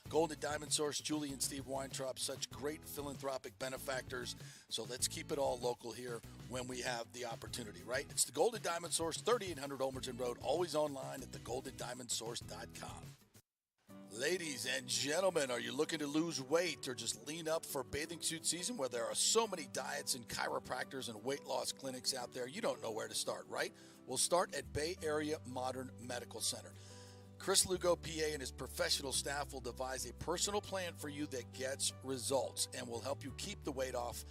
Golden Diamond Source, Julie and Steve Weintraub, such great philanthropic benefactors. So let's keep it all local here when we have the opportunity, right? It's the Golden Diamond Source, 3800 Ulmerton Road, always online at thegoldendiamondsource.com. Ladies and gentlemen, are you looking to lose weight or just lean up for bathing suit season where there are so many diets and chiropractors and weight loss clinics out there? You don't know where to start, right? We'll start at Bay Area Modern Medical Center. Chris Lugo, PA, and his professional staff will devise a personal plan for you that gets results and will help you keep the weight off.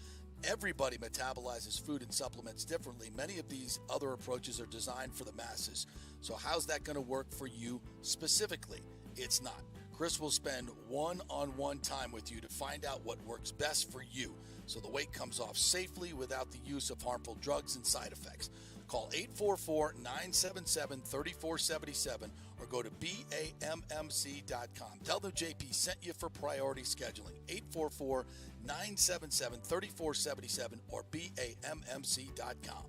Everybody metabolizes food and supplements differently. Many of these other approaches are designed for the masses. So how's that going to work for you specifically? It's not. Chris will spend one-on-one time with you to find out what works best for you so the weight comes off safely without the use of harmful drugs and side effects. Call 844-977-3477 or go to BAMMC.com. Tell them JP sent you for priority scheduling. 844-977-3477 or BAMMC.com.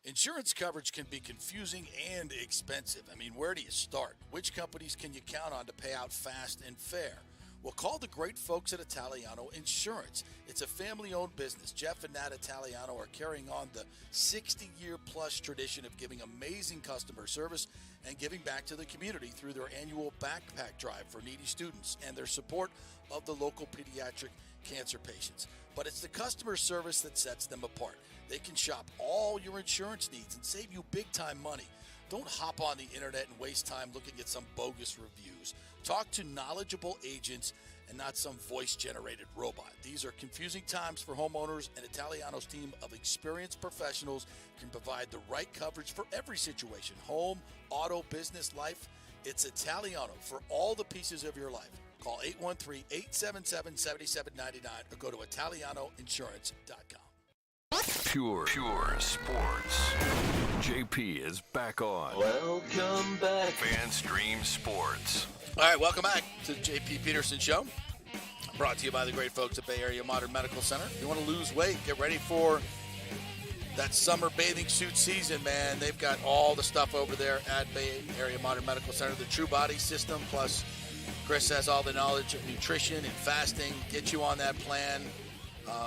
Insurance coverage can be confusing and expensive. I mean, where do you start? Which companies can you count on to pay out fast and fair? Well, call the great folks at Italiano Insurance. It's a family-owned business. Jeff and Nat Italiano are carrying on the 60-year-plus tradition of giving amazing customer service and giving back to the community through their annual backpack drive for needy students and their support of the local pediatric cancer patients. But it's the customer service that sets them apart. They can shop all your insurance needs and save you big-time money. Don't hop on the internet and waste time looking at some bogus reviews. Talk to knowledgeable agents and not some voice-generated robot. These are confusing times for homeowners, and Italiano's team of experienced professionals can provide the right coverage for every situation. Home, auto, business, life. It's Italiano for all the pieces of your life. Call 813-877-7799 or go to ItalianoInsurance.com. Pure sports. JP is back on. Welcome back. FanStream Sports. All right, welcome back to the JP Peterson Show. Brought to you by the great folks at Bay Area Modern Medical Center. If you want to lose weight, get ready for that summer bathing suit season, man. They've got all the stuff over there at Bay Area Modern Medical Center. The True Body System, plus Chris has all the knowledge of nutrition and fasting. Get you on that plan.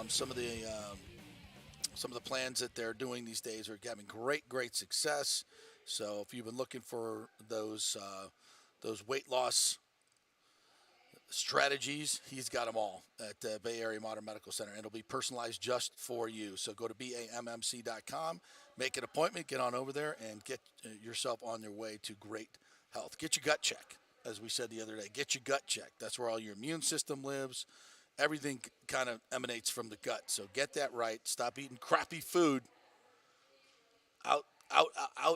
Some of the plans that they're doing these days are having great success. So if you've been looking for those weight loss strategies, he's got them all at Bay Area Modern Medical Center, and it'll be personalized just for you. So go to BAMMC.com, make an appointment, get on over there, and get yourself on your way to great health. Get your gut check, as we said the other day. Get your gut checked. That's where all your immune system lives. Everything kind of emanates from the gut. So get that right. Stop eating crappy food out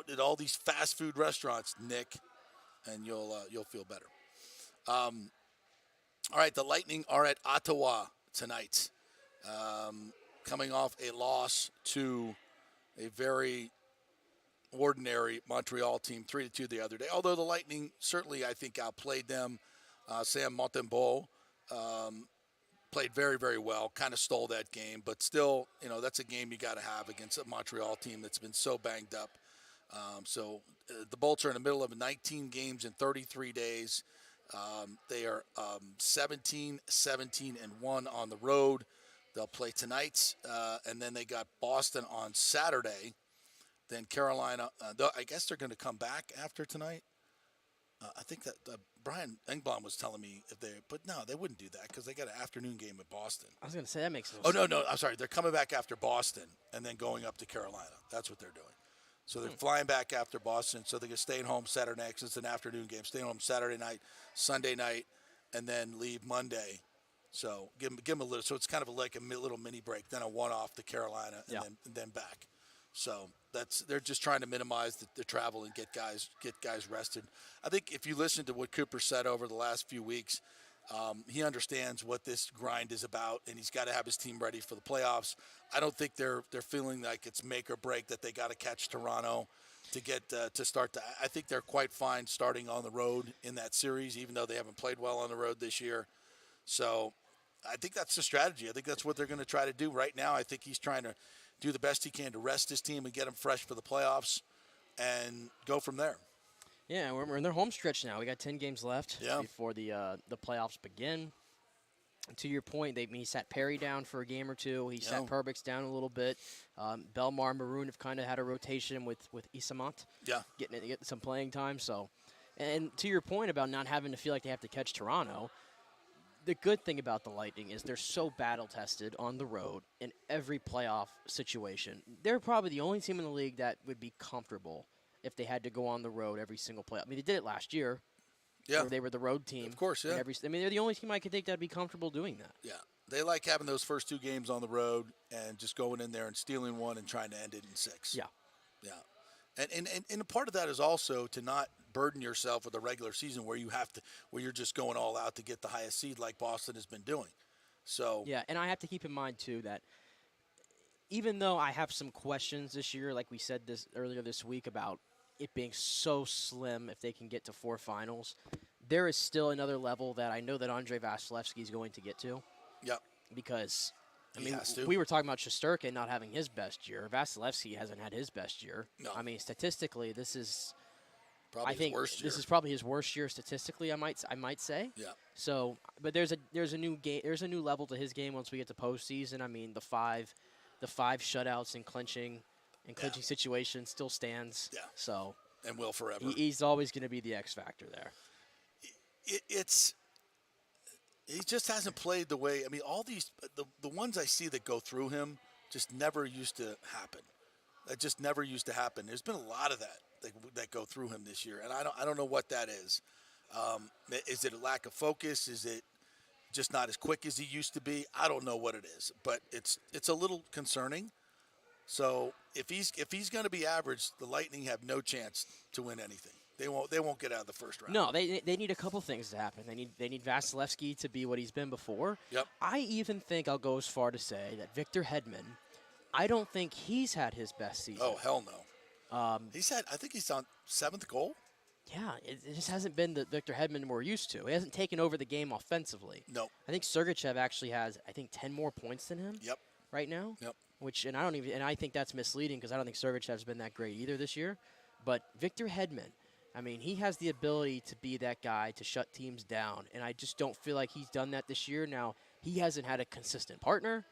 at all these fast food restaurants, Nick, and you'll feel better. All right, the Lightning are at Ottawa tonight, coming off a loss to a very ordinary Montreal team, 3-2 the other day. Although the Lightning certainly, I think, outplayed them. Sam Montembeault played very, very well, kind of stole that game. But still, that's a game you got to have against a Montreal team that's been so banged up. So the Bolts are in the middle of 19 games in 33 days. They are 17-17-1 on the road. They'll play tonight, and then they got Boston on Saturday. Then Carolina, I guess they're going to come back after tonight. I think that Brian Engblom was telling me but no, they wouldn't do that because they got an afternoon game with Boston. I was going to say that makes no sense. No, I'm sorry. They're coming back after Boston and then going up to Carolina. That's what they're doing. So they're flying back after Boston, so they're going to stay home Saturday night because it's an afternoon game. Stay home Saturday night, Sunday night, and then leave Monday. So give them a little. So it's kind of like a little mini break, then a one-off to Carolina, and then back. So they're just trying to minimize the travel and get guys rested. I think if you listen to what Cooper said over the last few weeks, he understands what this grind is about, and he's got to have his team ready for the playoffs. I don't think they're feeling like it's make or break that they got to catch Toronto to get to start. I think they're quite fine starting on the road in that series, even though they haven't played well on the road this year. So I think that's the strategy. I think that's what they're going to try to do right now. I think he's trying to do the best he can to rest his team and get them fresh for the playoffs and go from there. Yeah, we're in their home stretch now. We got 10 games left before the playoffs begin. And to your point, he sat Perry down for a game or two. He sat Perbix down a little bit. Belmar and Maroon have kind of had a rotation with Isamont. Getting some playing time. So, and to your point about not having to feel like they have to catch Toronto, the good thing about the Lightning is they're so battle-tested on the road in every playoff situation. They're probably the only team in the league that would be comfortable if they had to go on the road every single playoff. I mean, they did it last year. Yeah. They were the road team. Of course, yeah. They're the only team I could think that would be comfortable doing that. Yeah. They like having those first 2 games on the road and just going in there and stealing one and trying to end it in 6. Yeah. Yeah. And a part of that is also to not burden yourself with a regular season where you're just going all out to get the highest seed like Boston has been doing. So yeah, and I have to keep in mind too that even though I have some questions this year, like we said this earlier this week about it being so slim if they can get to 4 finals, there is still another level that I know that Andre Vasilevsky is going to get to. Yep. Because He has to. we were talking about Shesterkin not having his best year. Vasilevsky hasn't had his best year. No. I mean, statistically, this is Probably his worst year. This is probably his worst year statistically. I might say. Yeah. So, but there's a new game. There's a new level to his game once we get to postseason. I mean, the five shutouts and clinching situations still stands. Yeah. So. And will forever. He's always going to be the X factor there. He just hasn't played the way. I mean, all these the ones I see that go through him just never used to happen. That just never used to happen. There's been a lot of that go through him this year, and I don't know what that is. Is it a lack of focus? Is it just not as quick as he used to be? I don't know what it is, but it's a little concerning. So if he's going to be average, the Lightning have no chance to win anything. They won't get out of the first round. No, they need a couple things to happen. They need Vasilevsky to be what he's been before. Yep. I even think I'll go as far to say that Victor Hedman, I don't think he's had his best season. Oh hell no. I think he's on 7th goal. Yeah, it just hasn't been the Victor Hedman we're used to. He hasn't taken over the game offensively. No. I think Sergachev actually has 10 more points than him. Yep. Right now. Yep. I think that's misleading because I don't think Sergachev's been that great either this year. But Victor Hedman, I mean, he has the ability to be that guy to shut teams down, and I just don't feel like he's done that this year. Now, he hasn't had a consistent partner,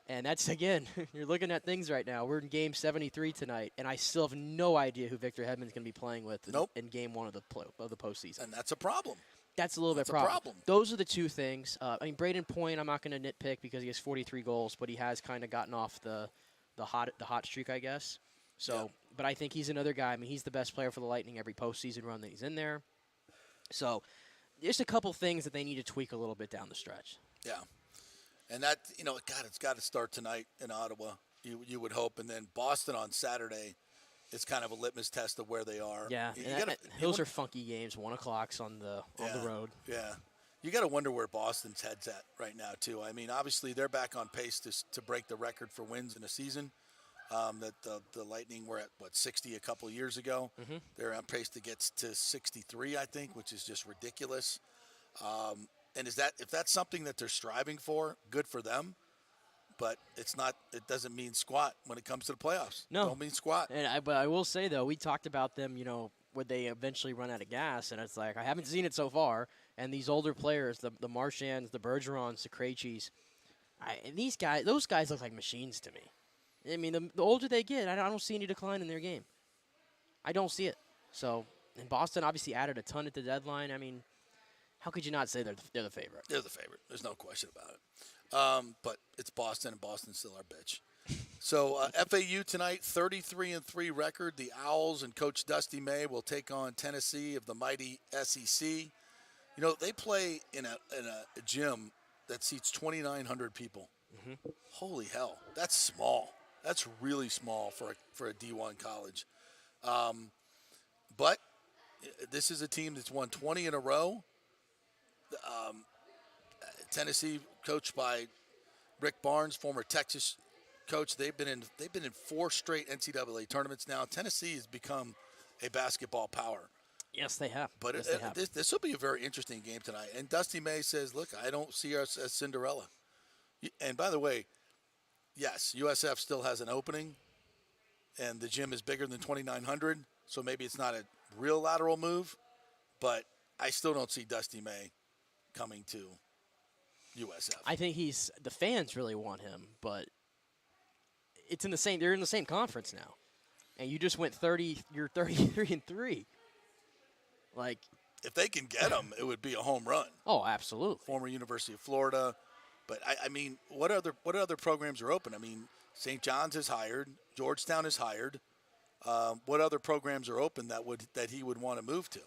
and that's, again, you're looking at things right now. We're in Game 73 tonight, and I still have no idea who Victor Hedman's going to be playing with in Game 1 of the postseason. And that's a problem. That's a little bit problem. Those are the two things. Braden Point, I'm not going to nitpick because he has 43 goals, but he has kind of gotten off the hot streak, I guess. So, yeah. But I think he's another guy. I mean, he's the best player for the Lightning every postseason run that he's in there. So, there's a couple things that they need to tweak a little bit down the stretch. Yeah, and that it's got to start tonight in Ottawa. You would hope, and then Boston on Saturday. It's kind of a litmus test of where they are. Yeah, those are funky games. 1:00's on the road. Yeah, you got to wonder where Boston's head's at right now too. I mean, obviously they're back on pace to break the record for wins in a season. That the Lightning were at 60 a couple of years ago. Mm-hmm. They're on pace to get to 63, I think, which is just ridiculous. And if that's something that they're striving for, good for them. But it's not. It doesn't mean squat when it comes to the playoffs. No, don't mean squat. But I will say though, we talked about them. Would they eventually run out of gas? And it's like I haven't seen it so far. And these older players, the Marchands, the Bergerons, the Krejcis, those guys look like machines to me. I mean, the older they get, I don't see any decline in their game. I don't see it. So, and Boston obviously added a ton at the deadline. I mean, how could you not say they're the favorite? They're the favorite. There's no question about it. But it's Boston, and Boston's still our bitch. So FAU tonight, 33-3 record. The Owls and Coach Dusty May will take on Tennessee of the mighty SEC. They play in a gym that seats 2,900 people. Mm-hmm. Holy hell, that's small. That's really small for a D1 college. But this is a team that's won 20 in a row. Tennessee, coached by Rick Barnes, former Texas coach. They've been in 4 straight NCAA tournaments now. Tennessee has become a basketball power. Yes, they have. But this will be a very interesting game tonight. And Dusty May says, "Look, I don't see us as Cinderella." And by the way, yes, USF still has an opening, and the gym is bigger than 2,900, so maybe it's not a real lateral move, but I still don't see Dusty May coming to USF. I think the fans really want him, but they're in the same conference now. And you just went 33-3. Like, if they can get him, it would be a home run. Oh, absolutely. Former University of Florida. But, I mean, what other programs are open? I mean, St. John's is hired. Georgetown is hired. What other programs are open that he would want to move to?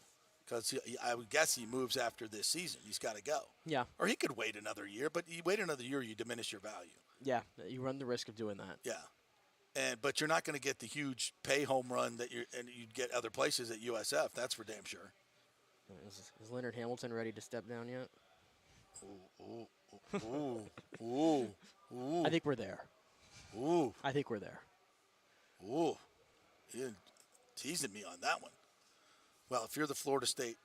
because I would guess he moves after this season. He's got to go. Yeah. Or he could wait another year, but you wait another year, you diminish your value. Yeah, you run the risk of doing that. Yeah. But you're not going to get the huge pay home run that you'd get other places at USF. That's for damn sure. Is Leonard Hamilton ready to step down yet? Ooh. I think we're there. Ooh. I think we're there. Ooh. You're teasing me on that one. Well, if you're the Florida State,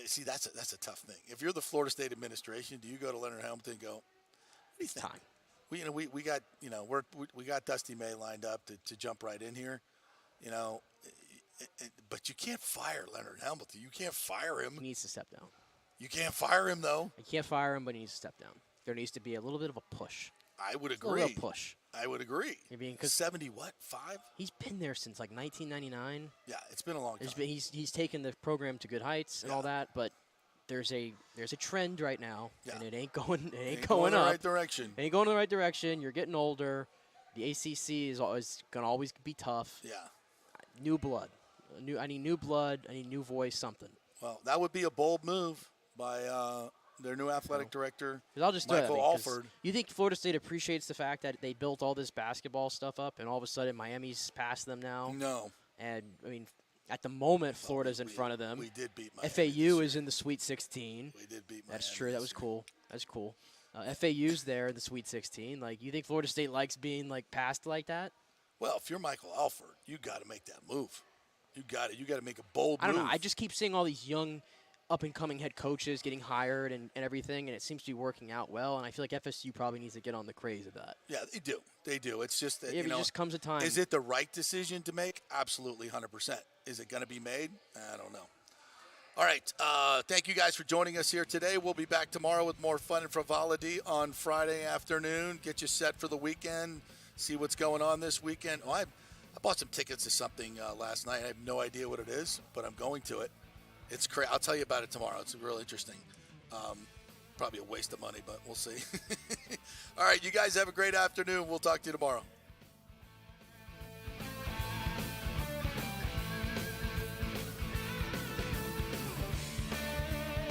see, that's a tough thing. If you're the Florida State administration, do you go to Leonard Hamilton and go, what do you think? Time. We got we got Dusty May lined up to jump right in here, but you can't fire Leonard Hamilton. You can't fire him. He needs to step down. You can't fire him though. I can't fire him, but he needs to step down. There needs to be a little bit of a push. I would A agree. little push. I would agree. Maybe because 5? He's been there since like 1999. Yeah, it's been a long time. He's taken the program to good heights and all that, but there's a trend right now, and it ain't going going in up. the right direction. It ain't going in the right direction. You're getting older. The ACC is always gonna be tough. Yeah. New blood. I need new blood. I need new voice. Something. Well, that would be a bold move by their new athletic director, I'll just Michael Alford. You think Florida State appreciates the fact that they built all this basketball stuff up, and all of a sudden Miami's past them now? No. And I mean, at the moment, Florida's in front of them. We did beat Miami. FAU is in the Sweet 16. We did beat Miami. That's true. That was cool. That's cool. FAU's there in the Sweet 16. Like, you think Florida State likes being like passed like that? Well, if you're Michael Alford, you got to make that move. You got to make a bold move. I don't know. I just keep seeing all these young, up-and-coming head coaches getting hired and everything, and it seems to be working out well. And I feel like FSU probably needs to get on the craze of that. Yeah, they do. They do. It's just that, it just comes a time. Is it the right decision to make? Absolutely, 100%. Is it going to be made? I don't know. All right. Thank you guys for joining us here today. We'll be back tomorrow with more fun and frivolity on Friday afternoon. Get you set for the weekend. See what's going on this weekend. Oh, I bought some tickets to something last night. I have no idea what it is, but I'm going to it. It's crazy. I'll tell you about it tomorrow. It's real interesting. Probably a waste of money, but we'll see. All right, you guys have a great afternoon. We'll talk to you tomorrow.